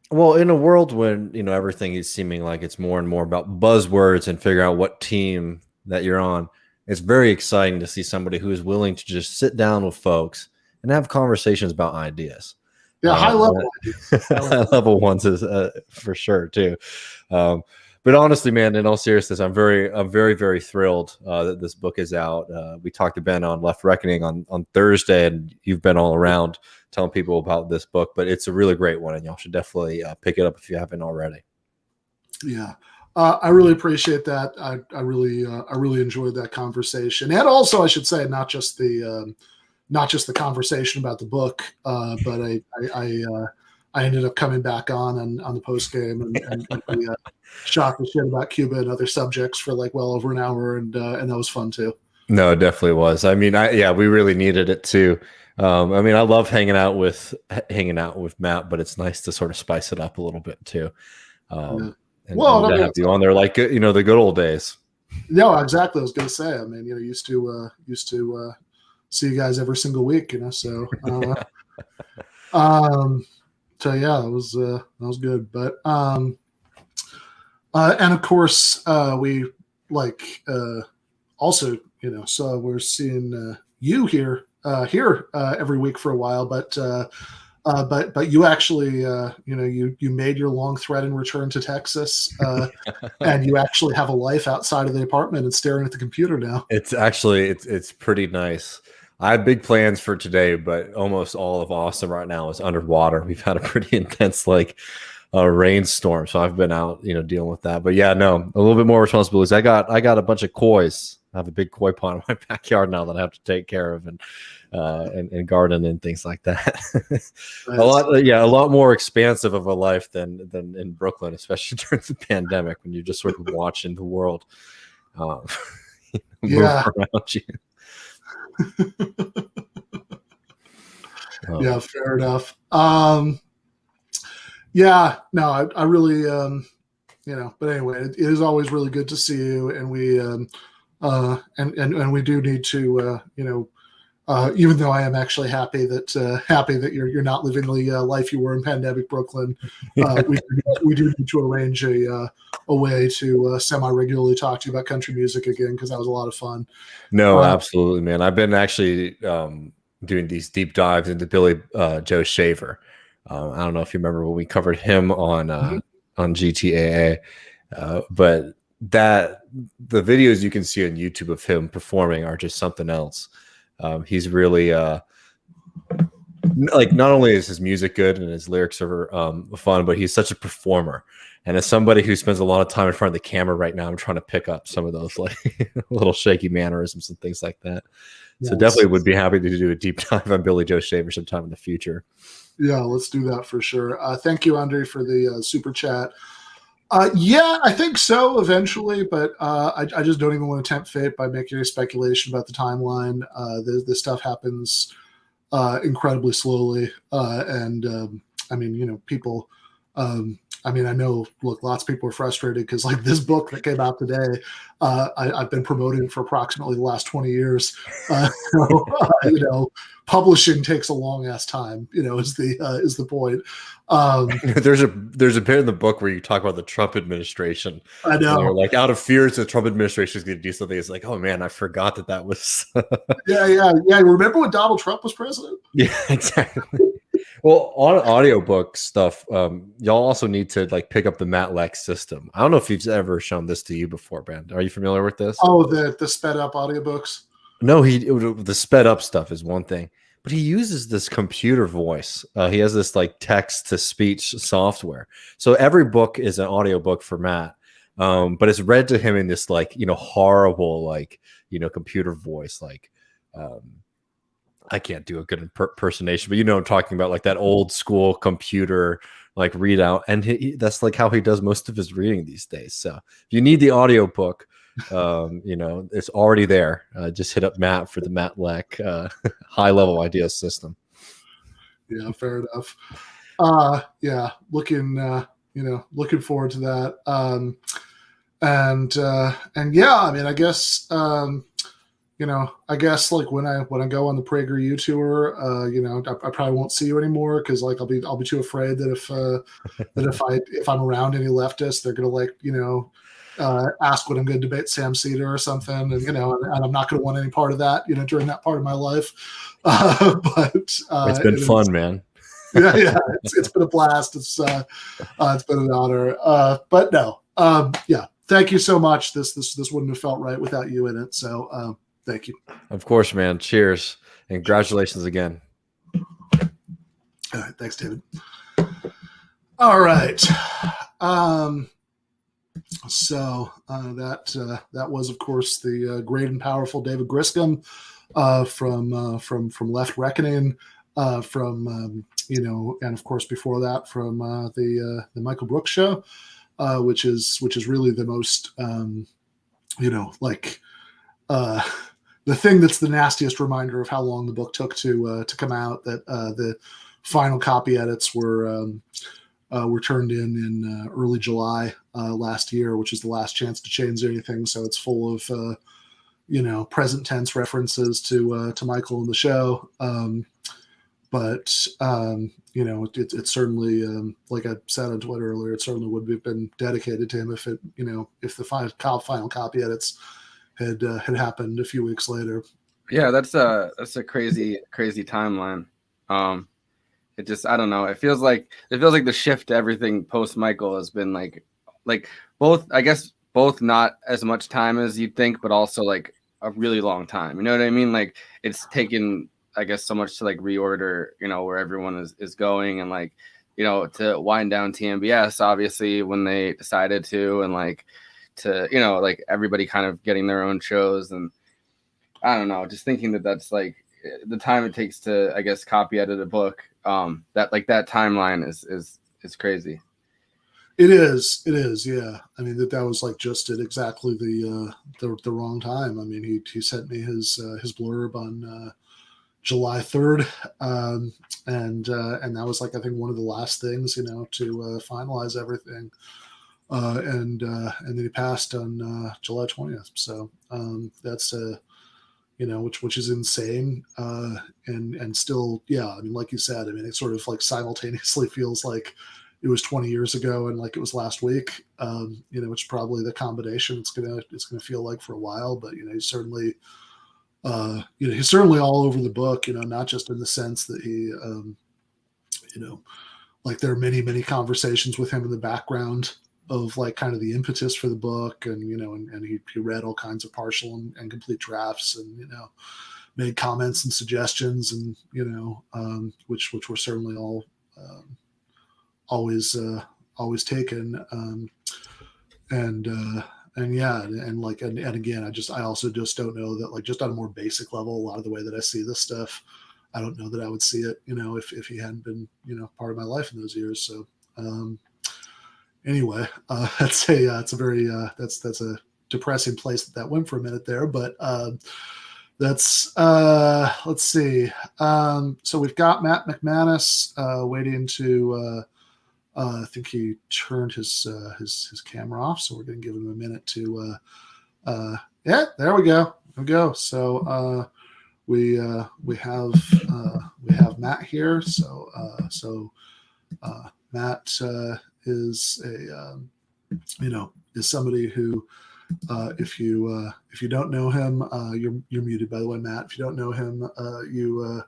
Well, in a world when, everything is seeming like it's more and more about buzzwords and figure out what team that you're on, it's very exciting to see somebody who is willing to just sit down with folks and have conversations about ideas. Yeah, high level. High level ones is for sure too. But honestly, man, in all seriousness, I'm very, very thrilled that this book is out. We talked to Ben on Left Reckoning on Thursday, and you've been all around telling people about this book. But it's a really great one, and y'all should definitely pick it up if you haven't already. Yeah. I really appreciate that. I really enjoyed that conversation, and also I should say not just the conversation about the book, but I ended up coming back on the post game and we shot the shit about Cuba and other subjects for like well over an hour, and that was fun too. No, it definitely was. I mean, we really needed it too. I mean, I love hanging out with Matt, but it's nice to sort of spice it up a little bit too. And to have you on there, like the good old days. No, exactly. I was going to say. I mean, used to see you guys every single week. So. So yeah, that was good. But and of course we like also so we're seeing you here every week for a while, but you actually you made your long threatened return to Texas, and you actually have a life outside of the apartment and staring at the computer now. It's actually it's pretty nice. I have big plans for today, but almost all of Austin right now is underwater. We've had a pretty intense rainstorm, so I've been out, dealing with that. But yeah, no, a little bit more responsibilities. I got a bunch of kois. I have a big koi pond in my backyard now that I have to take care of and garden and things like that. A lot more expansive of a life than in Brooklyn, especially during the pandemic when you're just sort of watching the world move around you. Yeah, fair enough. Yeah, no, I really, but anyway, it is always really good to see you, and we, and we do need to, even though I am actually happy that you're not living the life you were in pandemic Brooklyn, we do need to arrange a way to semi-regularly talk to you about country music again, because that was a lot of fun. No, absolutely, man. I've been actually doing these deep dives into Billy Joe Shaver. I don't know if you remember when we covered him on GTAA, but the videos you can see on YouTube of him performing are just something else. He's really not only is his music good and his lyrics are fun, but he's such a performer. And as somebody who spends a lot of time in front of the camera right now, I'm trying to pick up some of those little shaky mannerisms and things like that. Yes. So definitely would be happy to do a deep dive on Billy Joe Shaver sometime in the future. Yeah, let's do that for sure. Thank you, Andre, for the super chat. Yeah, I think so eventually, but I just don't even want to tempt fate by making any speculation about the timeline. This stuff happens incredibly slowly, and I mean, people. I mean, I know, look, lots of people are frustrated because, like, this book that came out today, I've been promoting for approximately the last 20 years. Publishing takes a long ass time, is the point. There's a bit in the book where you talk about the Trump administration. I know. Like, out of fears the Trump administration is going to do something, it's like, oh man, I forgot that was. Yeah. Remember when Donald Trump was president? Yeah, exactly. Well, on audiobook stuff, y'all also need to pick up the Matt Lex system. I don't know if he's ever shown this to you before, Brand. Are you familiar with this? Oh, the sped up audiobooks? No, the sped up stuff is one thing, but he uses this computer voice. He has this text to speech software. So every book is an audiobook for Matt, but it's read to him in this horrible computer voice I can't do a good impersonation, but you know what I'm talking about, that old school computer readout, and that's how he does most of his reading these days. So if you need the audio book, it's already there. Just hit up Matt for the Matt Leck high level idea system. Yeah, fair enough. Yeah, looking forward to that. And yeah, I mean, I guess. I guess when I go on the PragerU tour, I probably won't see you anymore because I'll be too afraid that if I'm around any leftists, they're gonna ask what I'm going to debate Sam Cedar or something, and I'm not going to want any part of that during that part of my life. But it's been fun, man. Yeah, it's been a blast. It's been an honor. But no, yeah, thank you so much. This wouldn't have felt right without you in it. So. Thank you. Of course, man. Cheers. And congratulations again. All right. Thanks, David. All right. So that was, of course, the great and powerful David Griscom from Left Reckoning. from and of course before that from the Michael Brooks show, which is really the most the thing that's the nastiest reminder of how long the book took to come out. That the final copy edits were turned in early July last year, which is the last chance to change anything. So it's full of present tense references to Michael in the show. But it certainly, like I said on Twitter earlier, it certainly would have been dedicated to him if the final copy edits had happened a few weeks later. Yeah, that's a crazy timeline. It just, I don't know. It feels like the shift to everything post Michael has been like both not as much time as you'd think, but also like a really long time. You know what I mean? Like it's taken, I guess, so much to like reorder, where everyone is going, and like, to wind down TMBS, obviously, when they decided to, and like to, like everybody kind of getting their own shows. And I don't know, just thinking that's like the time it takes to, I guess, copy edit a book, that timeline is crazy. It is, yeah. I mean that was like just at exactly the wrong time. I mean, he sent me his blurb on July 3rd, and that was like, I think, one of the last things to finalize everything, and then he passed on July 20th. So that's which is insane, and still, yeah. I mean, like you said, I mean, it sort of like simultaneously feels like it was 20 years ago and like it was last week, which is probably the combination it's gonna feel like for a while. But he's certainly all over the book, not just in the sense that he like there are many conversations with him in the background of like kind of the impetus for the book, and and he read all kinds of partial and complete drafts, and made comments and suggestions, and which were certainly all always taken, and yeah, and again, I also just don't know that, like, just on a more basic level, a lot of the way that I see this stuff, I don't know that I would see it, if he hadn't been, part of my life in those years. So anyway, that's a depressing place that went for a minute there, but that's let's see. So we've got Matt McManus waiting to I think he turned his camera off, so we're going to give him a minute to yeah, there we go. So we have Matt here. So Matt is is somebody who, if you don't know him, you're muted, by the way, Matt. If you don't know him, you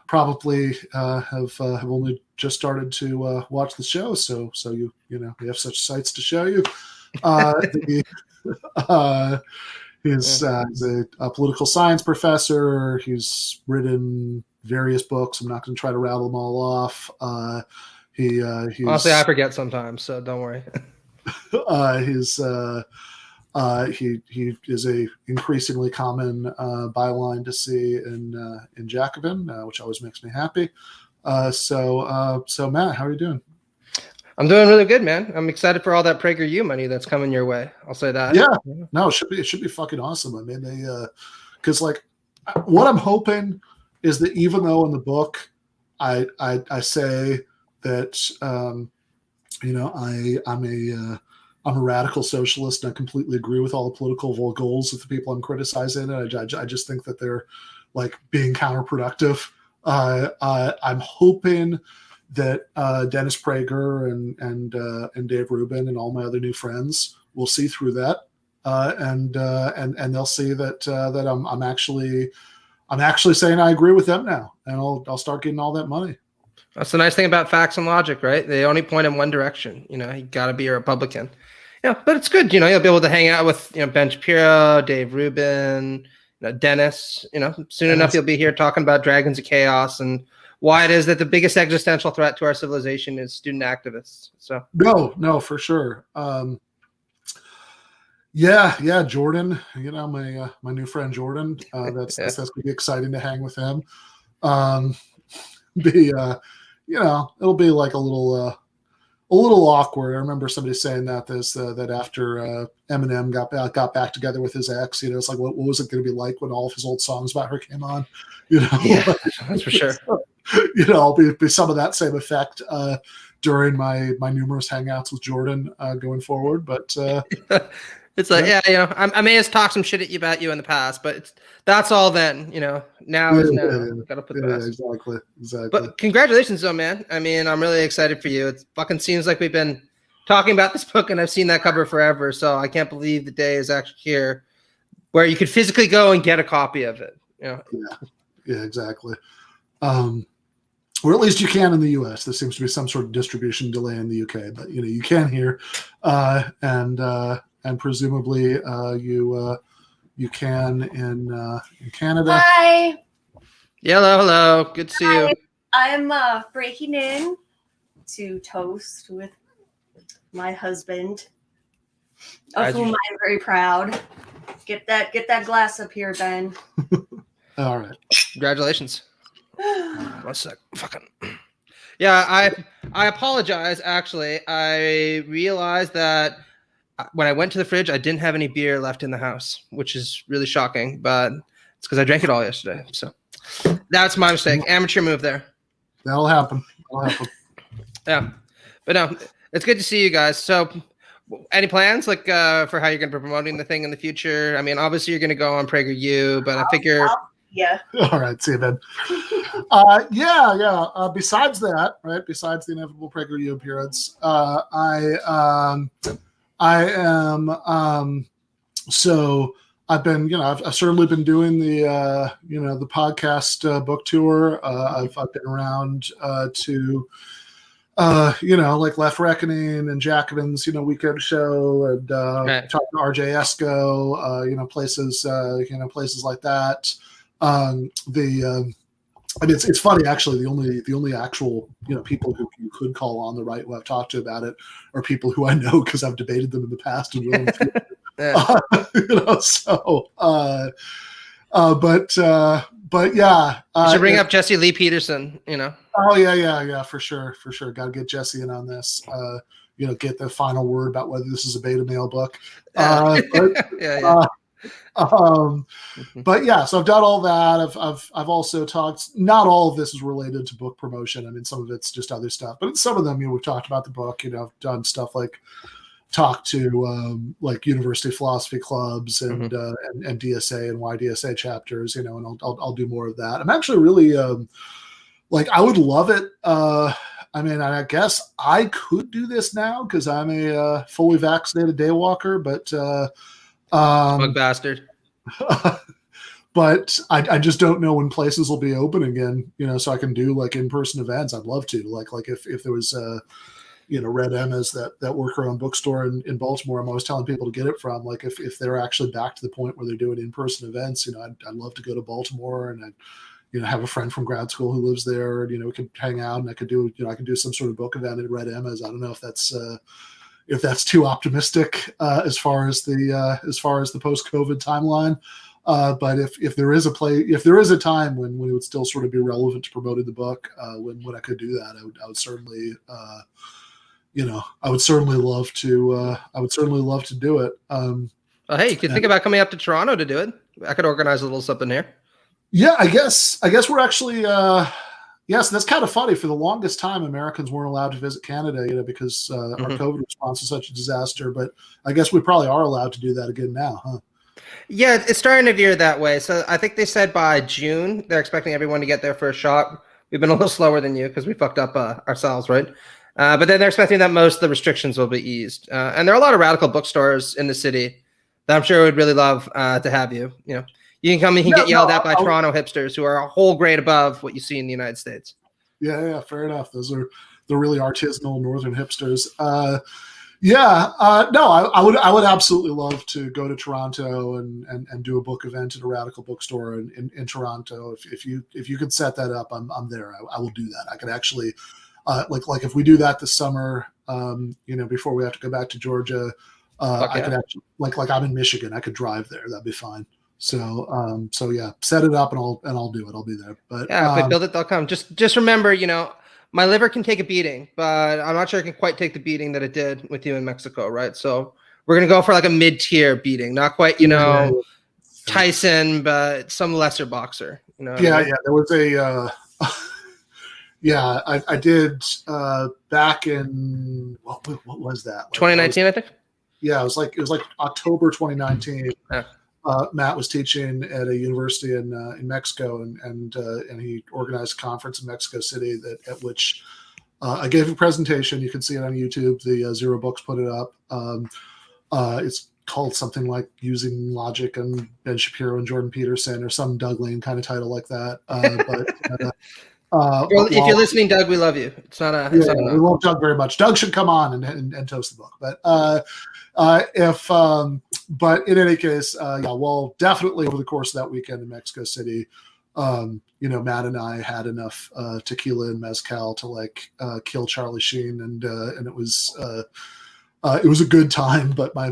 probably have only just started to watch the show, so you we have such sights to show you. He's a political science professor. He's written various books. I'm not going to try to rattle them all off. He's honestly, I forget sometimes, so don't worry. He is a increasingly common byline to see in Jacobin, which always makes me happy. So Matt, how are you doing? I'm doing really good, man. I'm excited for all that PragerU money that's coming your way. I'll say that. Yeah, no, it should be fucking awesome. I mean, they because like what I'm hoping is that even though in the book I say that I'm a radical socialist and I completely agree with all the political goals of the people I'm criticizing, and I just think that they're like being counterproductive. I'm hoping that Dennis Prager and Dave Rubin and all my other new friends will see through that, and they'll see that I'm actually saying I agree with them now, and I'll start getting all that money. That's the nice thing about facts and logic, right? They only point in one direction. You got to be a Republican. Yeah, but it's good. You'll be able to hang out with Ben Shapiro, Dave Rubin, Dennis. Soon enough you'll be here talking about Dragons of Chaos and why it is that the biggest existential threat to our civilization is student activists. So no, for sure. Yeah, Jordan. My new friend Jordan. That's gonna be exciting to hang with him. be it'll be like a little awkward. I remember somebody saying that that after Eminem got back together with his ex, it's like what was it going to be like when all of his old songs about her came on? Yeah, that's for sure. I'll be some of that same effect during my numerous hangouts with Jordan going forward. But it's like, I may have talked some shit about you in the past, but that's all then, now is now. Gotta put the best. Exactly. But congratulations though, man. I mean, I'm really excited for you. It fucking seems like we've been talking about this book and I've seen that cover forever. So I can't believe the day is actually here where you could physically go and get a copy of it. Yeah, exactly. Or at least you can in the US. There seems to be some sort of distribution delay in the UK, but you can here. And presumably you can in Canada. Hi. Hello. Good to see you. I'm breaking in to toast with my husband, of whom I'm very proud. Get that glass up here, Ben. All right. Congratulations. 1 sec. Fucking. Yeah, I apologize. Actually, I realized that when I went to the fridge, I didn't have any beer left in the house, which is really shocking. But it's because I drank it all yesterday. So that's my mistake. Amateur move there. That'll happen. Yeah, but no, it's good to see you guys. So, any plans for how you're going to be promoting the thing in the future? I mean, obviously you're going to go on PragerU, but I figure. Yeah. All right. See you, Ben. Besides that, right? Besides the inevitable PragerU appearance, so I've been, I've certainly been doing the, the podcast book tour. I've been around to, like Left Reckoning and Jacobin's, weekend show and talking to RJ Esco, places like that. It's funny actually. The only actual people who you could call on the right who I've talked to about it are people who I know because I've debated them in the past and will. But yeah. You should bring up Jesse Lee Peterson. Oh yeah, for sure. Got to get Jesse in on this. Get the final word about whether this is a beta male book. But yeah, so I've done all that. I've also talked. Not all of this is related to book promotion. I mean, some of it's just other stuff. But in some of them, we've talked about the book. I've done stuff like talk to like university philosophy clubs and DSA and YDSA chapters. And I'll do more of that. I'm actually really I would love it. I mean, I guess I could do this now because I'm a fully vaccinated daywalker, but. Bug bastard. But I just don't know when places will be open again, so I can do like in-person events. I'd love to like if there was Red Emma's that work around bookstore in Baltimore, I'm always telling people to get it from, like if they're actually back to the point where they're doing in-person events, I'd love to go to Baltimore and I'd have a friend from grad school who lives there and we could hang out and I could do some sort of book event at Red Emma's. I don't know if that's too optimistic as far as the post-COVID timeline, but if there is a time when it would still sort of be relevant to promoting the book, when I could do that, I would certainly love to do it. Hey, you could think about coming up to Toronto to do it. I could organize a little something here. Yeah, I guess we're actually. Yes, that's kind of funny. For the longest time, Americans weren't allowed to visit Canada, because our COVID response was such a disaster. But I guess we probably are allowed to do that again now, huh? Yeah, it's starting to veer that way. So I think they said by June they're expecting everyone to get their first shot. We've been a little slower than you because we fucked up ourselves, right? But then they're expecting that most of the restrictions will be eased. And there are a lot of radical bookstores in the city that I'm sure would really love to have you. You can come and get yelled at by Toronto hipsters who are a whole grade above what you see in the United States. Yeah, fair enough. Those are the really artisanal northern hipsters. I would absolutely love to go to Toronto and do a book event at a radical bookstore in Toronto. If you could set that up, I'm there. I will do that. I could actually like if we do that this summer, before we have to go back to Georgia, I could actually like I'm in Michigan. I could drive there. That'd be fine. So so yeah, set it up and I'll do it. I'll be there. But yeah, buildit.com. Just remember, you know, my liver can take a beating, but I'm not sure it can quite take the beating that it did with you in Mexico, right? So we're gonna go for like a mid-tier beating, not quite, you know, Tyson, but some lesser boxer. You know? Yeah, yeah. There was a yeah, I did back in what was that? Like, 2019, I think. Yeah, it was like October 2019. Yeah. Matt was teaching at a university in Mexico, and he organized a conference in Mexico City at which I gave a presentation. You can see it on YouTube. The Zero Books put it up. It's called something like Using Logic and Ben Shapiro and Jordan Peterson, or some Doug Lane kind of title like that. Well, if you're listening, Doug, we love you. It's not a. Yeah, we love Doug very much. Doug should come on and toast the book. But in any case, yeah, well, definitely over the course of that weekend in Mexico City, you know, Matt and I had enough tequila and mezcal to like kill Charlie Sheen, and it was a good time. But my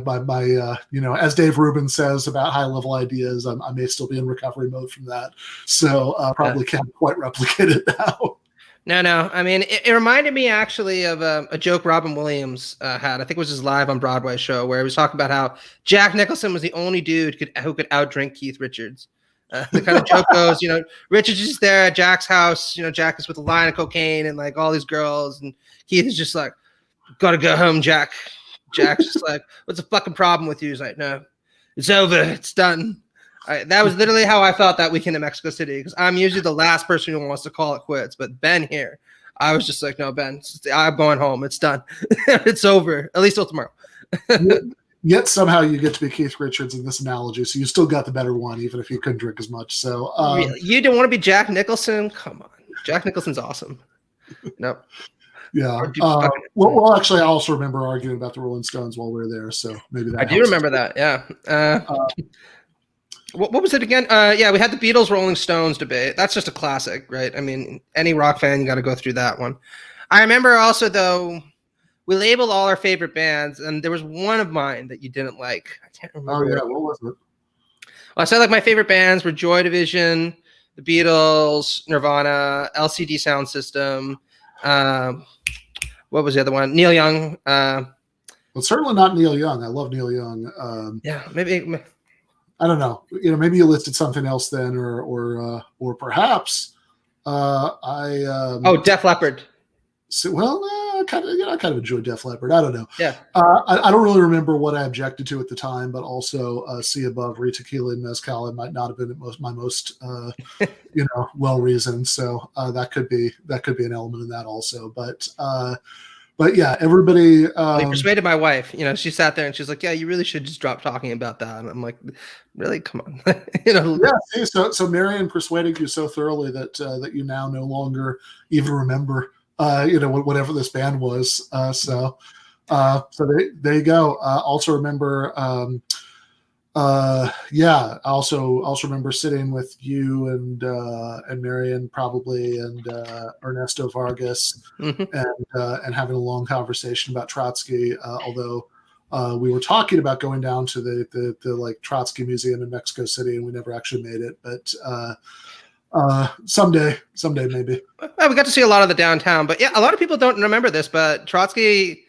you know, as Dave Rubin says about high level ideas, I may still be in recovery mode from that, so probably can't quite replicate it now. No. I mean, it reminded me actually of a joke Robin Williams had. I think it was his Live on Broadway show where he was talking about how Jack Nicholson was the only dude who could outdrink Keith Richards. The kind of joke goes, you know, Richards is there at Jack's house. You know, Jack is with a line of cocaine and like all these girls, and Keith is just like, "Gotta go home, Jack." Jack's just like, "What's the fucking problem with you?" He's like, "No, it's over. It's done." That was literally how I felt that weekend in Mexico City, because I'm usually the last person who wants to call it quits. But Ben here, I was just like, "No, Ben, I'm going home. It's done. It's over. At least till tomorrow." Yet somehow you get to be Keith Richards in this analogy, so you still got the better one, even if you couldn't drink as much. So really? You didn't want to be Jack Nicholson? Come on, Jack Nicholson's awesome. No. Yeah. Well, actually, I also remember arguing about the Rolling Stones while we were there, so maybe that. I do remember that. Yeah. What was it again? Yeah, we had the Beatles Rolling Stones debate. That's just a classic, right? I mean, any rock fan, you got to go through that one. I remember also, though, we labeled all our favorite bands, and there was one of mine that you didn't like. I can't remember. Oh, yeah. What was it? Well, I said like my favorite bands were Joy Division, the Beatles, Nirvana, LCD Sound System. What was the other one? Neil Young. Well, certainly not Neil Young. I love Neil Young. Yeah, maybe. I don't know. You know, maybe you listed something else then, or perhaps Def Leppard. So, well, I kind of enjoyed Def Leppard. I don't know. Yeah. I don't really remember what I objected to at the time, but also See Above, Tequila, and Mezcal. It might not have been my most you know, well reasoned. So that could be an element in that also. But yeah, everybody. You persuaded my wife. You know, she sat there and she's like, "Yeah, you really should just drop talking about that." And I'm like, "Really? Come on." You know. Yeah. See, so Marion persuaded you so thoroughly that you now no longer even remember. You know, whatever this band was. So there you go. Also remember. Yeah. Also remember sitting with you and Marion probably, and Ernesto Vargas, and having a long conversation about Trotsky. Although we were talking about going down to the like Trotsky Museum in Mexico City, and we never actually made it. But someday maybe. Well, we got to see a lot of the downtown, but yeah, a lot of people don't remember this, but Trotsky,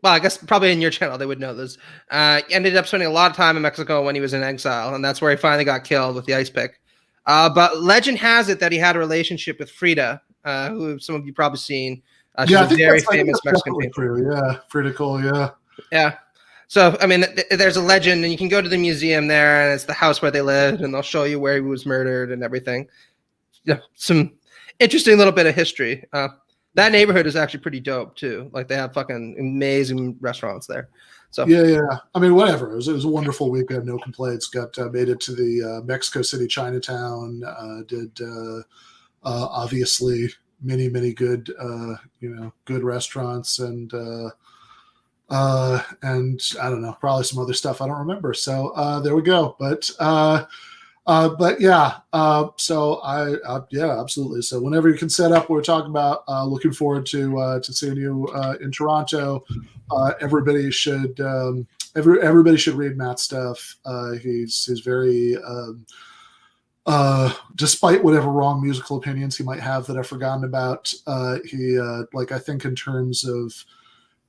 well, I guess probably in your channel they would know this, ended up spending a lot of time in Mexico when he was in exile, and that's where he finally got killed with the ice pick. But legend has it that he had a relationship with Frida, who some of you probably seen. She's a very famous Mexican painter. Yeah, Frida Kahlo, yeah. Yeah. So, I mean, there's a legend, and you can go to the museum there, and it's the house where they lived, and they'll show you where he was murdered and everything. Yeah, some interesting little bit of history. That neighborhood is actually pretty dope too. Like they have fucking amazing restaurants there. So yeah. I mean, whatever. It was a wonderful weekend. No complaints. Got made it to the Mexico City Chinatown. Did obviously many good good restaurants, and I don't know, probably some other stuff I don't remember. So there we go. But But yeah, so yeah, absolutely. So whenever you can set up, we're talking about. Looking forward to seeing you in Toronto. Everybody should everybody should read Matt's stuff. He's very despite whatever wrong musical opinions he might have that I've forgotten about. He like I think in terms of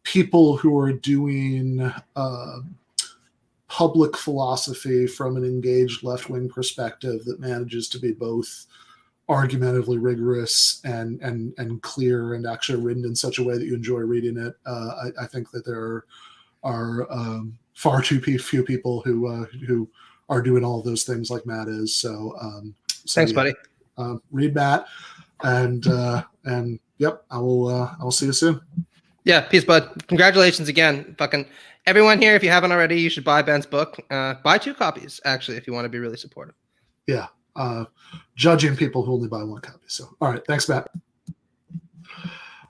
people who are doing public philosophy from an engaged left-wing perspective that manages to be both argumentatively rigorous and clear and actually written in such a way that you enjoy reading it. I think that there are far too few people who are doing all of those things like Matt is. So thanks, yeah, buddy. Read Matt, and yep, I will see you soon. Yeah, peace, bud. Congratulations again. Fucking everyone here, if you haven't already, you should buy Ben's book. Buy 2 copies, actually, if you want to be really supportive. Yeah. Judging people who only buy 1 copy. So, all right. Thanks, Matt.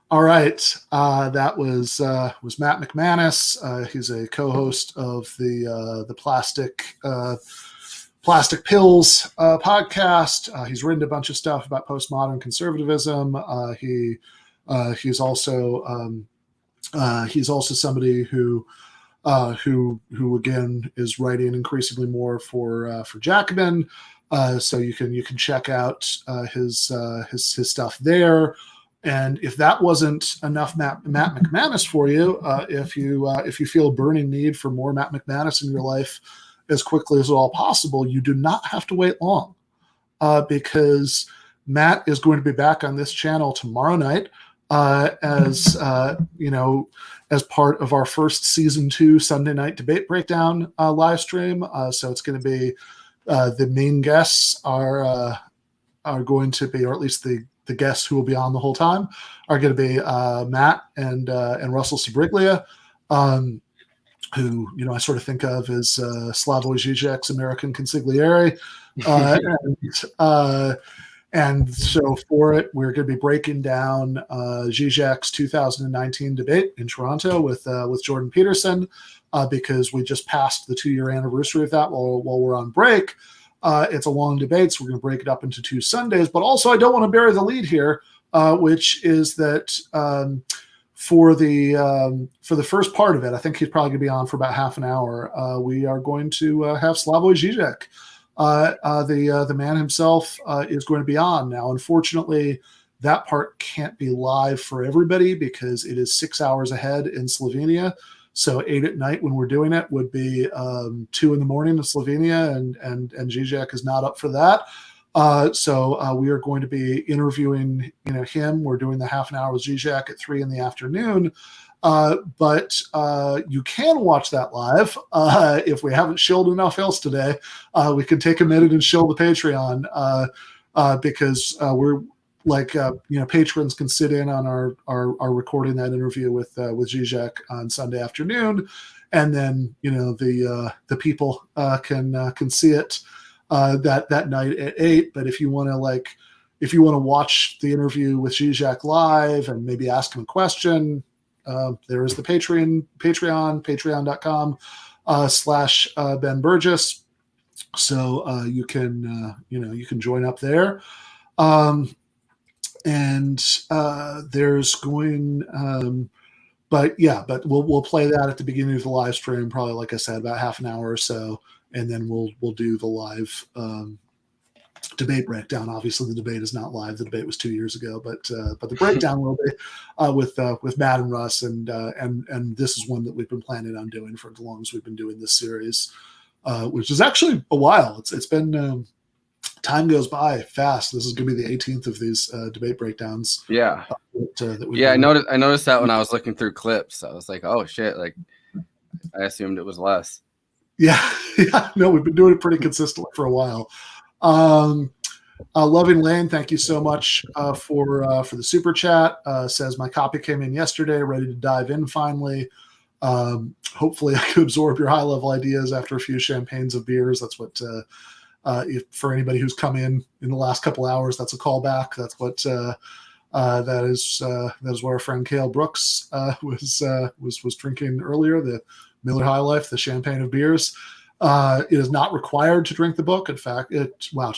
All right. That was Matt McManus. He's a co-host of the Plastic Pills podcast. He's written a bunch of stuff about postmodern conservatism. He's also somebody who again is writing increasingly more for Jacobin. So you can check out his stuff there. And if that wasn't enough Matt McManus for you, if you feel a burning need for more Matt McManus in your life as quickly as at all possible, you do not have to wait long, because Matt is going to be back on this channel tomorrow night. As part of our first season 2 Sunday night debate breakdown live stream. So it's going to be the main guests are going to be, or at least the guests who will be on the whole time are going to be Matt and Russell Sabriglia, who I sort of think of as Slavoj Žižek's American consigliere. And so for it, we're going to be breaking down Žižek's 2019 debate in Toronto with Jordan Peterson, because we just passed the 2-year anniversary of that while we're on break. It's a long debate, so we're going to break it up into 2 Sundays. But also, I don't want to bury the lead here, which is that for the first part of it, I think he's probably going to be on for about half an hour. We are going to have Slavoj Žižek. The man himself is going to be on. Now, unfortunately, that part can't be live for everybody because it is 6 hours ahead in Slovenia. So 8 at night when we're doing it would be 2 in the morning in Slovenia, and Žižek is not up for that. So we are going to be interviewing him. We're doing the half an hour with Žižek at 3 in the afternoon. But you can watch that live. If we haven't shilled enough else today, we can take a minute and shill the Patreon, because we're like, patrons can sit in on our recording that interview with Žižek on Sunday afternoon, and then the people can see it that night at 8. But if you want to watch the interview with Žižek live and maybe ask him a question, there is the patreon.com / Ben Burgess. So you can join up there. And there's going, but we'll play that at the beginning of the live stream, probably, like I said, about half an hour or so. And then we'll do the live debate breakdown. Obviously, the debate is not live. The debate was 2 years ago, but the breakdown will be with Matt and Russ, and this is one that we've been planning on doing for as long as we've been doing this series, which is actually a while. It's been time goes by fast. This is going to be the 18th of these debate breakdowns. Yeah, I noticed that when I was looking through clips. I was like, oh shit! Like, I assumed it was less. Yeah. No, we've been doing it pretty consistently for a while. Loving Lane, thank you so much for the super chat. Says my copy came in yesterday, ready to dive in finally. Hopefully I could absorb your high level ideas after a few champagnes of beers. That's what for anybody who's come in the last couple hours, that's a callback. That's what that is what our friend Kale Brooks was drinking earlier, the Miller High Life, the champagne of beers. It is not required to drink the book. In fact, to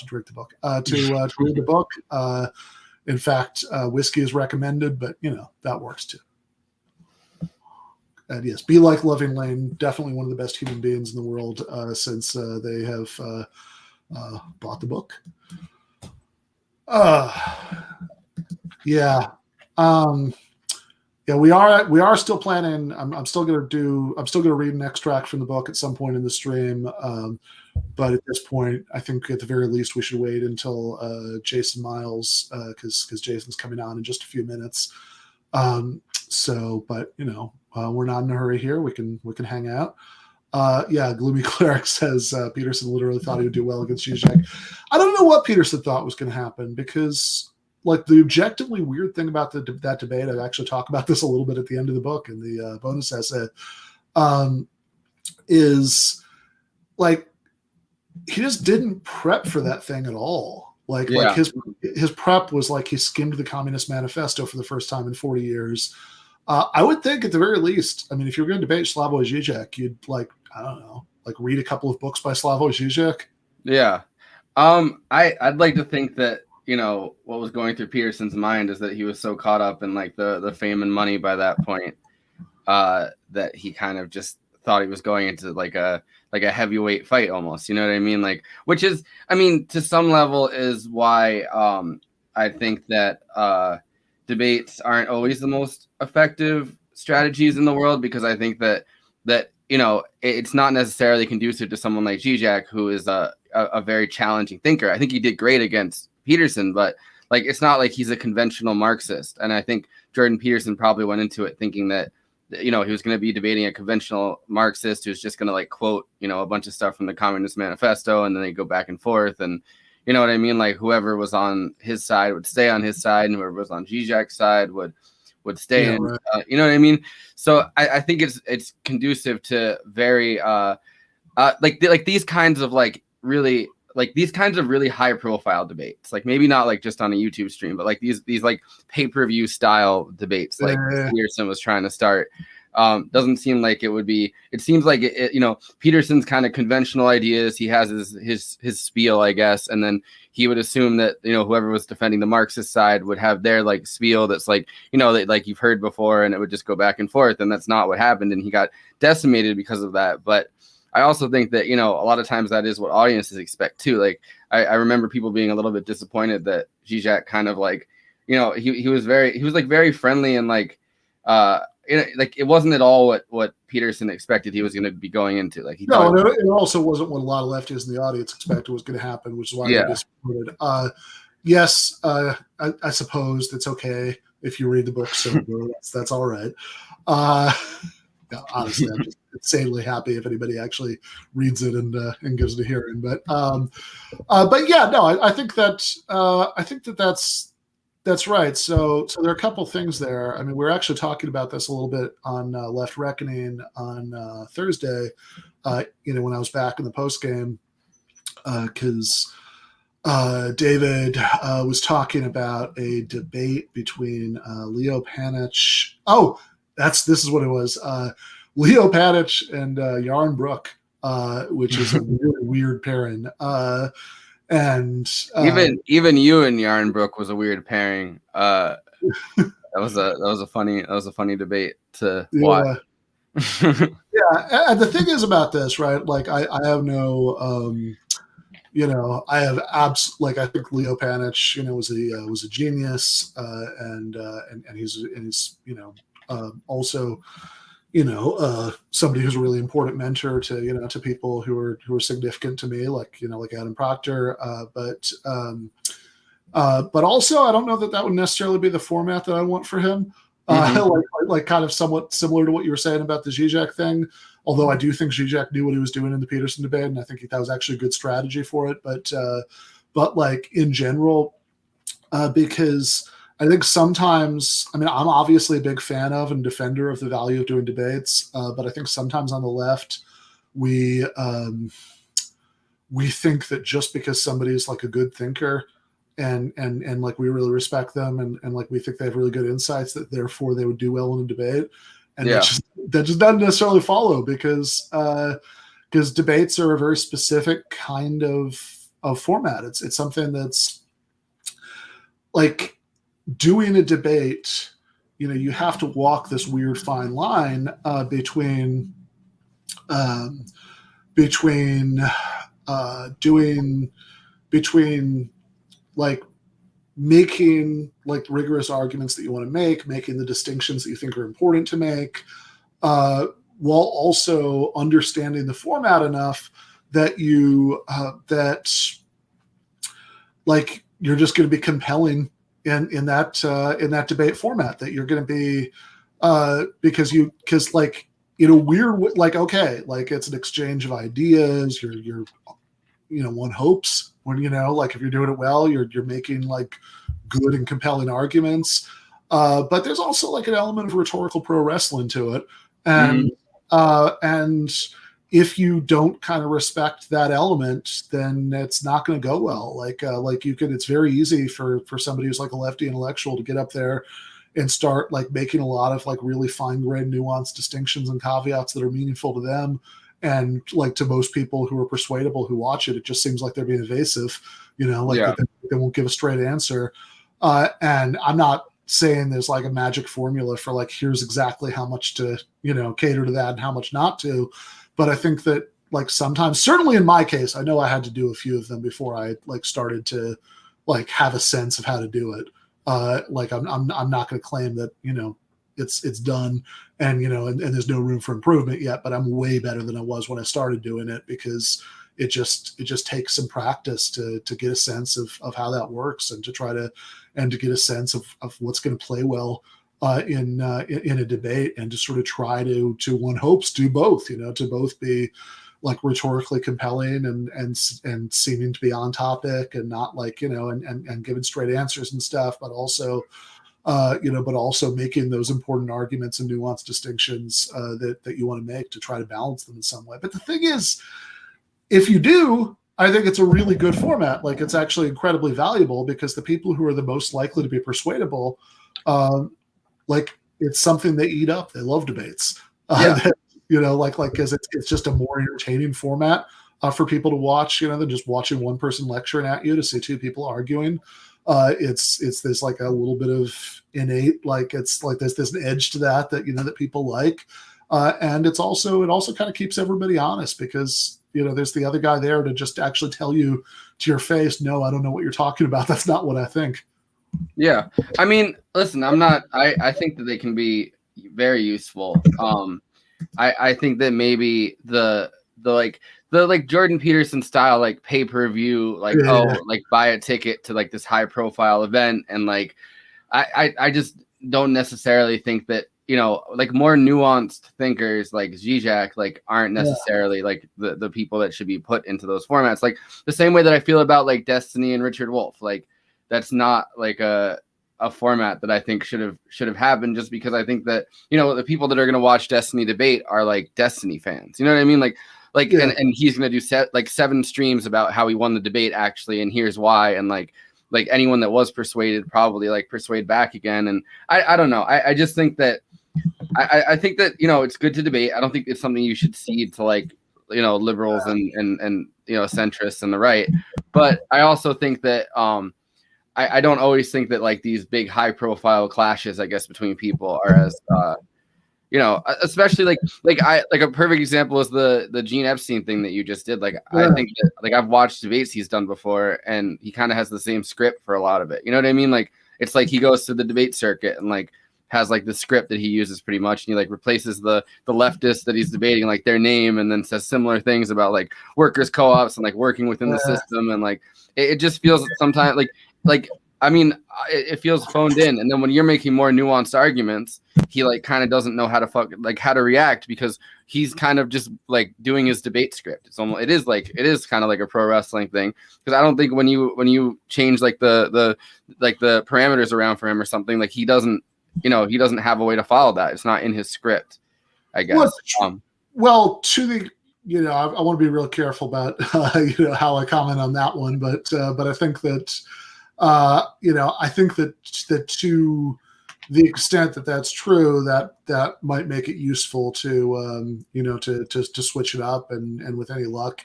drink the book, to read the book. In fact, whiskey is recommended, but that works too. And yes, Be Like Loving Lane, definitely one of the best human beings in the world since they have bought the book. Yeah. Yeah, we are still planning. I'm still gonna read an extract from the book at some point in the stream. But at this point, I think at the very least we should wait until Jason Miles, because Jason's coming on in just a few minutes. But we're not in a hurry here. We can hang out. Gloomy Cleric says Peterson literally thought he would do well against Zizek. I don't know what Peterson thought was going to happen, because like the objectively weird thing about that debate, I actually talk about this a little bit at the end of the book in the bonus essay, is like he just didn't prep for that thing at all. Like his prep was like he skimmed the Communist Manifesto for the first time in 40 years. I would think at the very least, I mean, if you're going to debate Slavoj Žižek, you'd read a couple of books by Slavoj Žižek. Yeah. I'd like to think that, what was going through Peterson's mind is that he was so caught up in like the fame and money by that point, that he kind of just thought he was going into like a heavyweight fight almost, you know what I mean? Like, which is, I mean, to some level is why I think that debates aren't always the most effective strategies in the world, because I think that it's not necessarily conducive to someone like Zizek, who is a very challenging thinker. I think he did great against Peterson, but like it's not like he's a conventional Marxist. And I think Jordan Peterson probably went into it thinking that he was going to be debating a conventional Marxist who's just going to like quote a bunch of stuff from the Communist Manifesto, and then they go back and forth, and you know what I mean? Like whoever was on his side would stay on his side, and whoever was on Zizek's side would stay in. Right. You know what I mean? So I think it's conducive to very like these kinds of really high profile debates. Like maybe not like just on a YouTube stream, but like these like pay-per-view style debates like Peterson was trying to start. Doesn't seem like it would be. It seems like Peterson's kind of conventional ideas. He has his spiel, I guess, and then he would assume that whoever was defending the Marxist side would have their like spiel that's like that like you've heard before, and it would just go back and forth. And that's not what happened, and he got decimated because of that. But I also think that a lot of times that is what audiences expect too. Like I remember people being a little bit disappointed that Zizek kind of like he was very friendly and like it wasn't at all what Peterson expected he was going to be going into. Like it also wasn't what a lot of lefties in the audience expected was going to happen, which is why they disappointed. Yes, I suppose that's okay if you read the book sober. That's all right. Honestly, I'm just insanely happy if anybody actually reads it and gives it a hearing. But yeah, no, I think that's right. So there are a couple things there. I mean, we're actually talking about this a little bit on Left Reckoning on Thursday. When I was back in the post game, because David was talking about a debate between Leo Panitch. Oh, this is what it was. Leo Panitch and Yarn Brook, which is a really weird pairing. And even you and Yarn Brook was a weird pairing. That was a funny debate to watch. Yeah, and the thing is about this, right? Like I have no I have I think Leo Panitch, was a genius, and he's also somebody who's a really important mentor to to people who are significant to me, like Adam Proctor, but also I don't know that would necessarily be the format that I want for him. Like kind of somewhat similar to what you were saying about the Zizek thing, although I do think Zizek knew what he was doing in the Peterson debate, and I think that was actually a good strategy for it. But like in general, because I think sometimes, I mean, I'm obviously a big fan of and defender of the value of doing debates, but I think sometimes on the left, we think that just because somebody is like a good thinker and like we really respect them and like we think they have really good insights, that therefore they would do well in a debate. And that just doesn't necessarily follow, because debates are a very specific kind of format. It's something that's like doing a debate. You have to walk this weird fine line between like making like rigorous arguments that you want to making the distinctions that you think are important to make, while also understanding the format enough that you like you're just going to be compelling in that debate format, that you're going to be because like in a weird way, like, okay, like it's an exchange of ideas. You're one hopes when like if you're doing it well, you're making like good and compelling arguments, but there's also like an element of rhetorical pro wrestling to it, and if you don't kind of respect that element, then it's not going to go well. Like it's very easy for somebody who's like a lefty intellectual to get up there and start like making a lot of like really fine-grained, nuanced distinctions and caveats that are meaningful to them. And like to most people who are persuadable who watch it, it just seems like they're being evasive, they won't give a straight answer. And I'm not saying there's like a magic formula for like, here's exactly how much to, cater to that and how much not to. But I think that like sometimes, certainly in my case, I know I had to do a few of them before I like started to like have a sense of how to do it. Like I'm not going to claim that, it's done and, and there's no room for improvement yet, but I'm way better than I was when I started doing it, because it just takes some practice to get a sense of how that works, and to try to get a sense of what's going to play well in a debate, and to sort of try to one hopes do both, to both be like rhetorically compelling and seeming to be on topic and not like, and giving straight answers and stuff, but also making those important arguments and nuanced distinctions that you want to make, to try to balance them in some way. But the thing is, if you do, I think it's a really good format. Like it's actually incredibly valuable, because the people who are the most likely to be persuadable, like it's something they eat up. They love debates. Because it's just a more entertaining format for people to watch, than just watching one person lecturing at you, to see two people arguing. There's like a little bit of innate, like it's like there's an edge to that that people like, and it also kind of keeps everybody honest, because there's the other guy there to just actually tell you to your face, no, I don't know what you're talking about. That's not what I think. Yeah, I mean, listen, I think that they can be very useful. I think that maybe the Jordan Peterson style, like pay-per-view, like, like buy a ticket to like this high profile event. And like, I just don't necessarily think that, like more nuanced thinkers like Zizek, like aren't necessarily like the people that should be put into those formats. Like the same way that I feel about like Destiny and Richard Wolff, like that's not like a format that I think should have happened, just because I think that, the people that are going to watch Destiny debate are like Destiny fans. You know what I mean? And he's going to do 7 streams about how he won the debate actually, and here's why. And like anyone that was persuaded probably like persuade back again. And I don't know. I just think that I think that, it's good to debate. I don't think it's something you should cede to like, liberals and centrists and the right. But I also think that I don't always think that like these big high profile clashes, I guess, between people are as especially like a perfect example is the Gene Epstein thing that you just did. Like I think that like I've watched debates he's done before, and he kind of has the same script for a lot of it. You know what I mean? Like it's like he goes to the debate circuit and like has like the script that he uses pretty much, and he like replaces the leftists that he's debating, like their name, and then says similar things about like workers co-ops and like working within the system. And like it just feels sometimes like I mean, it feels phoned in. And then when you're making more nuanced arguments, he like kind of doesn't know how to react, because he's kind of just like doing his debate script. It is kind of like a pro wrestling thing, because I don't think when you change like the parameters around for him or something, like he doesn't have a way to follow that. It's not in his script, I guess. Well, to the I want to be real careful about how I comment on that one, but I think that I think that the extent that that's true, that might make it useful to to switch it up, and with any luck,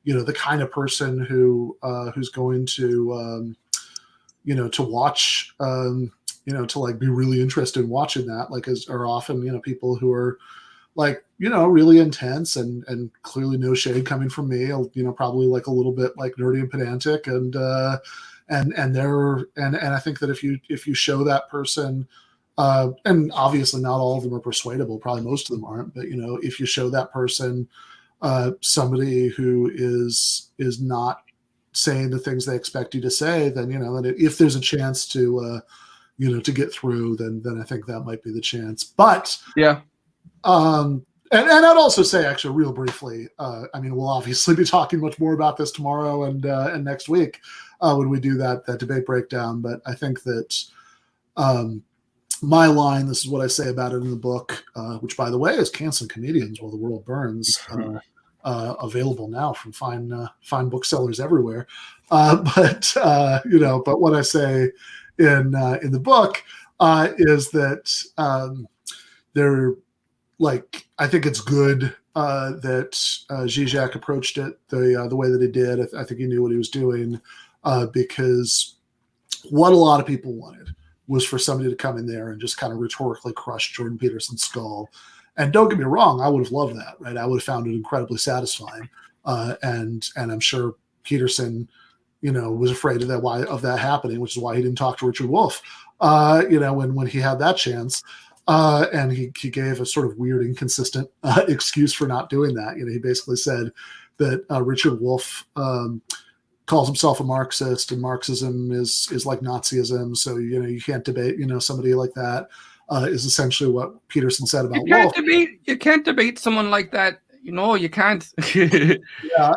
the kind of person who's going to to watch, to like be really interested in watching that, like are often people who are like really intense and clearly no shade coming from me, probably like a little bit like nerdy and pedantic, and I think that if you show that person, and obviously not all of them are persuadable, probably most of them aren't, but if you show that person somebody who is not saying the things they expect you to say, then that if there's a chance to to get through, then I think that might be the chance. But yeah. And I'd also say, actually, real briefly, we'll obviously be talking much more about this tomorrow and next week when we do that debate breakdown. But I think that my line, this is what I say about it in the book, which, by the way, is Canceling Comedians While the World Burns, available now from fine booksellers everywhere. But what I say in the book is that I think it's good that Zizek approached it the way that he did. I think he knew what he was doing, because what a lot of people wanted was for somebody to come in there and just kind of rhetorically crush Jordan Peterson's skull. And don't get me wrong, I would have loved that, right? I would have found it incredibly satisfying. And I'm sure Peterson, was afraid of that happening, which is why he didn't talk to Richard Wolff, when he had that chance. And he gave a sort of weird, inconsistent excuse for not doing that. He basically said that Richard Wolff calls himself a Marxist, and Marxism is like Nazism. So you can't debate. Somebody like that is essentially what Peterson said about Wolff. You can't debate someone like that. You can't. Yeah.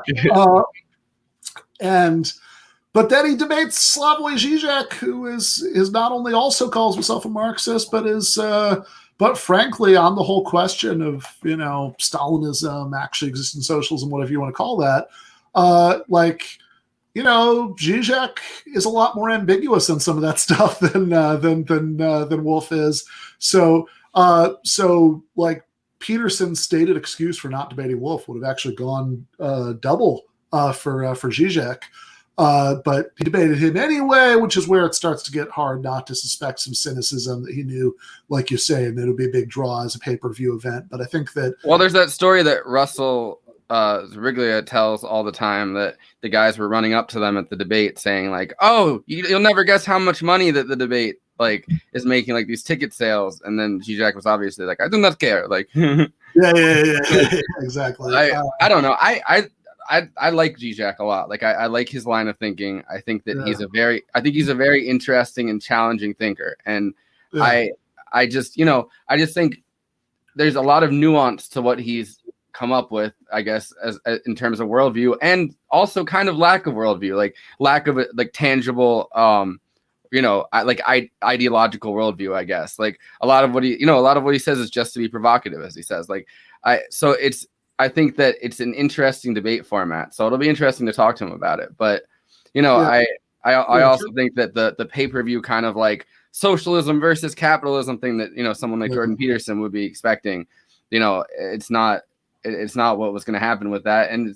But then he debates Slavoj Žižek, who is not only also calls himself a Marxist, but frankly, on the whole question of Stalinism, actually existing socialism, whatever you want to call that, Žižek is a lot more ambiguous on some of that stuff than Wolff is. So like Peterson's stated excuse for not debating Wolff would have actually gone double for Žižek. But he debated him anyway, which is where it starts to get hard not to suspect some cynicism that he knew, like you say, and it would be a big draw as a pay-per-view event. But I think that... Well, there's that story that Russell Zeriglia tells all the time, that the guys were running up to them at the debate saying like, oh, you'll never guess how much money that the debate is making, like these ticket sales. And then Zizek was obviously like, I do not care. Like, yeah, exactly. I don't know. I like Zizek a lot. Like I like his line of thinking. I think that he's a very interesting and challenging thinker. And I just think there's a lot of nuance to what he's come up with, I guess, as in terms of worldview, and also kind of lack of worldview, like lack of like tangible, ideological worldview, I guess. Like a lot of what he says is just to be provocative, as he says. I think that it's an interesting debate format, so it'll be interesting to talk to him about it. But I also think that the pay-per-view kind of like socialism versus capitalism thing that someone like Jordan Peterson would be expecting, it's not what was going to happen with that. And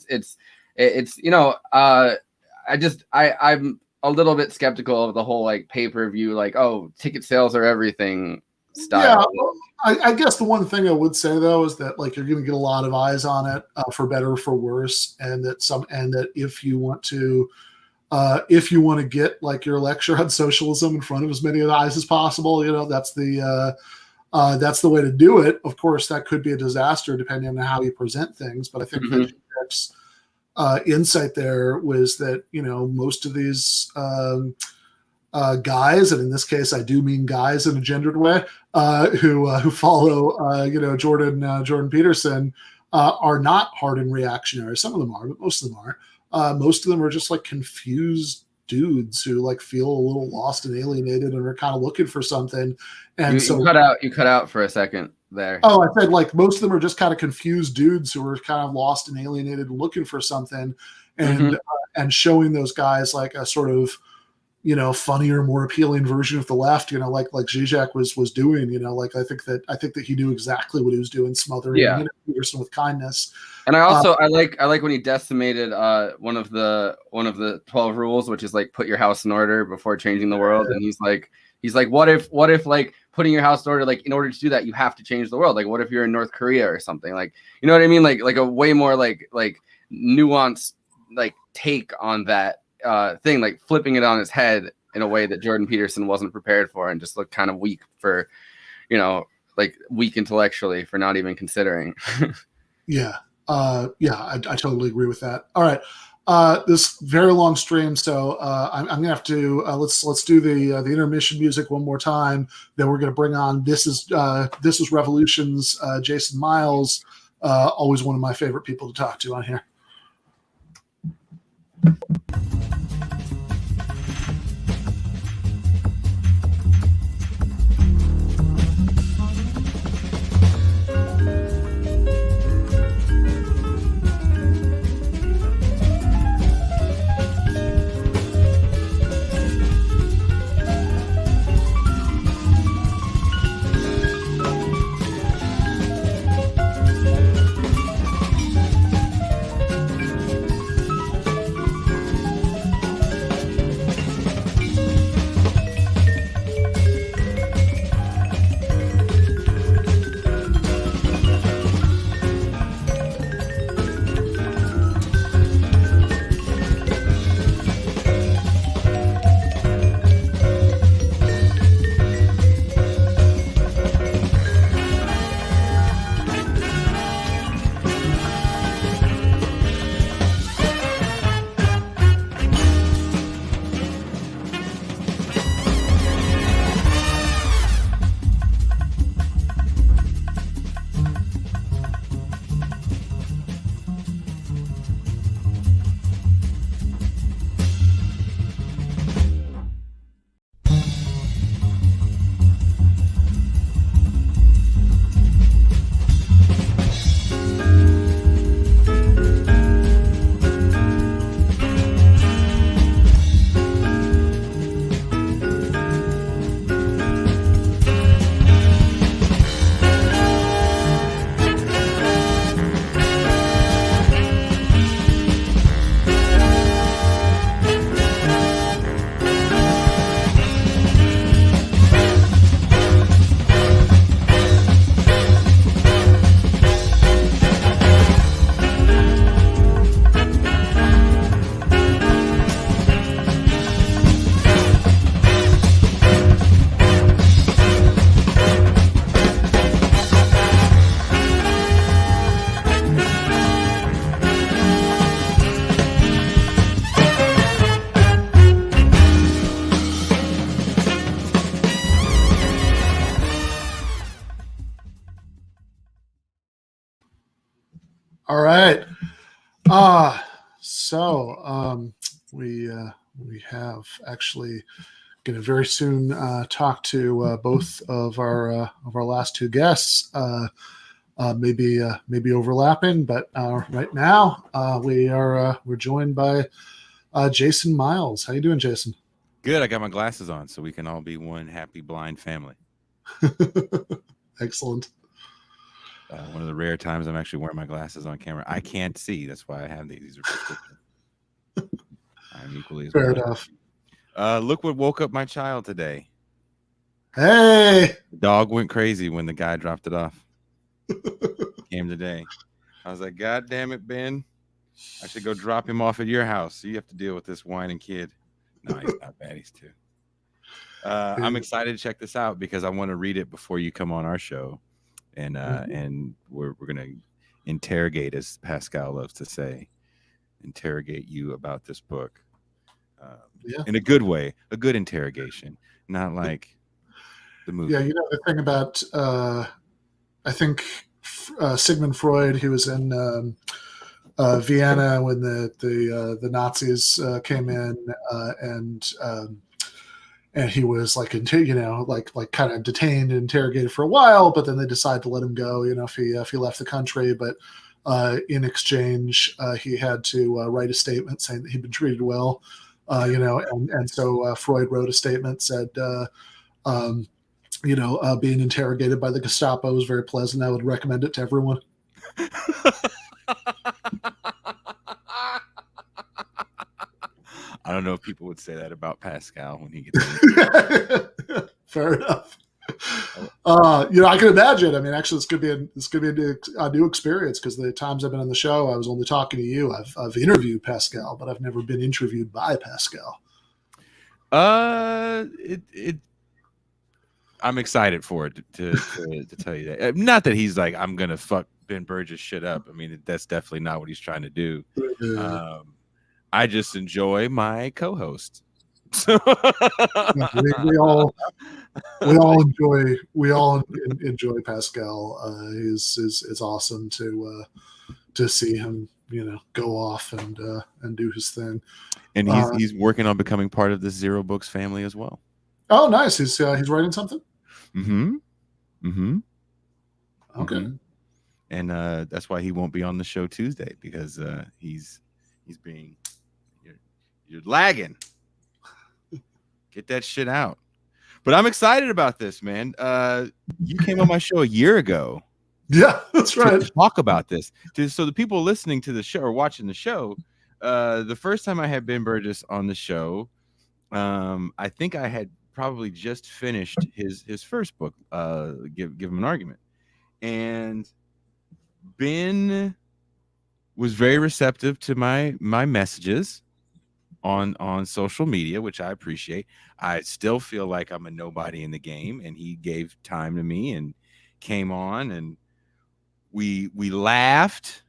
I'm a little bit skeptical of the whole like pay-per-view, like, oh, ticket sales are everything style. Yeah, well, I guess the one thing I would say though is that like you're going to get a lot of eyes on it, for better or for worse, and that if you want to get like your lecture on socialism in front of as many eyes as possible, that's the way to do it. Of course, that could be a disaster depending on how you present things. But I think that Zizek's insight there was that most of these guys, and in this case I do mean guys in a gendered way, who follow Jordan Peterson, are not hardened reactionaries. Some of them are, but most of them aren't. Most of them are just like confused dudes who like feel a little lost and alienated and are kind of looking for something. And you cut out for a second there. Oh, I said like most of them are just kind of confused dudes who are kind of lost and alienated and looking for something, and showing those guys like a sort of funnier, more appealing version of the left, like Zizek was doing, like I think that he knew exactly what he was doing, smothering Peterson with kindness. And I like when he decimated one of the 12 rules, which is like put your house in order before changing the world. And he's like, what if like putting your house in order, like in order to do that, you have to change the world. Like, what if you're in North Korea or something? Like, you know what I mean? Like a way more like nuanced like take on that thing, like flipping it on its head in a way that Jordan Peterson wasn't prepared for, and just looked kind of weak for, like weak intellectually for not even considering. I totally agree with that. All right. This very long stream, so I'm gonna have to let's do the intermission music one more time. Then we're gonna bring on This is Revolution's Jason Miles, always one of my favorite people to talk to on here. All right. So we have actually going to very soon talk to both of our last two guests. Maybe overlapping, but right now we're joined by Jason Miles. How you doing, Jason? Good. I got my glasses on, so we can all be one happy blind family. Excellent. One of the rare times I'm actually wearing my glasses on camera. I can't see. That's why I have these. These are prescription. I'm equally as fair well. enough. Look what woke up my child today. Hey, the dog went crazy when the guy dropped it off. Came today. I was like, God damn it, Ben. I should go drop him off at your house. So you have to deal with this whining kid. No, he's not bad. He's two. I'm excited to check this out because I want to read it before you come on our show. And we're going to interrogate, as Pascal loves to say, interrogate you about this book in a good way, a good interrogation, not like the movie. Yeah, the thing about I think Sigmund Freud, he was in Vienna when the Nazis came in, and he was like, like kind of detained and interrogated for a while, but then they decided to let him go, if he left the country. But in exchange, he had to write a statement saying that he'd been treated well And so Freud wrote a statement, said, being interrogated by the Gestapo was very pleasant. I would recommend it to everyone. I don't know if people would say that about Pascal when he gets. Fair enough. I can imagine. I mean, actually, this could be a new experience, because the times I've been on the show, I was only talking to you. I've interviewed Pascal, but I've never been interviewed by Pascal. I'm excited for it to tell you that. Not that he's like, I'm gonna fuck Ben Burgess shit up. I mean, that's definitely not what he's trying to do. I just enjoy my co-host. we all enjoy Pascal. It's awesome to see him, go off and do his thing. And he's working on becoming part of the Zero Books family as well. Oh, nice. He's writing something. Mm-hmm. Okay. Mm-hmm. And that's why he won't be on the show Tuesday, because he's being you're lagging. Get that shit out. But I'm excited about this, man. You came on my show a year ago. Yeah, that's right. To talk about this. So the people listening to the show or watching the show, the first time I had Ben Burgess on the show, I think I had probably just finished his first book, Give Him an Argument. And Ben was very receptive to my messages on social media, which I appreciate. I still feel like I'm a nobody in the game, and he gave time to me and came on, and we laughed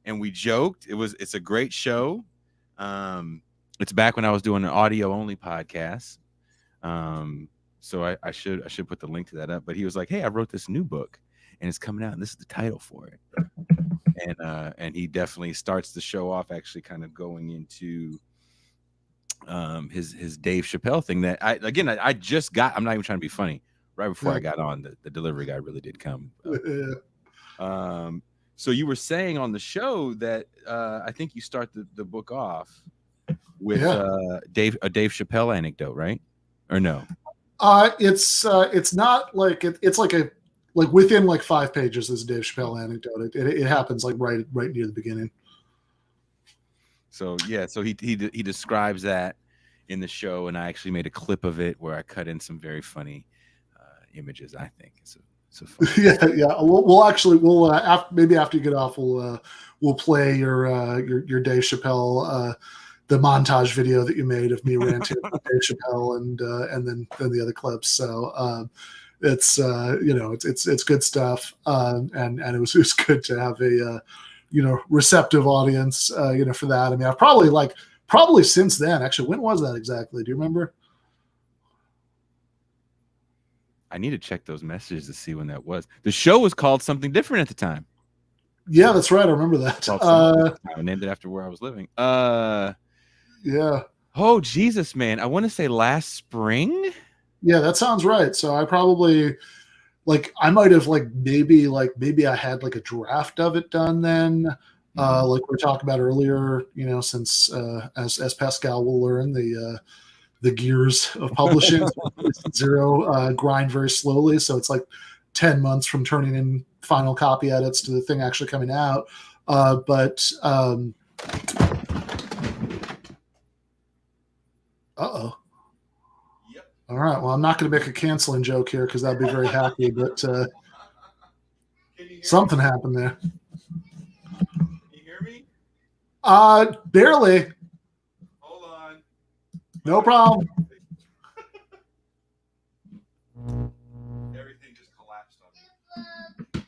and we joked. It's a great show. It's back when I was doing an audio only podcast. So I should put the link to that up. But he was like, "Hey, I wrote this new book and it's coming out, and this is the title for it." And he definitely starts the show off actually kind of going into his Dave Chappelle thing that I just got. I'm not even trying to be funny. Right before I got on, the delivery guy really did come. So you were saying on the show that I think you start the book off with a Dave Chappelle anecdote, right? Or no? It's not like it's like within like 5 pages is a Dave Chappelle anecdote. It happens like right near the beginning. So yeah, so he describes that in the show, and I actually made a clip of it where I cut in some very funny images. I think it's fun. Yeah. Maybe after you get off, we'll play your Dave Chappelle the montage video that you made of me ranting about Dave Chappelle and then the other clips. So it's good stuff, and it was good to have a receptive audience for that. I mean, I've probably since then, actually, when was that exactly? Do you remember? I need to check those messages to see when that was. The show was called something different at the time. Yeah, that's right. I remember that. I named it after where I was living. Yeah. Oh, Jesus, man. I want to say last spring. Yeah, that sounds right. So I probably I might have maybe I had like a draft of it done then. Like we were talking about earlier, since as Pascal will learn, the gears of publishing Zero grind very slowly. So it's like 10 months from turning in final copy edits to the thing actually coming out. Uh-oh. Yep. All right. Well, I'm not going to make a canceling joke here because that'd be very happy, but something happened there. Can you hear me? Barely. Hold on. No problem. Everything just collapsed on me.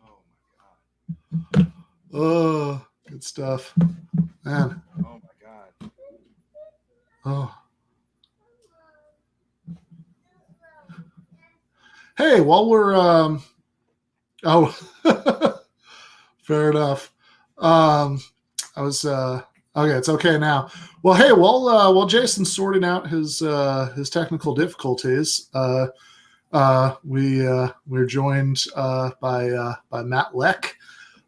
Oh my God. Oh, good stuff. Man. Oh my God. Oh. Hey, while we're fair enough. I was okay, it's okay now. Well, hey, while Jason's sorting out his technical difficulties, we're joined by Matt Leck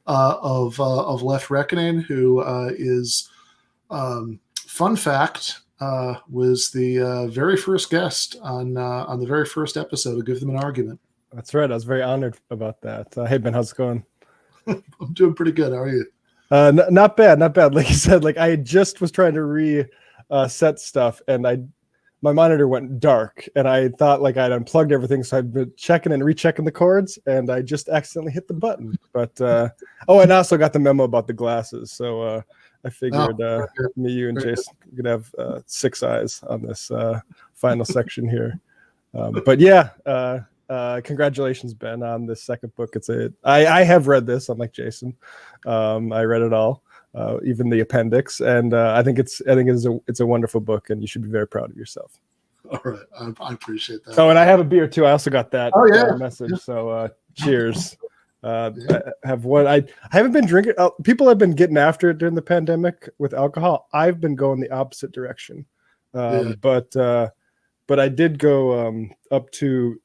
of Left Reckoning, who is, fun fact, was the very first guest on the very first episode of Give Them an Argument. That's right. I was very honored about that. Hey Ben, how's it going? I'm doing pretty good. How are you? Not bad, not bad. Like you said, like I just was trying to set stuff, and my monitor went dark, and I thought like I'd unplugged everything, so I'd been checking and rechecking the cords, and I just accidentally hit the button. But and I also got the memo about the glasses, so I figured me, you, and Jason could have 6 eyes on this final section here. But yeah. Congratulations, Ben, on this second book. I have read this, unlike Jason. I read it all, even the appendix, and I think it's a wonderful book, and you should be very proud of yourself. All right, I appreciate that. Oh, and I have a beer too. I also got that message. Yeah. So cheers. I have one. I haven't been drinking. People have been getting after it during the pandemic with alcohol. I've been going the opposite direction, but I did go up to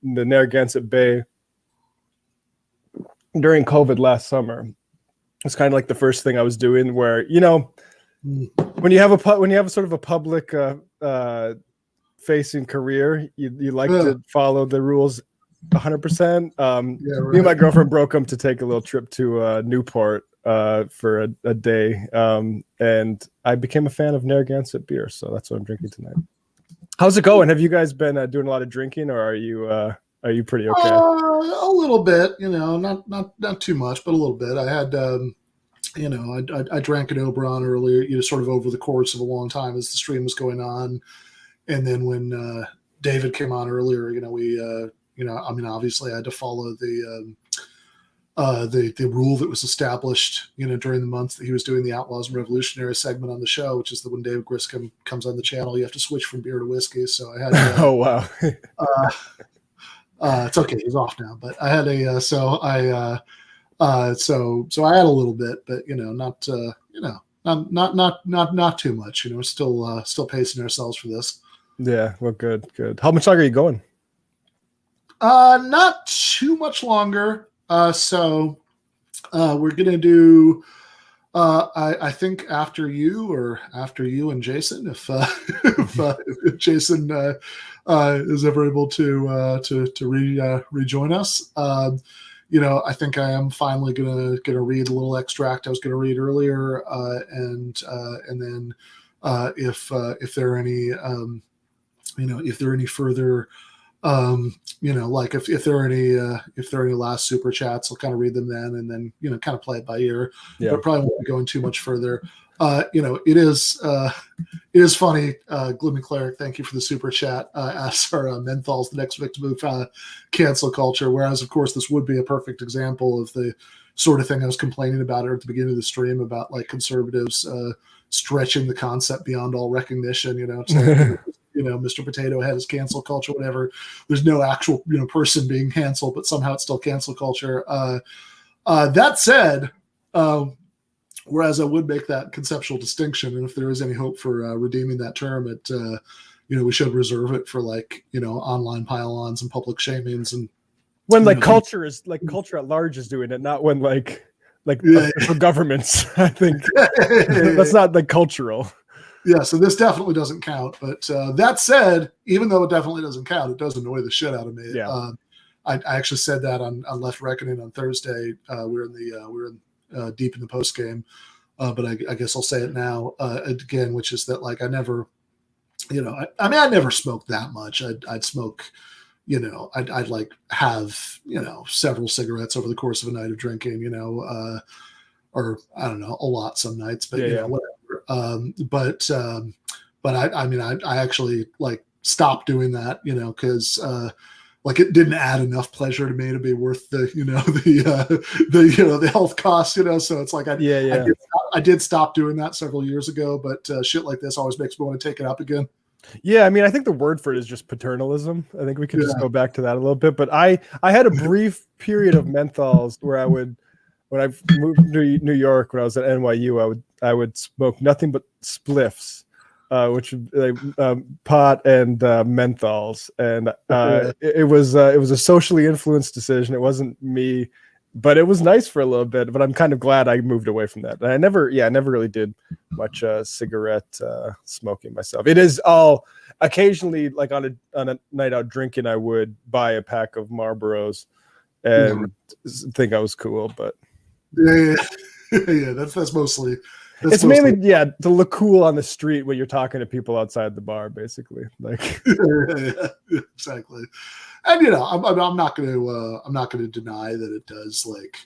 the Narragansett Bay during COVID last summer. It's kind of like the first thing I was doing, where when you have a sort of a public facing career, you like to follow the rules 100%. Me and my girlfriend broke them to take a little trip to Newport for a day, and I became a fan of Narragansett beer, so that's what I'm drinking tonight. How's it going? Have you guys been doing a lot of drinking, or are you pretty okay? A little bit, not too much, but a little bit. I had, I drank an Oberon earlier, sort of over the course of a long time as the stream was going on, and then when David came on earlier, obviously I had to follow the rule that was established, during the month that he was doing the Outlaws and Revolutionaries segment on the show, which is that when David Griscom comes on the channel, you have to switch from beer to whiskey. So I had to, oh wow. It's okay, he's off now, but I had so I had a little bit, but not too much. We're still pacing ourselves for this. Yeah, well, good. How much longer are you going? Not too much longer. So we're gonna do. I think after you and Jason, if Jason is ever able to rejoin us, I think I am finally gonna read a little extract I was gonna read earlier, and then if there are any further. Like if there are any last super chats, I'll kind of read them then, and then kind of play it by ear. Yeah. But probably won't be going too much further. It is funny. Gloomy Cleric, thank you for the super chat. Asks our Menthol's the next victim of cancel culture, whereas of course this would be a perfect example of the sort of thing I was complaining about at the beginning of the stream about like conservatives stretching the concept beyond all recognition. It's like, Mr. Potato Head is cancel culture, whatever. There's no actual, person being canceled, but somehow it's still cancel culture. That said, whereas I would make that conceptual distinction, and if there is any hope for redeeming that term, we should reserve it for online pile-ons and public shamings, and when culture at large is doing it, not when official governments. I think that's not cultural. Yeah, so this definitely doesn't count. But that said, even though it definitely doesn't count, it does annoy the shit out of me. Yeah. I actually said that on Left Reckoning on Thursday. We're deep in the post game, but I guess I'll say it now again, which is that I never, I never smoked that much. I'd smoke, I'd have several cigarettes over the course of a night of drinking, or I don't know, a lot some nights, but whatever. But I actually stopped doing that, because it didn't add enough pleasure to me to be worth the health costs, so it's I did stop doing that several years ago, but shit like this always makes me want to take it up again. Yeah, I think the word for it is just paternalism. I think we can just go back to that a little bit. But I had a brief period of menthols where I would, when I moved to New York, when I was at NYU, I would smoke nothing but spliffs, which pot and menthols, and it was a socially influenced decision. It wasn't me but it was nice for a little bit. But I'm kind of glad I moved away from that. And I never really did much cigarette smoking myself. It is all occasionally, like on a night out drinking, I would buy a pack of Marlboros and think I was cool. But yeah. That's mostly. It's mainly to look cool on the street when you're talking to people outside the bar, basically. Like exactly. And I'm not going to deny that it does. Like,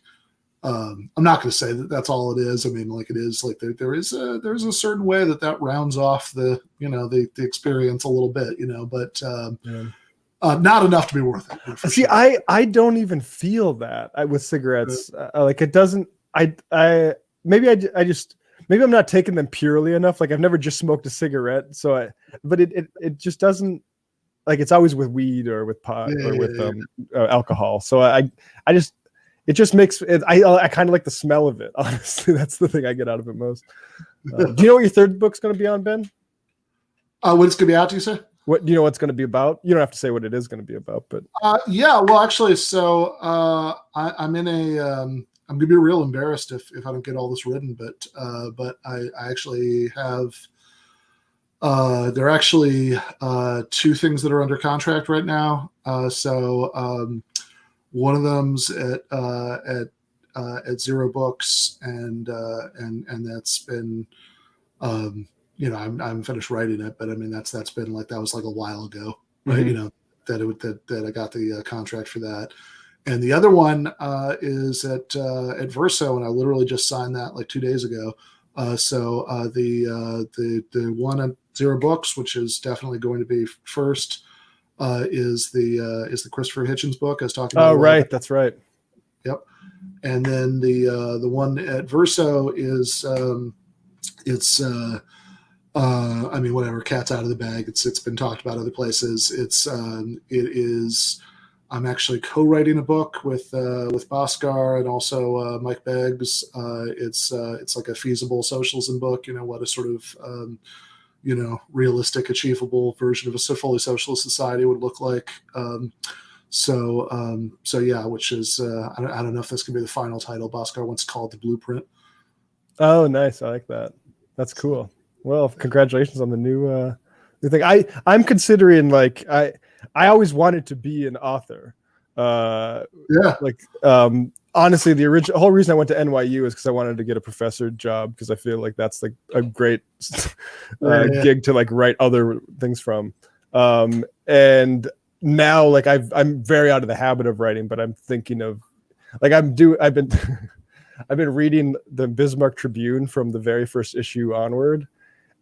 I'm not going to say that that's all it is. I mean, like it is like there's a certain way that rounds off the the experience a little bit, but not enough to be worth it. See, sure. I don't even feel that with cigarettes. Like it doesn't. Maybe I'm not taking them purely enough. Like I've never just smoked a cigarette, but it just doesn't, like it's always with weed or with pot or with alcohol. So it just makes it. I kind of like the smell of it. Honestly, that's the thing I get out of it most. Do you know what your third book's going to be on, Ben? What it's going to be out? Do you say? What do you know? What's going to be about? You don't have to say what it is going to be about, but yeah. Well, actually, so I'm in a. I'm gonna be real embarrassed if I don't get all this written, but I actually have. There are actually 2 things that are under contract right now. So one of them's at Zero Books, and that's been I'm finished writing it, but I mean that's been like that was like a while ago, right? Mm-hmm. That I got the contract for that. And the other one is at Verso, and I literally just signed that like 2 days ago. So the one at Zero Books, which is definitely going to be first, is the Christopher Hitchens book I was talking about. Oh, right, that's right. Yep. And then the one at Verso is I mean, whatever, cat's out of the bag. It's been talked about other places. I'm actually co-writing a book with Bhaskar and also Mike Beggs. It's like a feasible socialism book. What a sort of realistic, achievable version of a fully socialist society would look like. So yeah, which is I don't know if this can be the final title. Bhaskar once called The Blueprint. Oh, nice. I like that. That's cool. Well, congratulations on the new thing. I'm considering, like, I always wanted to be an author. Like honestly, the whole reason I went to NYU is because I wanted to get a professor job, because I feel like that's like a great gig to like write other things from. And now, like I'm very out of the habit of writing, but I'm thinking of like I've been I've been reading the Bismarck Tribune from the very first issue onward.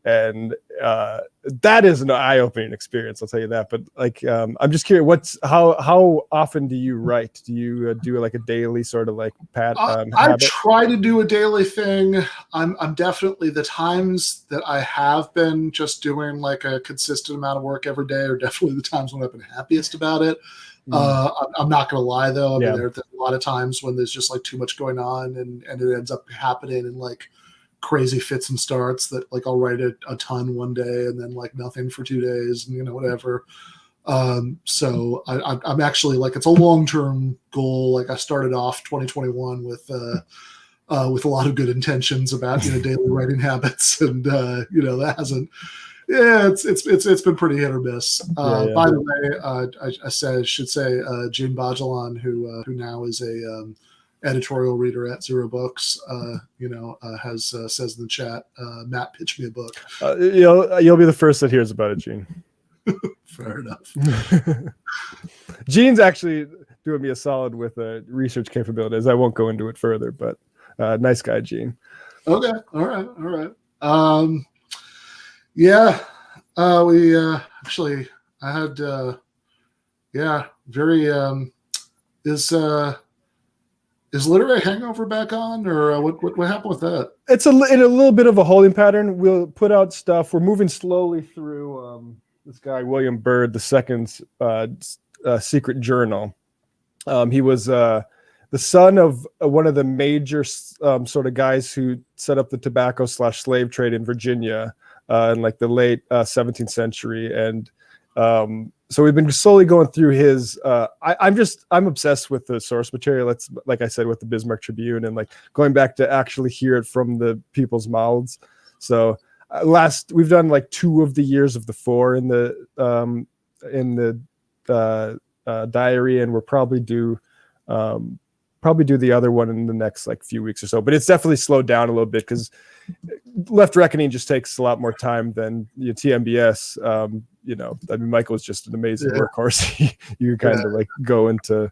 And that is an eye-opening experience, I'll tell you that. But like, I'm just curious, how often do you write? Do you do like a daily sort of like I try to do a daily thing. I'm definitely, the times that I have been just doing like a consistent amount of work every day are definitely the times when I've been happiest about it. I'm not going to lie though. I mean, there's a lot of times when there's just like too much going on, and it ends up happening in like crazy fits and starts that like I'll write a ton one day and then like nothing for 2 days, and whatever. So I'm actually like, it's a long-term goal. Like I started off 2021 with a lot of good intentions about daily writing habits, and that hasn't. Yeah, it's been pretty hit or miss. By the way, I should say Gene Bajalan, who now is a editorial reader at Zero Books, has says in the chat, Matt, pitch me a book. You'll be the first that hears about it, Gene. Fair enough. Gene's actually doing me a solid with research capabilities. I won't go into it further, but nice guy, Gene. Okay, all right. Yeah, we actually, I had very is Literary Hangover back on, or what happened with that? It's in a little bit of a holding pattern. We'll put out stuff. We're moving slowly through this guy, William Byrd, the second secret journal. He was the son of one of the major sort of guys who set up the tobacco/slave trade in Virginia in like the late 17th century. And so we've been slowly going through his. I'm obsessed with the source material. It's like I said with the Bismarck Tribune, and like going back to actually hear it from the people's mouths. So we've done like 2 of the years of the 4 in the diary, and we'll probably do the other one in the next like few weeks or so. But it's definitely slowed down a little bit because Left Reckoning just takes a lot more time than TMBS. I mean, Michael was just an amazing workhorse. You kind of like go into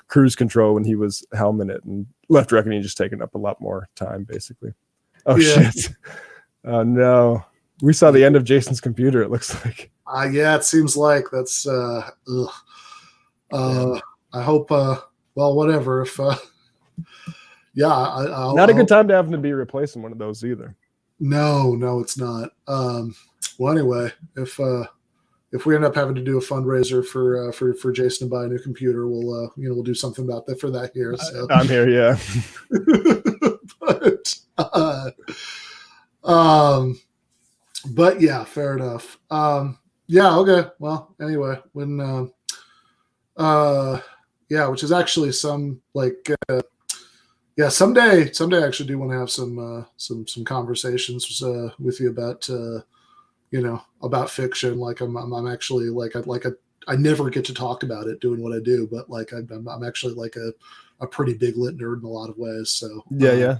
cruise control when he was helming it, and Left Reckoning just taking up a lot more time, basically. Oh shit! Oh no, we saw the end of Jason's computer. It looks like. Yeah, it seems like that's. I hope. Well, whatever. If I'll, not a good time to have to be replacing one of those either. No, it's not. Well, anyway, if we end up having to do a fundraiser for Jason to buy a new computer, we'll do something about that for that here. So. I'm here, yeah. But yeah, fair enough. Yeah, okay. Well, anyway, when which is actually some like someday I actually do want to have some conversations with you about about fiction. Like I'm actually like I never get to talk about it doing what I do, but like I'm actually like a pretty big lit nerd in a lot of ways. So yeah.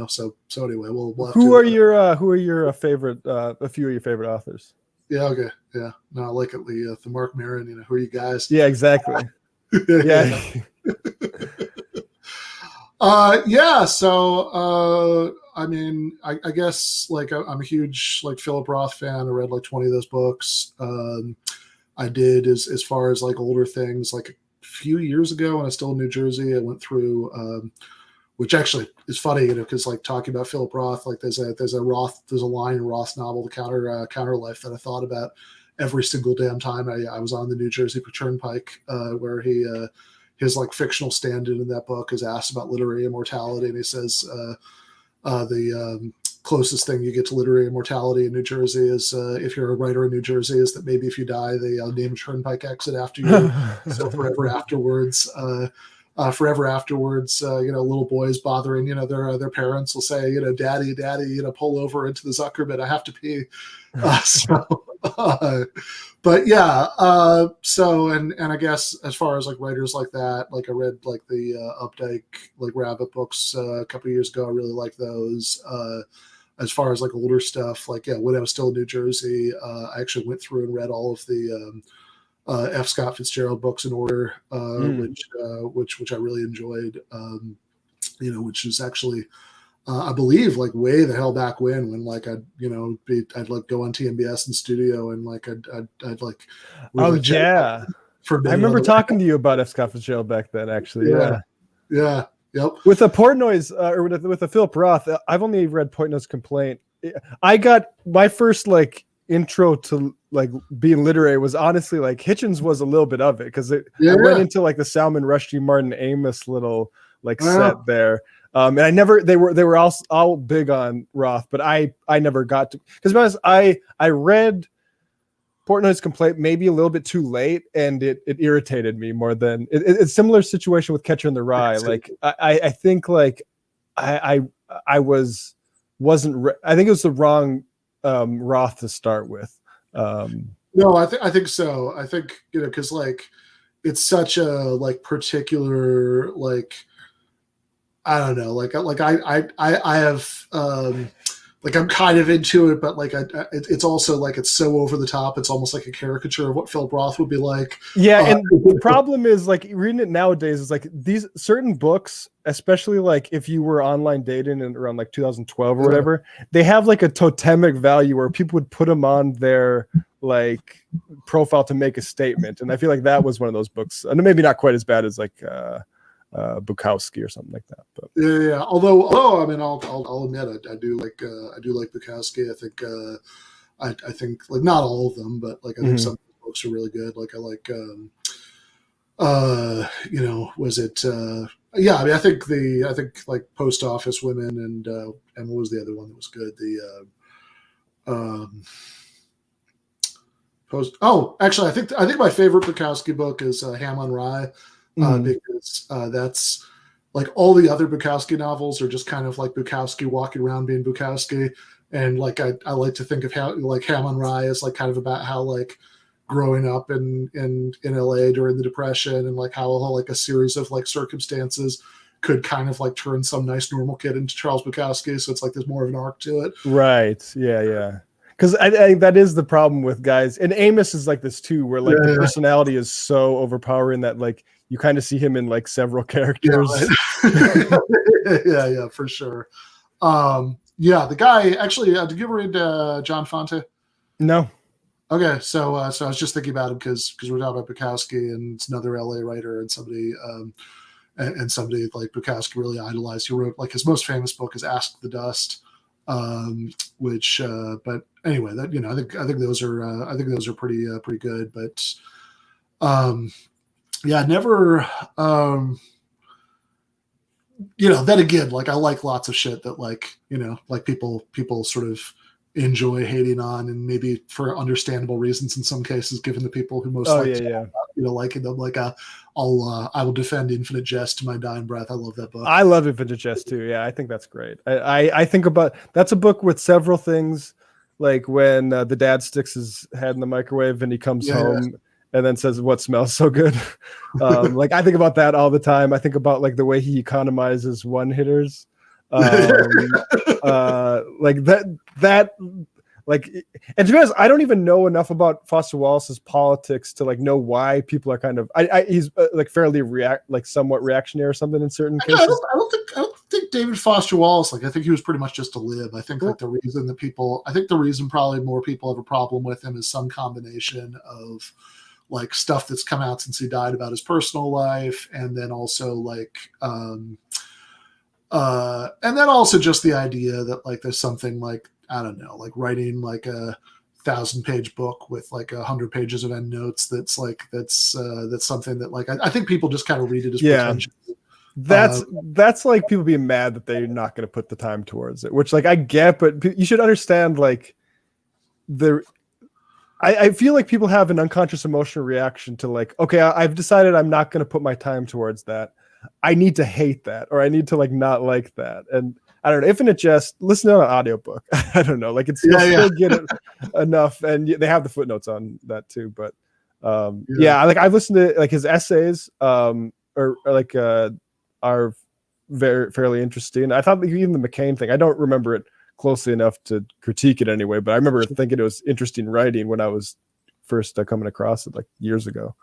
So anyway, we'll have who are your favorite a few of your favorite authors? Yeah, okay. Yeah. No, I like it, the Mark Maron, who are you guys? Yeah, exactly. Yeah. So I mean, I guess like I'm a huge like Philip Roth fan. I read like 20 of those books. I did as far as like older things, like a few years ago when I was still in New Jersey, I went through which actually is funny, because like talking about Philip Roth, like there's a line in Roth's novel, The Counter Life, that I thought about every single damn time I was on the New Jersey Turnpike, where his like fictional stand-in in that book is asked about literary immortality, and he says the closest thing you get to literary immortality in New Jersey is if you're a writer in New Jersey, is that maybe if you die, they name a turnpike exit after you. So forever afterwards, little boys bothering, their parents will say, daddy, pull over into the Zuckerman. I have to pee. But yeah. So, and I guess as far as like writers like that, like I read like the Updike, like Rabbit books a couple of years ago. I really like those. As far as like older stuff, like, when I was still in New Jersey, I actually went through and read all of the, F. Scott Fitzgerald books in order, which I really enjoyed, which is actually, I believe, like way the hell back when like I'd like go on TMBS in studio and like I'd like. Oh yeah. I remember talking to you about F. Scott Fitzgerald back then, actually. Yeah. Yep. With a Portnoy's or with a Philip Roth, I've only read Portnoy's Complaint. I got my first like intro to like being literary was honestly like Hitchens was a little bit of it, because I went into like the Salman Rushdie, Martin Amis little like set there, and they were all big on Roth, but I never got to, because I read Portnoy's Complaint maybe a little bit too late, and it irritated me more than it's a similar situation with Catcher in the Rye. Like I think like I wasn't I think it was the wrong Roth to start with. No, I think so. I think, because like it's such a like particular, like, I don't know, like I have like I'm kind of into it, but like it's also like it's so over the top. It's almost like a caricature of what Philip Roth would be like. Yeah, and the problem is like reading it nowadays is like these certain books, especially like if you were online dating in around like 2012 or whatever, they have like a totemic value where people would put them on their like profile to make a statement, and I feel like that was one of those books, and maybe not quite as bad as like Bukowski or something like that. But yeah. Although I mean, I'll admit I do like Bukowski. I think I think like not all of them, but like I think some books are really good. Like I like was it yeah, I mean I think like Post Office Women and what was the other one that was good? The post. Oh, actually, I think my favorite Bukowski book is Ham on Rye, because that's like all the other Bukowski novels are just kind of like Bukowski walking around being Bukowski, and like I like to think of how like Ham on Rye is like kind of about how like growing up in LA during the Depression, and like how like a series of like circumstances could kind of like turn some nice normal kid into Charles Bukowski. So it's like there's more of an arc to it. Right. Yeah. Because I that is the problem with guys, and Amos is like this too, where like the personality is so overpowering that like you kind of see him in like several characters. Yeah, for sure. The guy actually. Did you ever read John Fonte? No. Okay, so I was just thinking about him because we're talking about Bukowski, and it's another LA writer and somebody like Bukowski really idolized. He wrote like his most famous book is Ask the Dust, which but anyway, that I think those are pretty good, but never then again, like I like lots of shit that like like people sort of enjoy hating on, and maybe for understandable reasons in some cases, given the people who most liking them. Like I will defend Infinite Jest to my dying breath. I love that book. I love Infinite Jest too. Yeah, I think that's great. I think about that's a book with several things, like when the dad sticks his head in the microwave and he comes home and then says, "What smells so good?" Like I think about that all the time. I think about like the way he economizes one hitters. Like that like, and to be honest, I don't even know enough about Foster Wallace's politics to like know why people are kind of he's like fairly somewhat reactionary or something in certain cases. I don't think David Foster Wallace, like I think he was pretty much just a lib. I think like the reason probably more people have a problem with him is some combination of like stuff that's come out since he died about his personal life, and then also like and then also just the idea that like there's something like, I don't know, like writing like a 1,000-page book with like 100 pages of endnotes. That's something that like I think people just kind of read it as potential. That's like people being mad that they're not going to put the time towards it, which like I get, but you should understand like I feel like people have an unconscious emotional reaction to like, okay, I've decided I'm not going to put my time towards that. I need to hate that, or I need to like not like that. And I don't know, Infinite Jest, listen to an audiobook. I don't know, like it's still get it enough, and they have the footnotes on that too. But like I've listened to like his essays, are fairly interesting. I thought even the McCain thing, I don't remember it closely enough to critique it anyway, but I remember thinking it was interesting writing when I was first coming across it like years ago.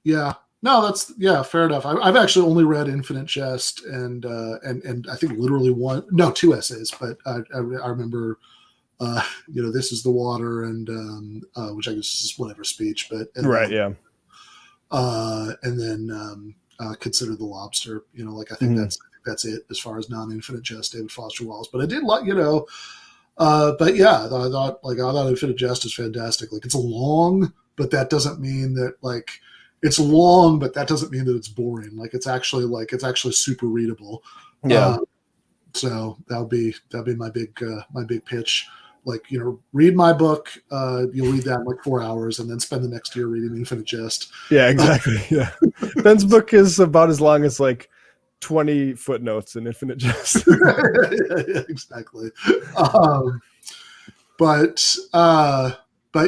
Yeah. No, that's fair enough. I've actually only read Infinite Jest and I think literally two essays, but I remember, This Is the Water and which I guess is whatever speech, but and then Consider the Lobster. Like I think that's it as far as non-Infinite Jest, David Foster Wallace. But I did like but yeah, I thought Infinite Jest is fantastic. Like it's long, but that doesn't mean that like. It's long, but that doesn't mean that it's boring. Like it's actually super readable. Yeah. So that'll be my big pitch. Like read my book. You'll read that in like 4 hours, and then spend the next year reading Infinite Jest. Yeah, exactly. Yeah. Ben's book is about as long as like 20 footnotes in Infinite Jest. Yeah, exactly. But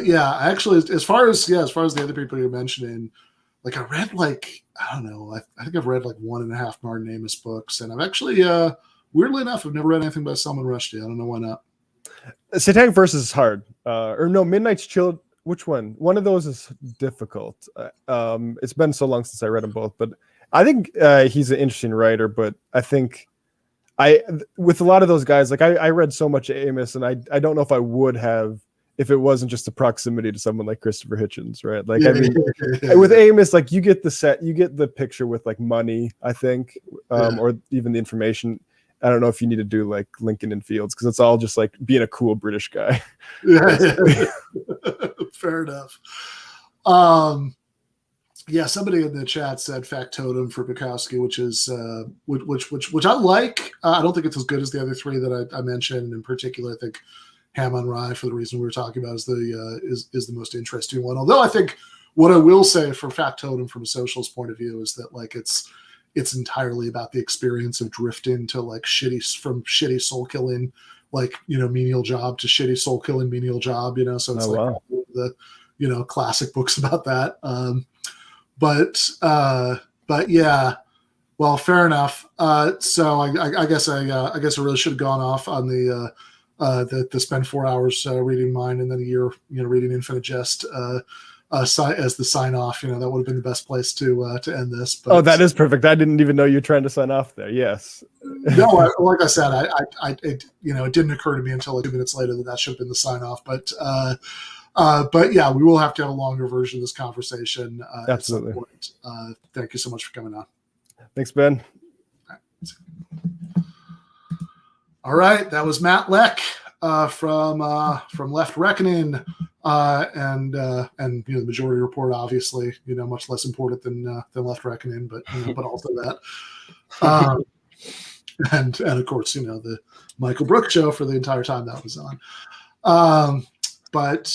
yeah, actually, as far as the other people you're mentioning. Like I read like, I don't know, I think I've read like 1.5 Martin Amis books, and I've actually, weirdly enough, I've never read anything by Salman Rushdie. I don't know why not. Satanic Verses is hard. Or no, Midnight's Chill. Which one? One of those is difficult. It's been so long since I read them both, but I think he's an interesting writer. But I think with a lot of those guys, like I read so much Amos, and I don't know if I would have if it wasn't just the proximity to someone like Christopher Hitchens, right? Like, I mean, with Amos, like you get the picture with like money, I think, or even the information. I don't know if you need to do like Lincoln and Fields because it's all just like being a cool British guy. Fair enough. Somebody in the chat said Factotum for Bukowski, which is which I like. I don't think it's as good as the other three that I mentioned. In particular, I think Ham on Rye, for the reason we were talking about, is the most interesting one. Although I think what I will say for Factotum from a socialist point of view is that like it's entirely about the experience of drifting to like shitty soul killing, like, you know, menial job to shitty soul killing menial job, you know. So it's the, you know, classic books about that. But yeah, well, fair enough. So I guess I really should have gone off on the spend 4 hours reading mine and then a year, you know, reading Infinite Jest as the sign off. You know, that would have been the best place to end this. But, oh, that is perfect. I didn't even know you were trying to sign off there. Yes. No, like I said, it didn't occur to me until like 2 minutes later that should have been the sign off. But yeah, we will have to have a longer version of this conversation. Absolutely. At some point. Thank you so much for coming on. Thanks, Ben. All right, that was Matt Leck from Left Reckoning, and you know, the Majority Report, obviously, you know, much less important than Left Reckoning, but you know, but also that, and of course, you know, the Michael Brooks show for the entire time that was on. But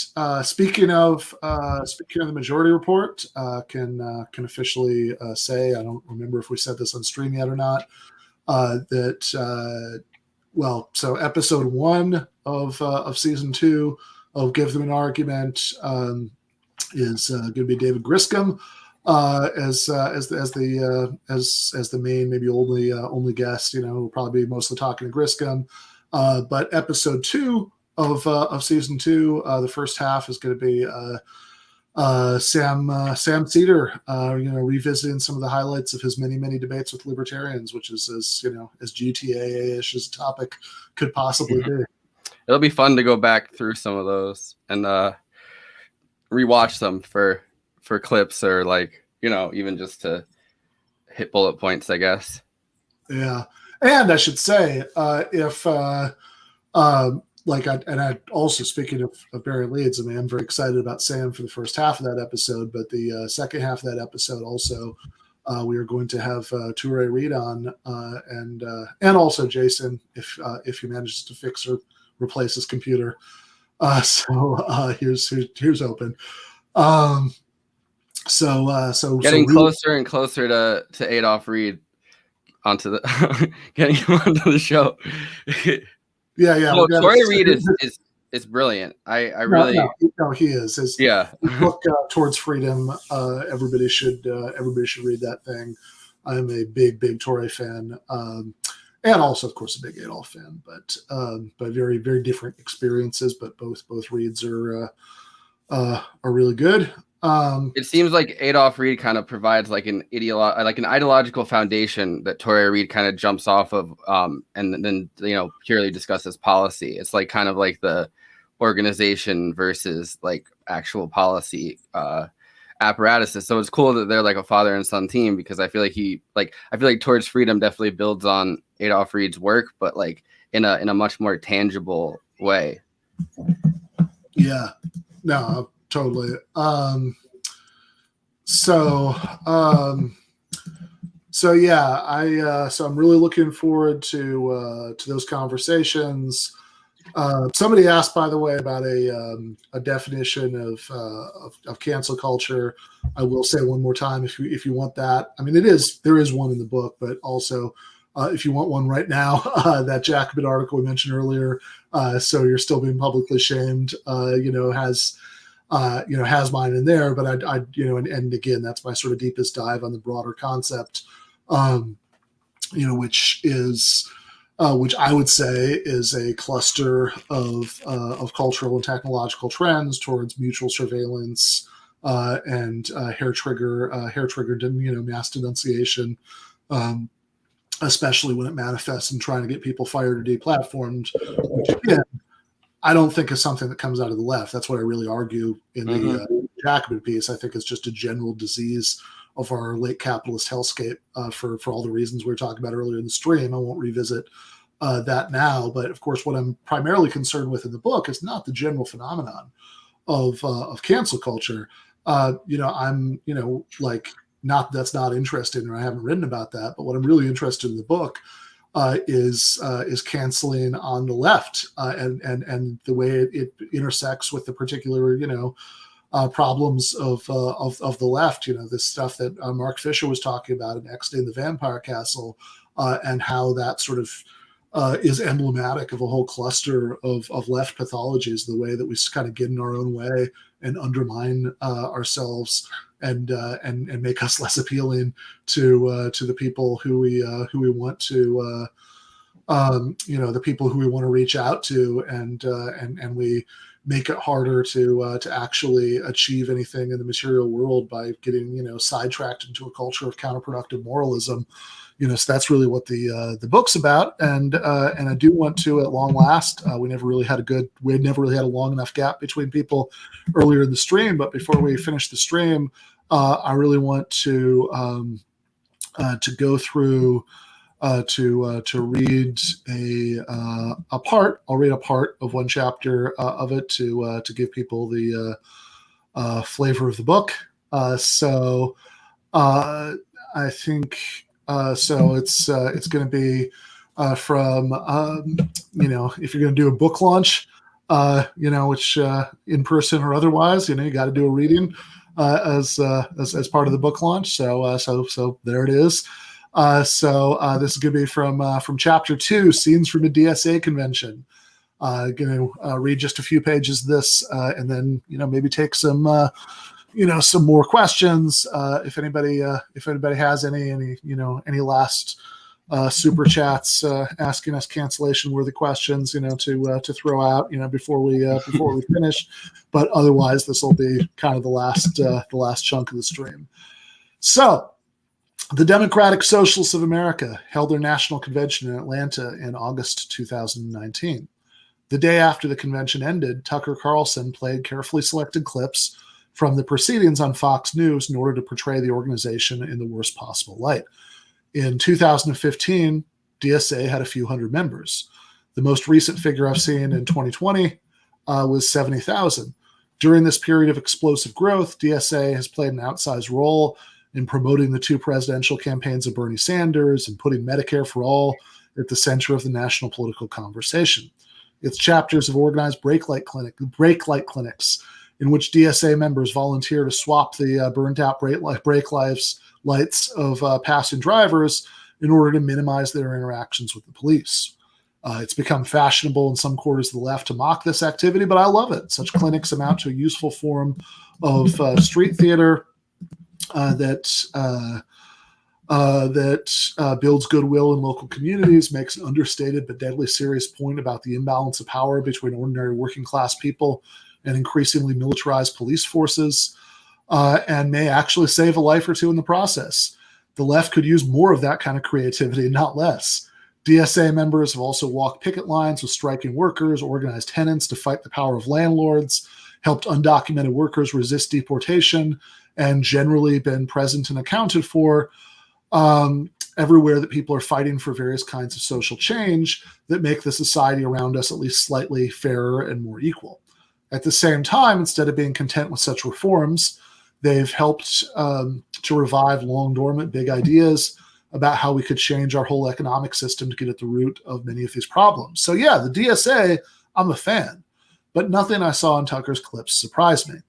speaking of the Majority Report, can officially say, I don't remember if we said this on stream yet or not, that so episode 1 of season 2 of Give Them an Argument is going to be David Griscom as the main, maybe only guest. You know, we'll probably be mostly talking to Griscom. But episode 2 of season 2, the first half is going to be Sam Cedar, you know, revisiting some of the highlights of his many debates with libertarians, which is as GTAA-ish as a topic could possibly be. It'll be fun to go back through some of those and rewatch them for clips, or like, you know, even just to hit bullet points, I guess. Yeah, and I should say, if I also, speaking of Barry Leeds, I mean, I'm very excited about Sam for the first half of that episode, but the second half of that episode also, we are going to have Toure Reed on, and also Jason, if he manages to fix or replace his computer. So here's open. So getting closer and closer to Adolph Reed onto the getting him onto the show. Yeah. No, Toure Reed is brilliant. I really no, he is. His book Towards Freedom. Everybody should read that thing. I'm a big Toure fan, and also, of course, a big Adolph fan. But very very experiences. But both Reeds are really good. It seems like Adolph Reed kind of provides like an ideological foundation that Toure Reed kind of jumps off of, and then, you know, purely discusses policy. It's like kind of like the organization versus like actual policy apparatuses. So it's cool that they're like a father and son team, because I feel like Towards Freedom definitely builds on Adolph Reed's work, but like in a much more tangible way. Yeah, no, totally. So yeah, so I'm really looking forward to those conversations. Somebody asked, by the way, about a definition of cancel culture. I will say one more time, if you want that. I mean, there is one in the book, but also if you want one right now, that Jacobin article we mentioned earlier, so you're still being publicly shamed, has mine in there. But I and again, that's my sort of deepest dive on the broader concept, which I would say is a cluster of cultural and technological trends towards mutual surveillance and hair trigger mass denunciation, especially when it manifests in trying to get people fired or deplatformed, which again, I don't think is something that comes out of the left. That's what I really argue in the Jacobin piece. I think it's just a general disease of our late capitalist hellscape for all the reasons we were talking about earlier in the stream. I won't revisit that now, but of course, what I'm primarily concerned with in the book is not the general phenomenon of cancel culture. I'm not that's not interesting, or I haven't written about that. But what I'm really interested in the book is canceling on the left, and the way it intersects with the particular problems of the left. This stuff that Mark Fisher was talking about in Exiting the Vampire Castle, and how that sort of is emblematic of a whole cluster of left pathologies, the way that we kind of get in our own way and undermine ourselves and make us less appealing to the people who we want to the people who we want to reach out to, and we make it harder to actually achieve anything in the material world by getting sidetracked into a culture of counterproductive moralism. So that's really what the book's about, and I do want to, at long last, we never really had a long enough gap between people earlier in the stream, but before we finish the stream, I really want to go through to read a part. I'll read a part of one chapter of it to give people the flavor of the book. So I think. So it's going to be from if you're going to do a book launch, which in person or otherwise, you got to do a reading as part of the book launch. So there it is. So this is going to be from chapter 2, Scenes from a DSA Convention. Going to read just a few pages of this, and then maybe take some more questions. If anybody has any last super chats asking us cancellation worthy questions, to throw out, before we finish. But otherwise, this will be kind of the last chunk of the stream. So, the Democratic Socialists of America held their national convention in Atlanta in August 2019. The day after the convention ended, Tucker Carlson played carefully selected clips from the proceedings on Fox News in order to portray the organization in the worst possible light. In 2015, DSA had a few hundred members. The most recent figure I've seen in 2020 was 70,000. During this period of explosive growth, DSA has played an outsized role in promoting the 2 presidential campaigns of Bernie Sanders and putting Medicare for all at the center of the national political conversation. Its chapters have organized brake light clinics in which DSA members volunteer to swap the burnt-out brake lights of passing drivers in order to minimize their interactions with the police. It's become fashionable in some quarters of the left to mock this activity, but I love it. Such clinics amount to a useful form of street theater that builds goodwill in local communities, makes an understated but deadly serious point about the imbalance of power between ordinary working class people and increasingly militarized police forces, and may actually save a life or two in the process. The left could use more of that kind of creativity, not less. DSA members have also walked picket lines with striking workers, organized tenants to fight the power of landlords, helped undocumented workers resist deportation, and generally been present and accounted for everywhere that people are fighting for various kinds of social change that make the society around us at least slightly fairer and more equal. At the same time, instead of being content with such reforms, they've helped to revive long dormant big ideas about how we could change our whole economic system to get at the root of many of these problems. So yeah, the DSA, I'm a fan, but nothing I saw in Tucker's clips surprised me.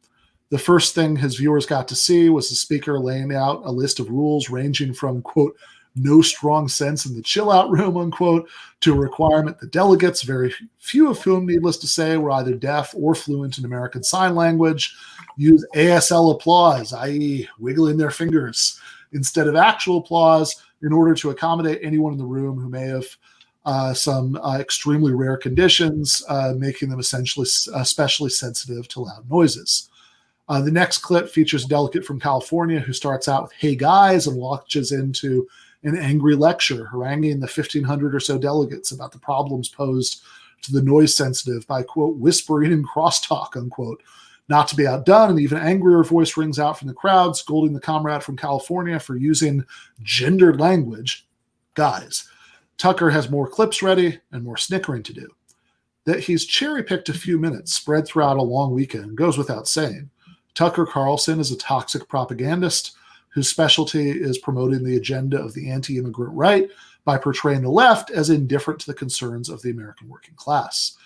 The first thing his viewers got to see was the speaker laying out a list of rules ranging from, quote, no strong sense in the chill out room, unquote, to a requirement that delegates, very few of whom, needless to say, were either deaf or fluent in American Sign Language, use ASL applause, i.e. wiggling their fingers, instead of actual applause in order to accommodate anyone in the room who may have some extremely rare conditions, making them essentially especially sensitive to loud noises. The next clip features a delegate from California who starts out with, hey guys, and launches into an angry lecture, haranguing the 1,500 or so delegates about the problems posed to the noise sensitive by, quote, whispering and crosstalk, unquote. Not to be outdone, an even angrier voice rings out from the crowd, scolding the comrade from California for using gendered language. Guys, Tucker has more clips ready and more snickering to do. That he's cherry-picked a few minutes spread throughout a long weekend goes without saying. Tucker Carlson is a toxic propagandist whose specialty is promoting the agenda of the anti-immigrant right by portraying the left as indifferent to the concerns of the American working class.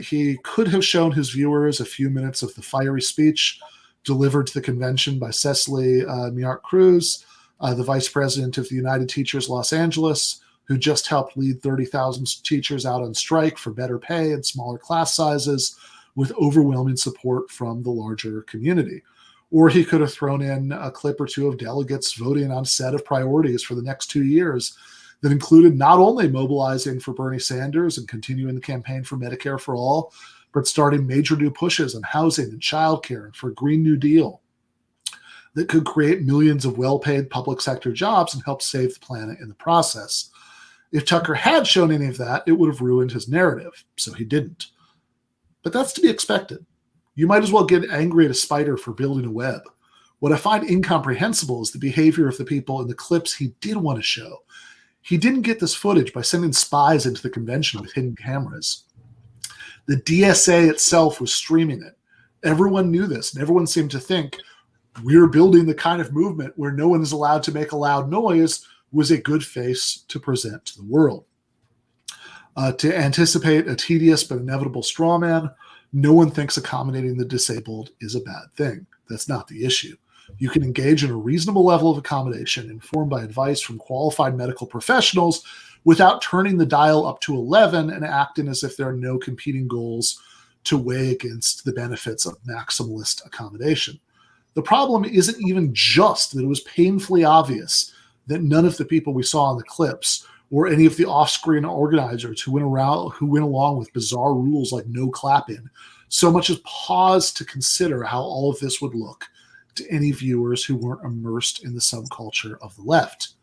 He could have shown his viewers a few minutes of the fiery speech delivered to the convention by Cecily Miart Cruz, the vice president of the United Teachers Los Angeles, who just helped lead 30,000 teachers out on strike for better pay and smaller class sizes, with overwhelming support from the larger community. Or he could have thrown in a clip or two of delegates voting on a set of priorities for the next 2 years that included not only mobilizing for Bernie Sanders and continuing the campaign for Medicare for all, but starting major new pushes on housing and childcare and for a Green New Deal that could create millions of well-paid public sector jobs and help save the planet in the process. If Tucker had shown any of that, it would have ruined his narrative, so he didn't. But that's to be expected. You might as well get angry at a spider for building a web. What I find incomprehensible is the behavior of the people in the clips he did want to show. He didn't get this footage by sending spies into the convention with hidden cameras. The DSA itself was streaming it. Everyone knew this, and everyone seemed to think we're building the kind of movement where no one is allowed to make a loud noise was a good face to present to the world. To anticipate a tedious but inevitable straw man, no one thinks accommodating the disabled is a bad thing. That's not the issue. You can engage in a reasonable level of accommodation informed by advice from qualified medical professionals without turning the dial up to 11 and acting as if there are no competing goals to weigh against the benefits of maximalist accommodation. The problem isn't even just that it was painfully obvious that none of the people we saw in the clips or any of the off-screen organizers who went along with bizarre rules like no clapping, so much as paused to consider how all of this would look to any viewers who weren't immersed in the subculture of the left.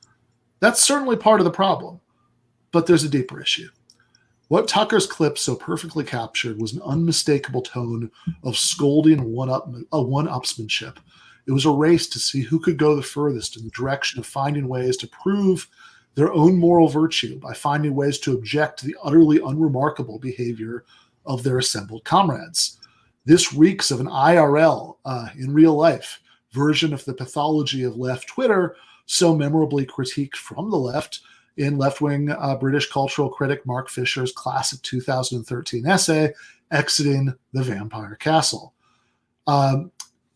That's certainly part of the problem, but there's a deeper issue. What Tucker's clip so perfectly captured was an unmistakable tone of scolding and one-upsmanship. It was a race to see who could go the furthest in the direction of finding ways to prove their own moral virtue by finding ways to object to the utterly unremarkable behavior of their assembled comrades. This reeks of an IRL, in real life, version of the pathology of left Twitter, so memorably critiqued from the left in left-wing British cultural critic Mark Fisher's classic 2013 essay, Exiting the Vampire Castle.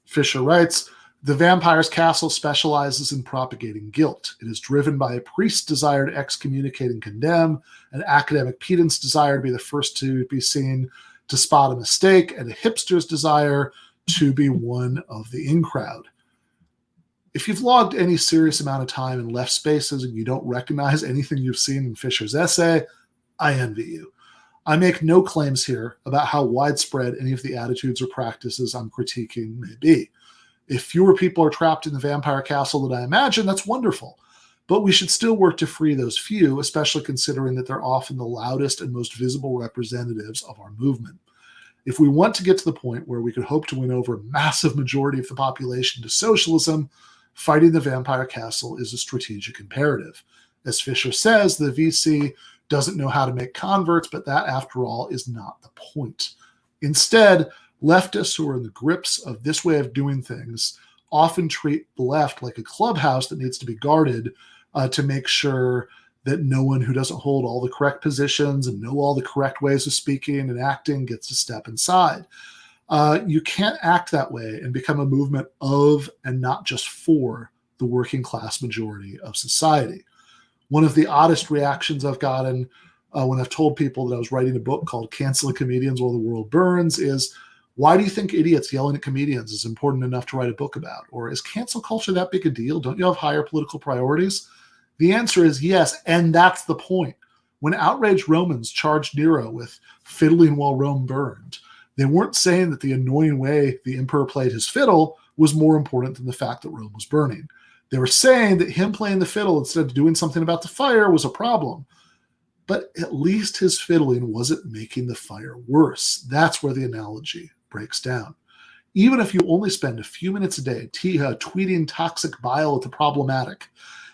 Fisher writes, "The vampire's castle specializes in propagating guilt. It is driven by a priest's desire to excommunicate and condemn, an academic pedant's desire to be the first to be seen to spot a mistake, and a hipster's desire to be one of the in-crowd." If you've logged any serious amount of time in left spaces and you don't recognize anything you've seen in Fisher's essay, I envy you. I make no claims here about how widespread any of the attitudes or practices I'm critiquing may be. If fewer people are trapped in the vampire castle than I imagine, that's wonderful. But we should still work to free those few, especially considering that they're often the loudest and most visible representatives of our movement. If we want to get to the point where we could hope to win over a massive majority of the population to socialism, fighting the vampire castle is a strategic imperative. As Fisher says, the VC doesn't know how to make converts, but that, after all, is not the point. Instead, leftists who are in the grips of this way of doing things often treat the left like a clubhouse that needs to be guarded to make sure that no one who doesn't hold all the correct positions and know all the correct ways of speaking and acting gets to step inside. You can't act that way and become a movement of and not just for the working class majority of society. One of the oddest reactions I've gotten when I've told people that I was writing a book called Canceling Comedians While the World Burns is, why do you think idiots yelling at comedians is important enough to write a book about? Or is cancel culture that big a deal? Don't you have higher political priorities? The answer is yes, and that's the point. When outraged Romans charged Nero with fiddling while Rome burned, they weren't saying that the annoying way the emperor played his fiddle was more important than the fact that Rome was burning. They were saying that him playing the fiddle instead of doing something about the fire was a problem. But at least his fiddling wasn't making the fire worse. That's where the analogy breaks down. Even if you only spend a few minutes a day tweeting toxic bile at the problematic,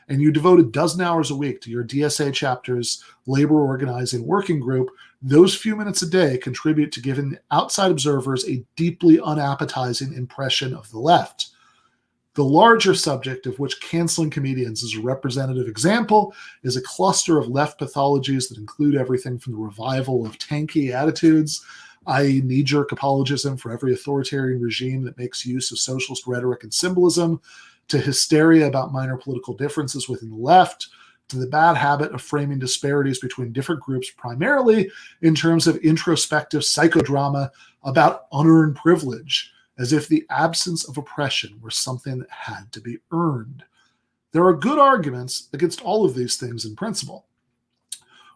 and you devote a dozen hours a week to your DSA chapter's labor organizing working group, those few minutes a day contribute to giving outside observers a deeply unappetizing impression of the left. The larger subject, of which canceling comedians is a representative example, is a cluster of left pathologies that include everything from the revival of tanky attitudes, i.e. knee-jerk apologism for every authoritarian regime that makes use of socialist rhetoric and symbolism, to hysteria about minor political differences within the left, to the bad habit of framing disparities between different groups primarily in terms of introspective psychodrama about unearned privilege, as if the absence of oppression were something that had to be earned. There are good arguments against all of these things in principle.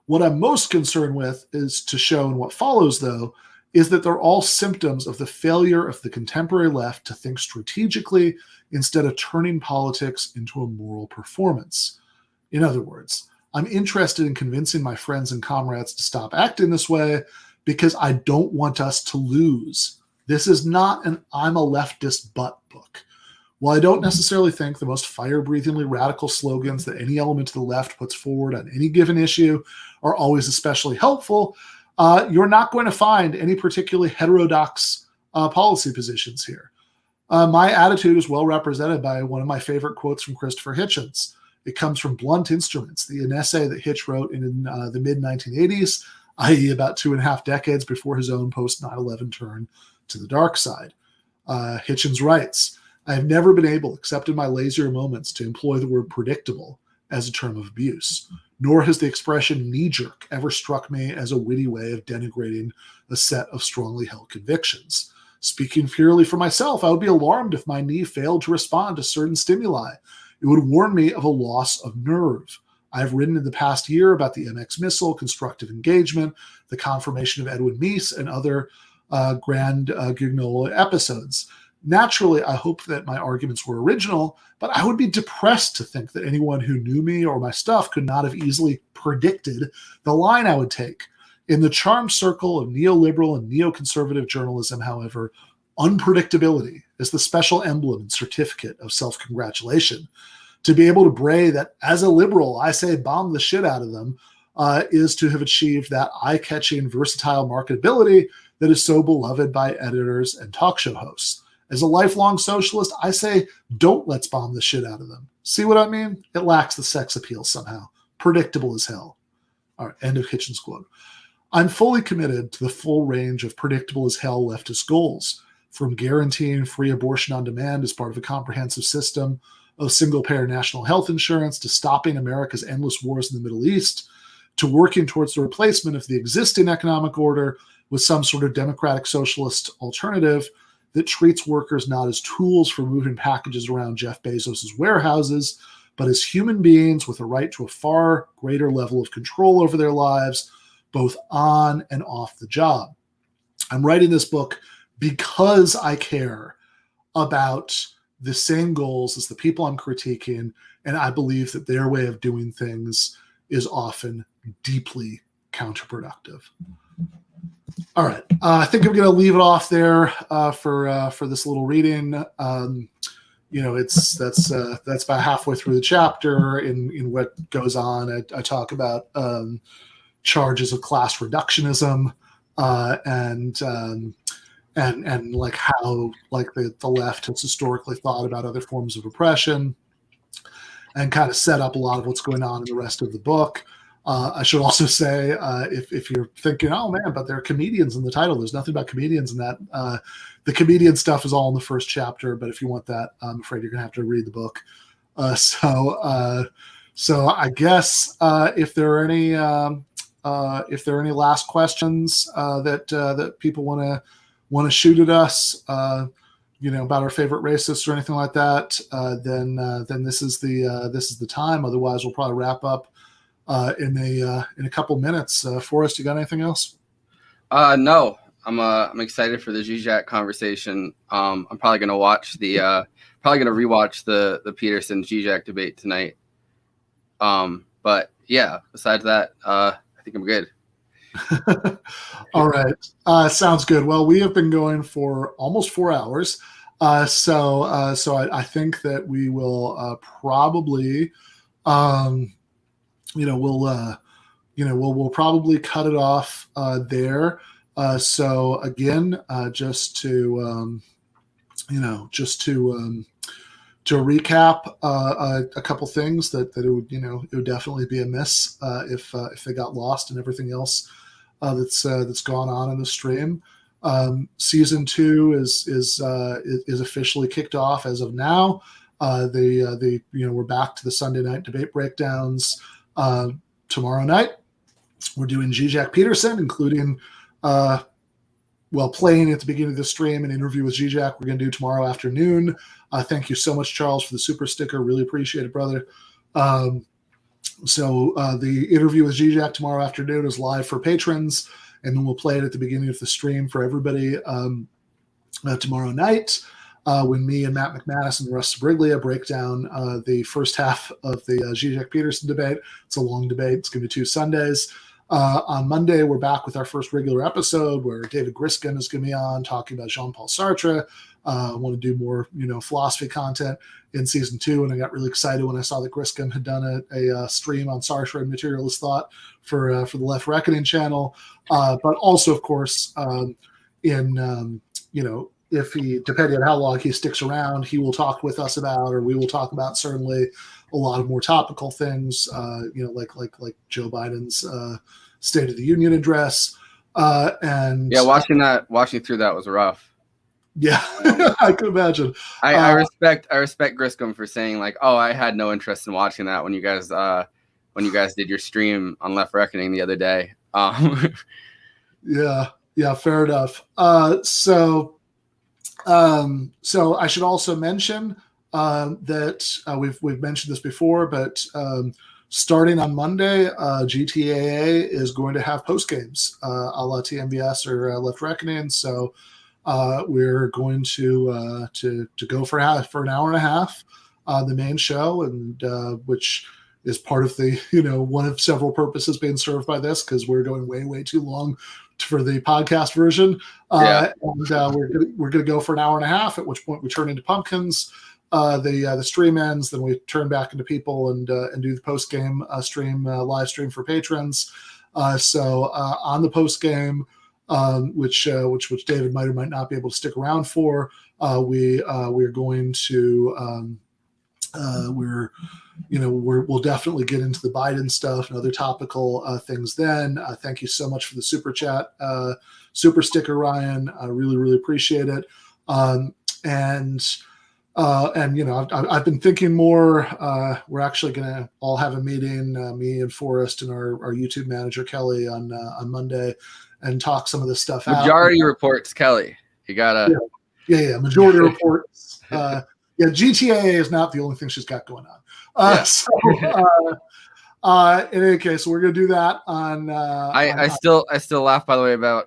What I'm most concerned with is to show in what follows, though, is that they're all symptoms of the failure of the contemporary left to think strategically instead of turning politics into a moral performance. In other words, I'm interested in convincing my friends and comrades to stop acting this way because I don't want us to lose. This is not an I'm a leftist but book. While I don't necessarily think the most fire-breathingly radical slogans that any element of the left puts forward on any given issue are always especially helpful, you're not going to find any particularly heterodox policy positions here. My attitude is well represented by one of my favorite quotes from Christopher Hitchens. It comes from Blunt Instruments, an essay that Hitch wrote in the mid-1980s, i.e. about 2.5 decades before his own post-9/11 turn to the dark side. Hitchens writes, I have never been able, except in my lazier moments, to employ the word predictable as a term of abuse, nor has the expression knee-jerk ever struck me as a witty way of denigrating a set of strongly held convictions. Speaking purely for myself, I would be alarmed if my knee failed to respond to certain stimuli. It would warn me of a loss of nerve. I have written in the past year about the MX missile, constructive engagement, the confirmation of Edwin Meese, and other grand Guignol episodes. Naturally, I hope that my arguments were original, but I would be depressed to think that anyone who knew me or my stuff could not have easily predicted the line I would take. In the charmed circle of neoliberal and neoconservative journalism, however, unpredictability is the special emblem and certificate of self-congratulation. To be able to bray that as a liberal, I say bomb the shit out of them, is to have achieved that eye-catching, versatile marketability that is so beloved by editors and talk show hosts. As a lifelong socialist, I say, don't let's bomb the shit out of them. See what I mean? It lacks the sex appeal somehow. Predictable as hell. All right, end of Hitchens' quote. I'm fully committed to the full range of predictable as hell leftist goals, from guaranteeing free abortion on demand as part of a comprehensive system of single-payer national health insurance, to stopping America's endless wars in the Middle East, to working towards the replacement of the existing economic order with some sort of democratic socialist alternative that treats workers not as tools for moving packages around Jeff Bezos' warehouses, but as human beings with a right to a far greater level of control over their lives, both on and off the job. I'm writing this book because I care about the same goals as the people I'm critiquing, and I believe that their way of doing things is often deeply counterproductive. All right, I think I'm going to leave it off there for this little reading. That's about halfway through the chapter. In what goes on, I talk about charges of class reductionism and like how like the left has historically thought about other forms of oppression, and kind of set up a lot of what's going on in the rest of the book. I should also say, if you're thinking, oh man, but there are comedians in the title, there's nothing about comedians in that. The comedian stuff is all in the first chapter, but if you want that, I'm afraid you're gonna have to read the book. So I guess if there are any last questions that people want to shoot at us, about our favorite racists or anything like that, then this is the time. Otherwise, we'll probably wrap up in a couple minutes. Forrest, you got anything else? No, I'm excited for the Zizek conversation. I'm probably gonna rewatch the Peterson Zizek debate tonight. But yeah, besides that, I think I'm good. All right, sounds good. Well, we have been going for almost 4 hours, so I think that we will probably. We'll probably cut it off there. So again, just to recap a couple things that it would definitely be a miss if they got lost and everything else that's gone on in the stream. Season 2 is officially kicked off as of now. We're back to the Sunday night debate breakdowns tomorrow night. We're doing Zizek Peterson, including playing at the beginning of the stream an interview with Zizek we're going to do tomorrow afternoon. Thank you so much, Charles, for the super sticker. Really appreciate it, brother. So the interview with Zizek tomorrow afternoon is live for patrons, and then we'll play it at the beginning of the stream for everybody tomorrow night when me and Matt McManus and Russ Briglia break down the first half of the Zizek Peterson debate. It's a long debate. It's going to be 2 Sundays. On Monday, we're back with our first regular episode where David Griscom is going to be on talking about Jean-Paul Sartre. I want to do more, philosophy content in season 2, and I got really excited when I saw that Griscom had done a stream on Sartre and materialist thought for the Left Reckoning channel. But also, of course, if he, depending on how long he sticks around, he will talk with us about, or we will talk about certainly a lot of more topical things, like Joe Biden's State of the Union address. And watching through that was rough. Yeah, I can imagine. I respect Griscom for saying like, oh, I had no interest in watching that when you guys did your stream on Left Reckoning the other day. Yeah, fair enough. So I should also mention that we've mentioned this before, but starting on Monday, GTAA is going to have post games a la TMBS or Left Reckoning. So we're going to go for an hour and a half the main show, and which is part of the one of several purposes being served by this, because we're going way too long for the podcast version. And we're going to go for an hour and a half, at which point we turn into pumpkins. The stream ends, then we turn back into people and do the post game stream, live stream for patrons. So on the post game, which David might or might not be able to stick around for, we're going to we'll definitely get into the Biden stuff and other topical things then. Thank you so much for the super chat, super sticker, Ryan. I really appreciate it. I've been thinking more. We're actually going to all have a meeting, me and Forrest and our YouTube manager Kelly on Monday, and talk some of this stuff out. Majority reports, Kelly. You gotta. Yeah. Majority reports. GTAA is not the only thing she's got going on. In any case, we're going to do that on. I still laugh, by the way, about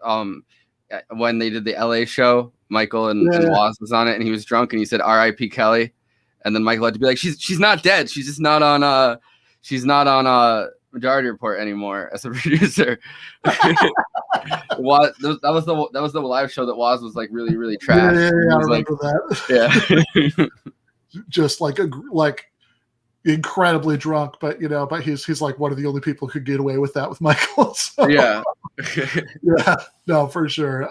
when they did the LA show. Michael and Waz was on it, and he was drunk, and he said "R.I.P. Kelly," and then Michael had to be like, "She's not dead. She's just not on Majority Report anymore as a producer." That was the live show that Waz was like really trash. I remember that. Yeah, just like incredibly drunk, but he's like one of the only people who could get away with that with Michael. So, yeah, no, for sure.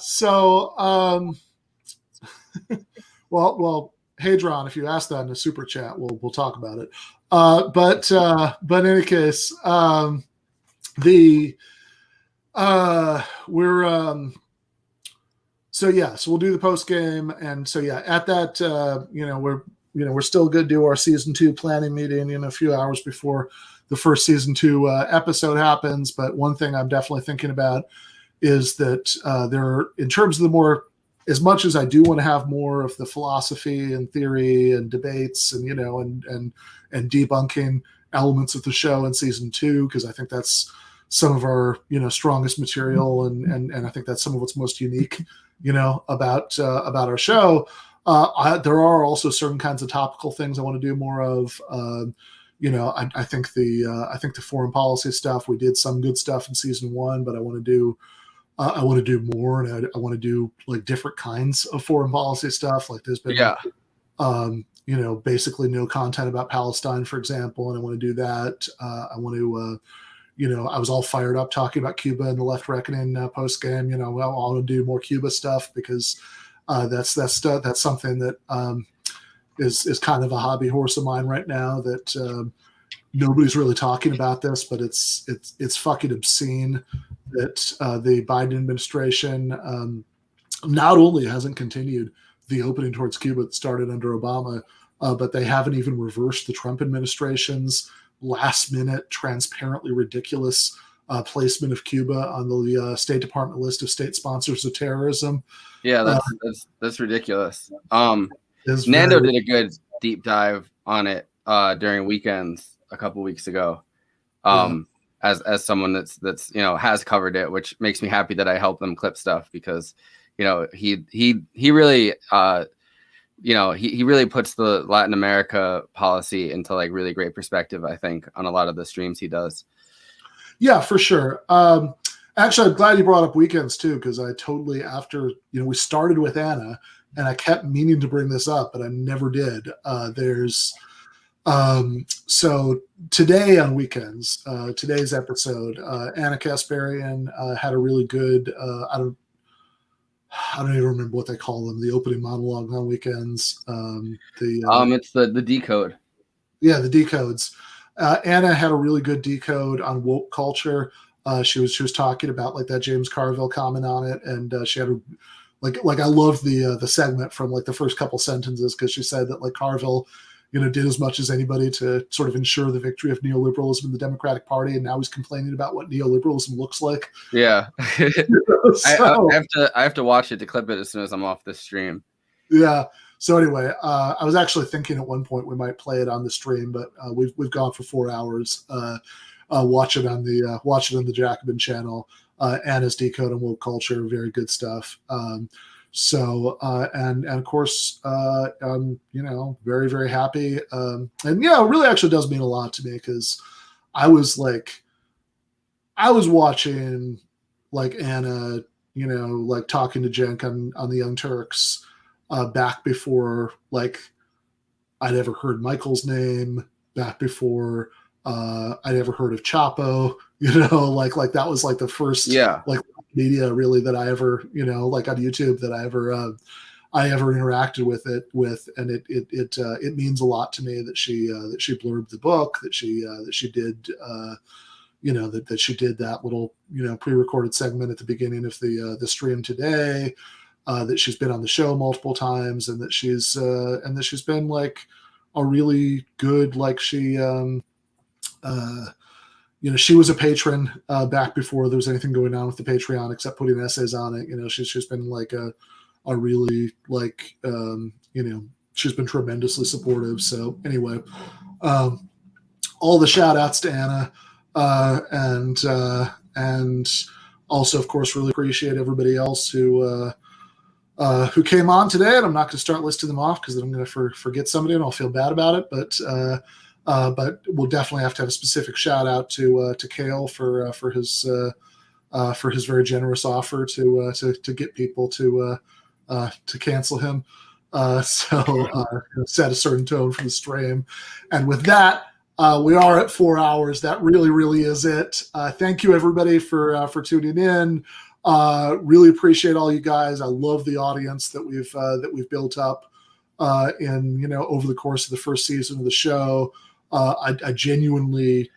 So well, Hadron, if you ask that in a super chat, we'll talk about it. But in any case, so we'll do the post game, and so at that we're still going to do our season 2 planning meeting a few hours before the first season 2 episode happens. But one thing I'm definitely thinking about is that in terms of the more, as much as I do want to have more of the philosophy and theory and debates and and debunking elements of the show in season 2, because I think that's some of our strongest material, and I think that's some of what's most unique about our show. There are also certain kinds of topical things I want to do more of. I think the foreign policy stuff, we did some good stuff in season 1, but I want to do more, and I want to do like different kinds of foreign policy stuff. Like there's been, basically no content about Palestine, for example, and I want to do that. I want to, I was all fired up talking about Cuba and the Left Reckoning post game. I want to do more Cuba stuff because That's something that is kind of a hobby horse of mine right now. That nobody's really talking about this, but it's fucking obscene that the Biden administration not only hasn't continued the opening towards Cuba that started under Obama, but they haven't even reversed the Trump administration's last-minute, transparently ridiculous placement of Cuba on the State Department list of state sponsors of terrorism. Yeah, that's ridiculous. Nando did a good deep dive on it during weekends a couple weeks ago. As someone that's has covered it, which makes me happy that I help them clip stuff, because he really he really puts the Latin America policy into like really great perspective, I think, on a lot of the streams he does. Yeah, for sure. Actually, I'm glad you brought up weekends too, because I totally, after we started with Ana, and I kept meaning to bring this up, but I never did. So today on weekends, today's episode, Ana Kasparian had a really good, I don't even remember what they call them, the opening monologue on weekends. It's the decode. Yeah, the decodes. Ana had a really good decode on woke culture. She was talking about like that James Carville comment on it, and she had I love the segment from like the first couple sentences, because she said that like Carville did as much as anybody to sort of ensure the victory of neoliberalism in the Democratic Party, and now he's complaining about what neoliberalism looks like. Yeah. I have to watch it to clip it as soon as I'm off this stream. Yeah. So anyway, I was actually thinking at one point we might play it on the stream, but we've gone for 4 hours. Watch it on the Jacobin channel. Ana's decode on woke culture, very good stuff. So and of course, very, very happy. And it really actually does mean a lot to me, because I was watching like Ana, like talking to Cenk on the Young Turks back before like I'd ever heard Michael's name, back before I'd ever heard of Chapo, like that was like the first like media really that I ever, like on YouTube that I ever interacted with it with, and it means a lot to me that she blurbed the book, that she did that she did that little pre-recorded segment at the beginning of the stream today, that she's been on the show multiple times, and that she's been like a really good, like she she was a patron back before there was anything going on with the Patreon except putting essays on it. She's been like a really like she's been tremendously supportive. So anyway, all the shout outs to Ana, and also of course really appreciate everybody else who came on today. And I'm not going to start listing them off, because then I'm going to forget somebody and I'll feel bad about it. But we'll definitely have to have a specific shout out to Kale for his very generous offer to get people to cancel him. Set a certain tone for the stream. And with that, we are at 4 hours. That really is it. Thank you everybody for tuning in. Really appreciate all you guys. I love the audience that we've built up in over the course of the first season of the show. I genuinely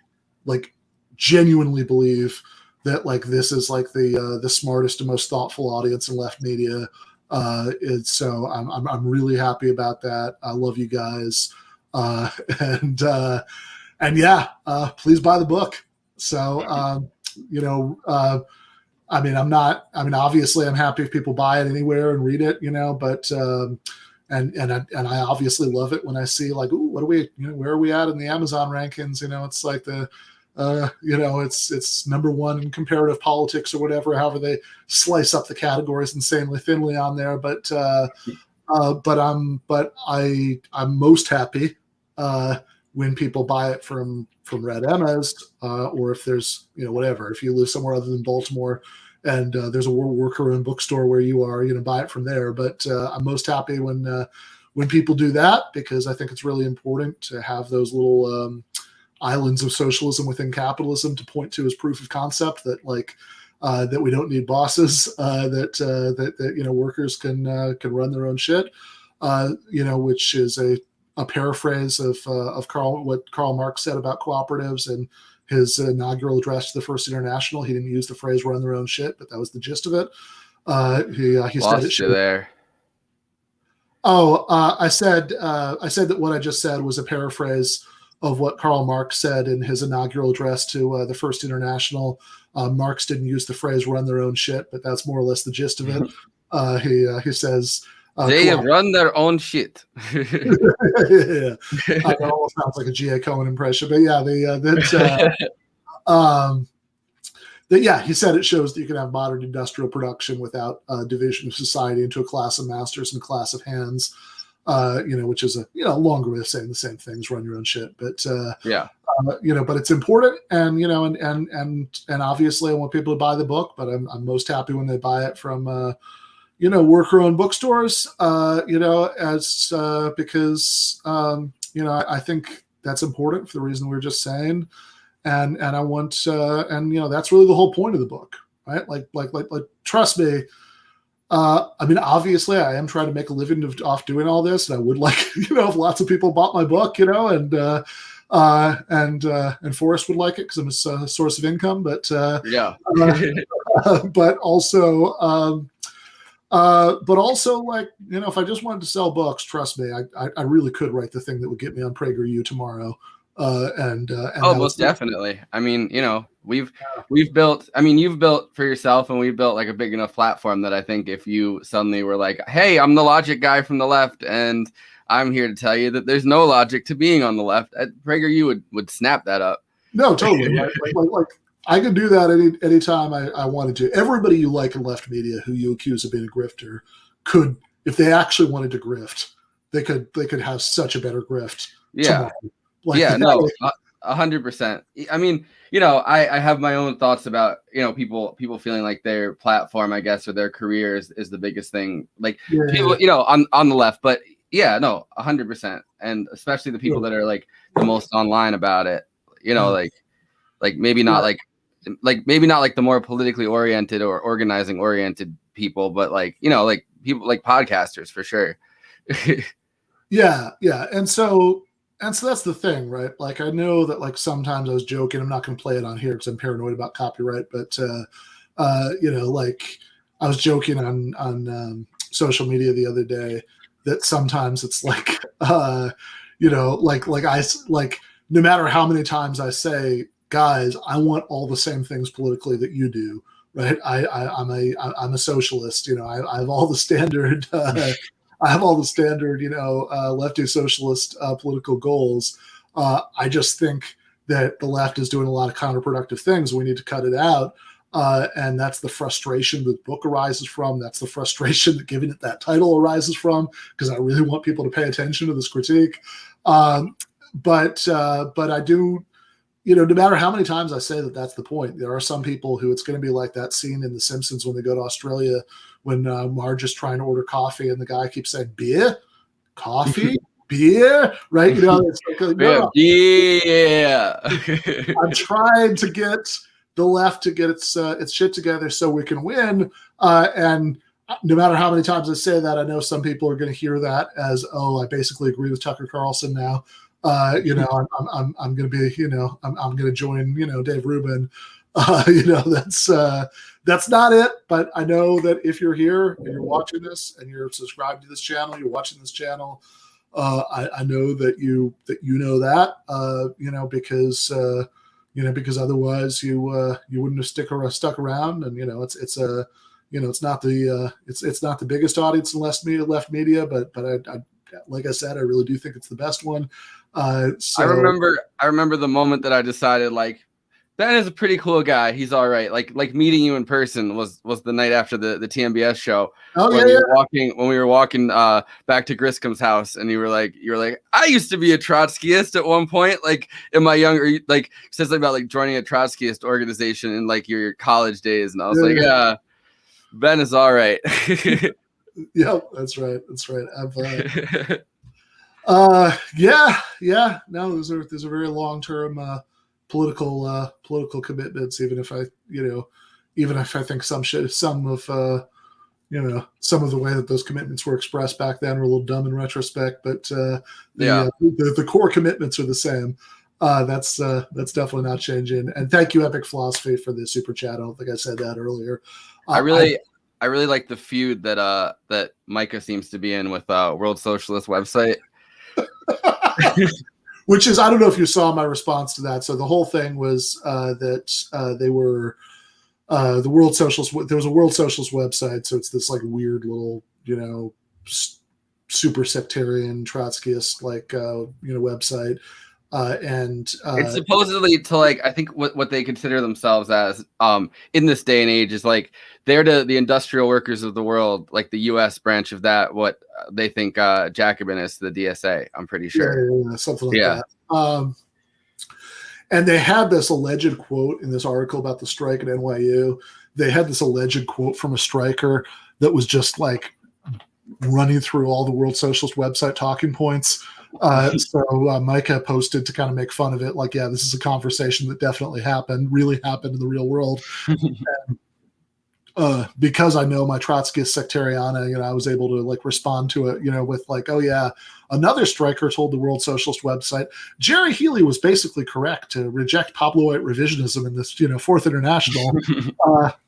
believe that like this is like the smartest and most thoughtful audience in left media. So I'm really happy about that. I love you guys, and please buy the book. So obviously I'm happy if people buy it anywhere and read it, but. And I obviously love it when I see like, ooh, what are we, where are we at in the Amazon rankings? It's like the, it's number one in comparative politics or whatever, however they slice up the categories insanely thinly on there. But I'm most happy when people buy it from Red Emma's, or if there's, whatever, if you live somewhere other than Baltimore, and there's a worker in bookstore where you are, buy it from there. But I'm most happy when people do that, because I think it's really important to have those little islands of socialism within capitalism to point to as proof of concept that like that we don't need bosses, that workers can run their own shit, which is a paraphrase of what Karl Marx said about cooperatives in his inaugural address to the First International. He didn't use the phrase "run their own shit," but that was the gist of it. He said it should. There. Oh, I said that what I just said was a paraphrase of what Karl Marx said in his inaugural address to the First International. Marx didn't use the phrase "run their own shit," but that's more or less the gist of it. He says they run their own shit. Yeah. It almost sounds like a G.A. Cohen impression, but yeah, he said it shows that you can have modern industrial production without division of society into a class of masters and a class of hands, which is a longer way of saying the same things, run your own shit. But but it's important, and and obviously I want people to buy the book, but I'm most happy when they buy it from worker-owned bookstores, because I think that's important for the reason we were just saying. And I want that's really the whole point of the book, right? Like trust me. Obviously I am trying to make a living off doing all this, and I would like, if lots of people bought my book, and Forrest would like it because I'm a source of income, but but also like, if I just wanted to sell books, trust me, I really could write the thing that would get me on PragerU tomorrow. Most definitely. I mean, we've built, you've built for yourself, and we've built like a big enough platform that I think if you suddenly were like, hey, I'm the logic guy from the left, and I'm here to tell you that there's no logic to being on the left, PragerU would snap that up. No, totally. like I could do that anytime I wanted to. Everybody you like in left media who you accuse of being a grifter could, if they actually wanted to grift, they could have such a better grift. Yeah. Tomorrow. 100%. I have my own thoughts about, people feeling like their platform, I guess, or their career is the biggest thing. Like people, on the left, but 100%. And especially the people that are like the most online about it, like maybe not maybe not like the more politically oriented or organizing oriented people, but like people like podcasters for sure. Yeah. And so that's the thing, right? Like, I know that like sometimes I was joking. I'm not going to play it on here because I'm paranoid about copyright, but like I was joking on social media the other day that sometimes it's like, no matter how many times I say, guys, I want all the same things politically that you do, right? I'm a socialist. I have all the standard. I have all the standard, lefty socialist political goals. I just think that the left is doing a lot of counterproductive things. We need to cut it out. And that's the frustration that the book arises from. That's the frustration that giving it that title arises from, because I really want people to pay attention to this critique. But I do, no matter how many times I say that that's the point, there are some people who it's going to be like that scene in The Simpsons when they go to Australia when Marge is trying to order coffee and the guy keeps saying, beer, coffee, beer, right? It's like, no. Yeah. I'm trying to get the left to get its shit together so we can win. And no matter how many times I say that, I know some people are going to hear that as, oh, I basically agree with Tucker Carlson now. I'm going to be, I'm going to join, Dave Rubin. That's not it. But I know that if you're here and you're watching this and you're subscribed to this channel, you're watching this channel, I know that you know that, because otherwise you wouldn't have stuck around. And it's not the biggest audience in left media, but I like I said, I really do think it's the best one. So I remember the moment that I decided, like, Ben is a pretty cool guy. He's all right. Like meeting you in person was the night after the TMBS show. Oh, when we were walking back to Griscom's house, and you were like, I used to be a Trotskyist at one point, like in my younger, like said something about like joining a Trotskyist organization in like your college days, and I was yeah, Ben is all right. Yeah, that's right. No, those are very long-term political commitments. Even if I, even if I think some of the way that those commitments were expressed back then were a little dumb in retrospect, but the core commitments are the same. That's definitely not changing. And thank you, Epic Philosophy, for the super chat. I don't think I said that earlier. I really like the feud that Micah seems to be in with World Socialist website. Which is, I don't know if you saw my response to that. So the whole thing was that they were the World Socialist. There was a World Socialist website, so it's this like weird little, super sectarian Trotskyist website. And it's supposedly to like, I think what they consider themselves as in this day and age is like they're the industrial workers of the world, like the U.S. branch of that. What they think Jacobin is to the DSA, I'm pretty sure. Yeah, something like that. And they had this alleged quote in this article about the strike at NYU. They had this alleged quote from a striker that was just like running through all the World Socialist website talking points. So Micah posted to kind of make fun of it, like, yeah, this is a conversation that definitely really happened in the real world. And, because I know my Trotskyist sectariana, I was able to like respond to it, with like, oh yeah, another striker told the World Socialist website, Jerry Healy was basically correct to reject Pabloite revisionism in this, Fourth International.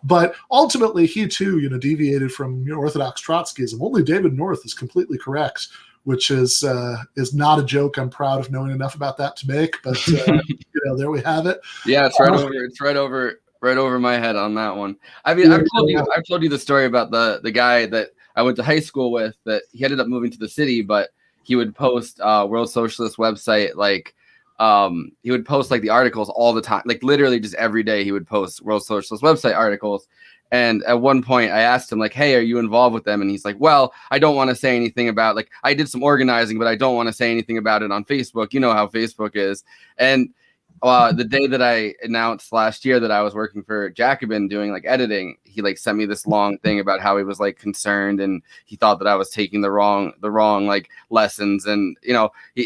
But ultimately he too, deviated from Orthodox Trotskyism. Only David North is completely correct, which is not a joke I'm proud of knowing enough about that to make, but there we have it. Yeah, it's right over my head on that one. I mean, I've told you the story about the guy that I went to high school with, that he ended up moving to the city, but he would post World Socialist website, like he would post like the articles all the time, like literally just every day he would post World Socialist website articles. And at one point I asked him like, hey, are you involved with them? And he's like, well, I don't want to say anything about, like, I did some organizing, but I don't want to say anything about it on Facebook. You know how Facebook is. And the day that I announced last year that I was working for Jacobin doing like editing, he like sent me this long thing about how he was like concerned and he thought that I was taking the wrong like lessons. And,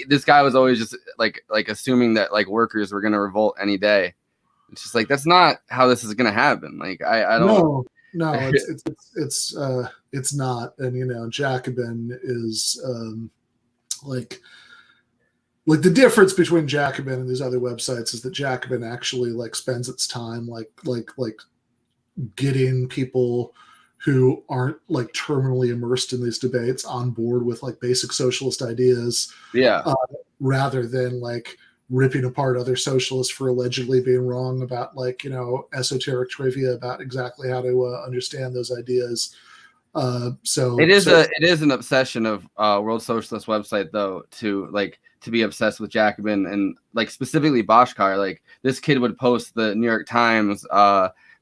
this guy was always just like assuming that like workers were going to revolt any day. It's just like, that's not how this is going to happen. Like, I don't. No, it's not. And, Jacobin is like the difference between Jacobin and these other websites is that Jacobin actually like spends its time like getting people who aren't like terminally immersed in these debates on board with like basic socialist ideas. Yeah. Rather than like ripping apart other socialists for allegedly being wrong about like, esoteric trivia about exactly how to understand those ideas. So it is an obsession of World Socialist website though, to be obsessed with Jacobin and like specifically Boschkar. Like this kid would post the New York Times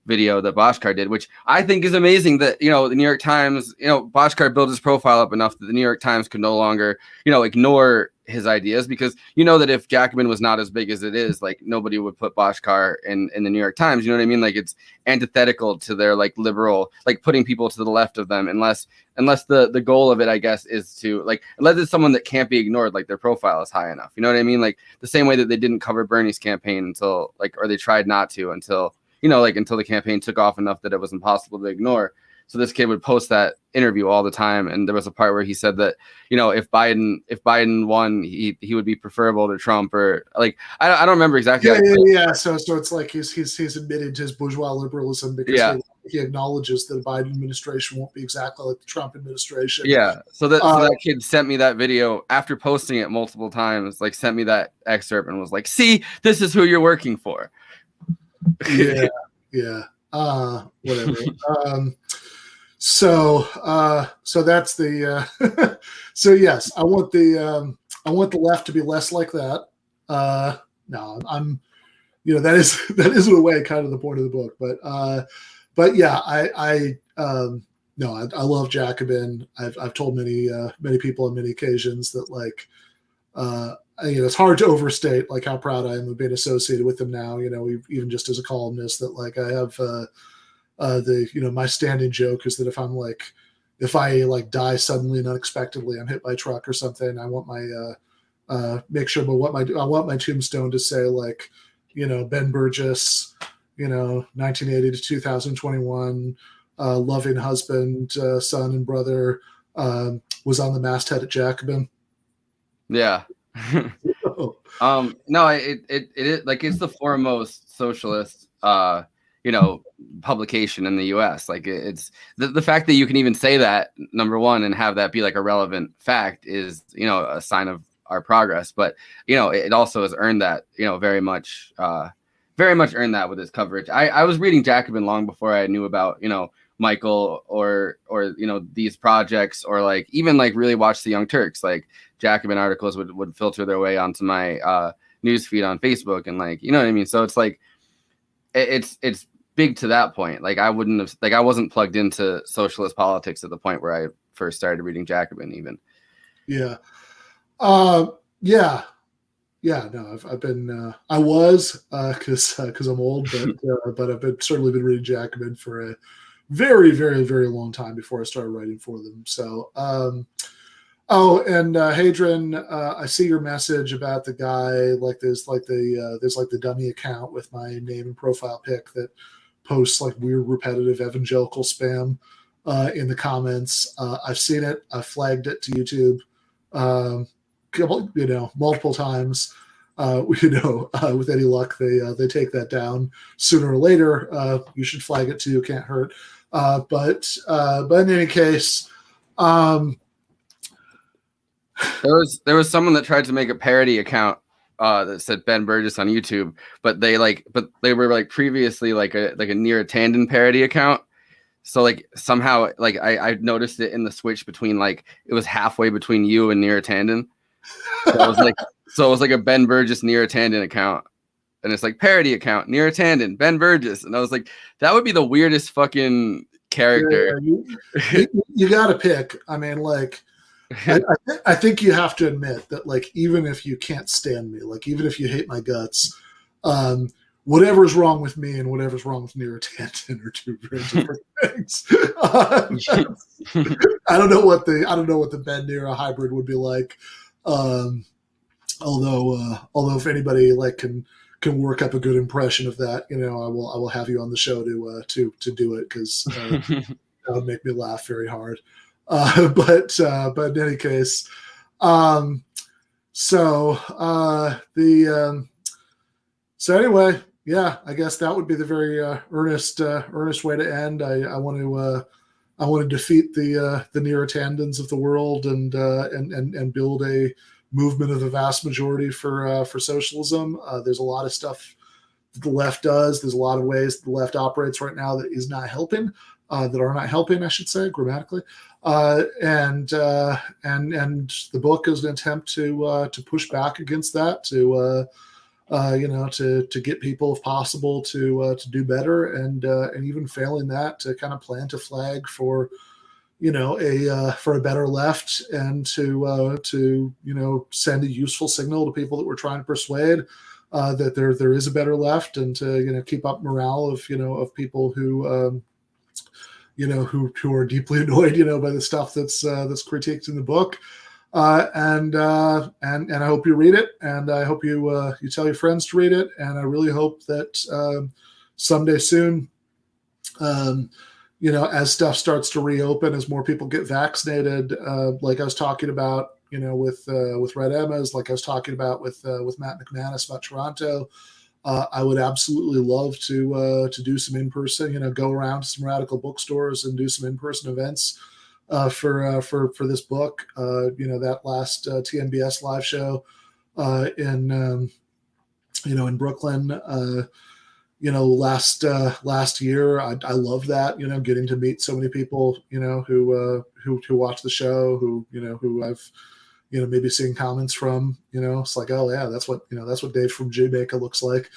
video that Boschkar did, which I think is amazing that, the New York Times, Boschkar built his profile up enough that the New York Times could no longer, ignore his ideas, because that if Jacobin was not as big as it is, like nobody would put Boschkar in the New York Times. You know what I mean? Like it's antithetical to their like liberal, like putting people to the left of them, unless the goal of it, I guess, is to like, unless it's someone that can't be ignored, like their profile is high enough. You know what I mean? Like the same way that they didn't cover Bernie's campaign until like, or they tried not to until, until the campaign took off enough that it was impossible to ignore. So this kid would post that interview all the time, and there was a part where he said that if Biden won, he would be preferable to Trump, or like I don't remember exactly. Yeah. So it's like he's admitted to his bourgeois liberalism because he acknowledges that the Biden administration won't be exactly like the Trump administration. Yeah. So that kid sent me that video after posting it multiple times. Like sent me that excerpt and was like, "See, this is who you're working for." Yeah. Whatever. So that's the so yes, I want the left to be less like that. No, I'm that is in a way kind of the point of the book, but yeah, I love Jacobin. I've told many people on many occasions that like it's hard to overstate like how proud I am of being associated with them now. Even just as a columnist, that like I have my standing joke is that if I die suddenly and unexpectedly, I'm hit by a truck or something, I want my I want my tombstone to say like, Ben Burgess, 1980 to 2021, loving husband, son, and brother, was on the masthead at Jacobin. Yeah. No, it is like it's the foremost socialist publication in the US. Like it's the fact that you can even say that, number one, and have that be like a relevant fact is a sign of our progress. But it also has earned that very much earned that with its coverage. I was reading Jacobin long before I knew about Michael or these projects, or like even like really watch the Young Turks. Like Jacobin articles would filter their way onto my news feed on Facebook, and like what I mean. So it's like it's big to that point. Like I wasn't plugged into socialist politics at the point where I first started reading Jacobin even. Yeah. No, I've been I was because I'm old, but I've certainly been reading Jacobin for a very, very, very long time before I started writing for them. So Hadrian, I see your message about the guy, like there's the dummy account with my name and profile pic that posts like weird repetitive evangelical spam in the comments. I've seen it. I've flagged it to YouTube multiple times. With any luck, they take that down sooner or later. You should flag it too. Can't hurt. But in any case, there was someone that tried to make a parody account that said Ben Burgess on YouTube, but they were like previously like a Neera Tanden parody account. So like somehow like I noticed it in the switch between like it was halfway between you and Neera Tanden. So it was like a Ben Burgess Neera Tanden account, and it's like parody account Neera Tanden Ben Burgess, and I was like, that would be the weirdest fucking character. Yeah, you got to pick. I mean, like, I think you have to admit that, like, even if you can't stand me, like, even if you hate my guts, whatever's wrong with me and whatever's wrong with Neera Tanden are two very different things. I don't know what the Ben Neera hybrid would be like. Although if anybody like can work up a good impression of that, I will have you on the show to do it, because that would make me laugh very hard. But in any case, so anyway, yeah, I guess that would be the very earnest way to end. I want to defeat the Neera Tandens of the world and build a movement of the vast majority for socialism. There's a lot of stuff that the left does. There's a lot of ways the left operates right now that is not helping, that are not helping, I should say, grammatically. And the book is an attempt to push back against that, to get people, if possible, to do better, and even failing that, to kind of plant a flag for for a better left, and to send a useful signal to people that we're trying to persuade that there is a better left, and to keep up morale of people who who are deeply annoyed by the stuff that's critiqued in the book. And I hope you read it, and I hope you tell your friends to read it, and I really hope that someday soon, as stuff starts to reopen, as more people get vaccinated, like I was talking about, with Red Emma's, like I was talking about with Matt McManus about Toronto, I would absolutely love to do some in-person, go around to some radical bookstores and do some in-person events for this book. That last TNBS live show in Brooklyn. Last year, I love that, getting to meet so many people, who watch the show, who I've, maybe seeing comments from, it's like, oh yeah, that's what Dave from Jamaica looks like,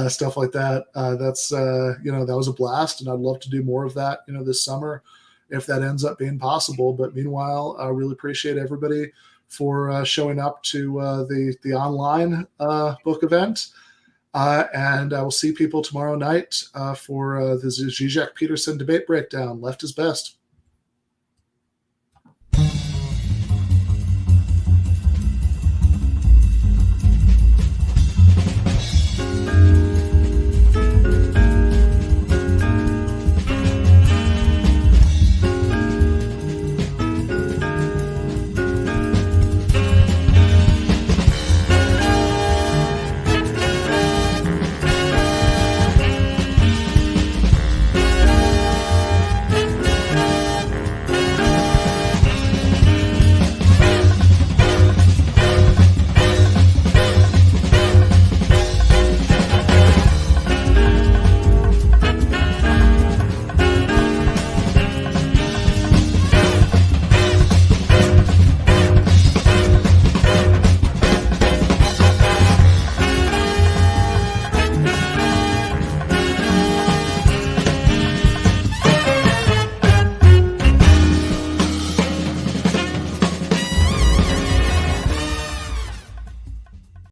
stuff like that. That's, that was a blast, and I'd love to do more of that, this summer, if that ends up being possible. But meanwhile, I really appreciate everybody for showing up to the online book event. And I will see people tomorrow night for the Zizek Peterson debate breakdown. Left is best.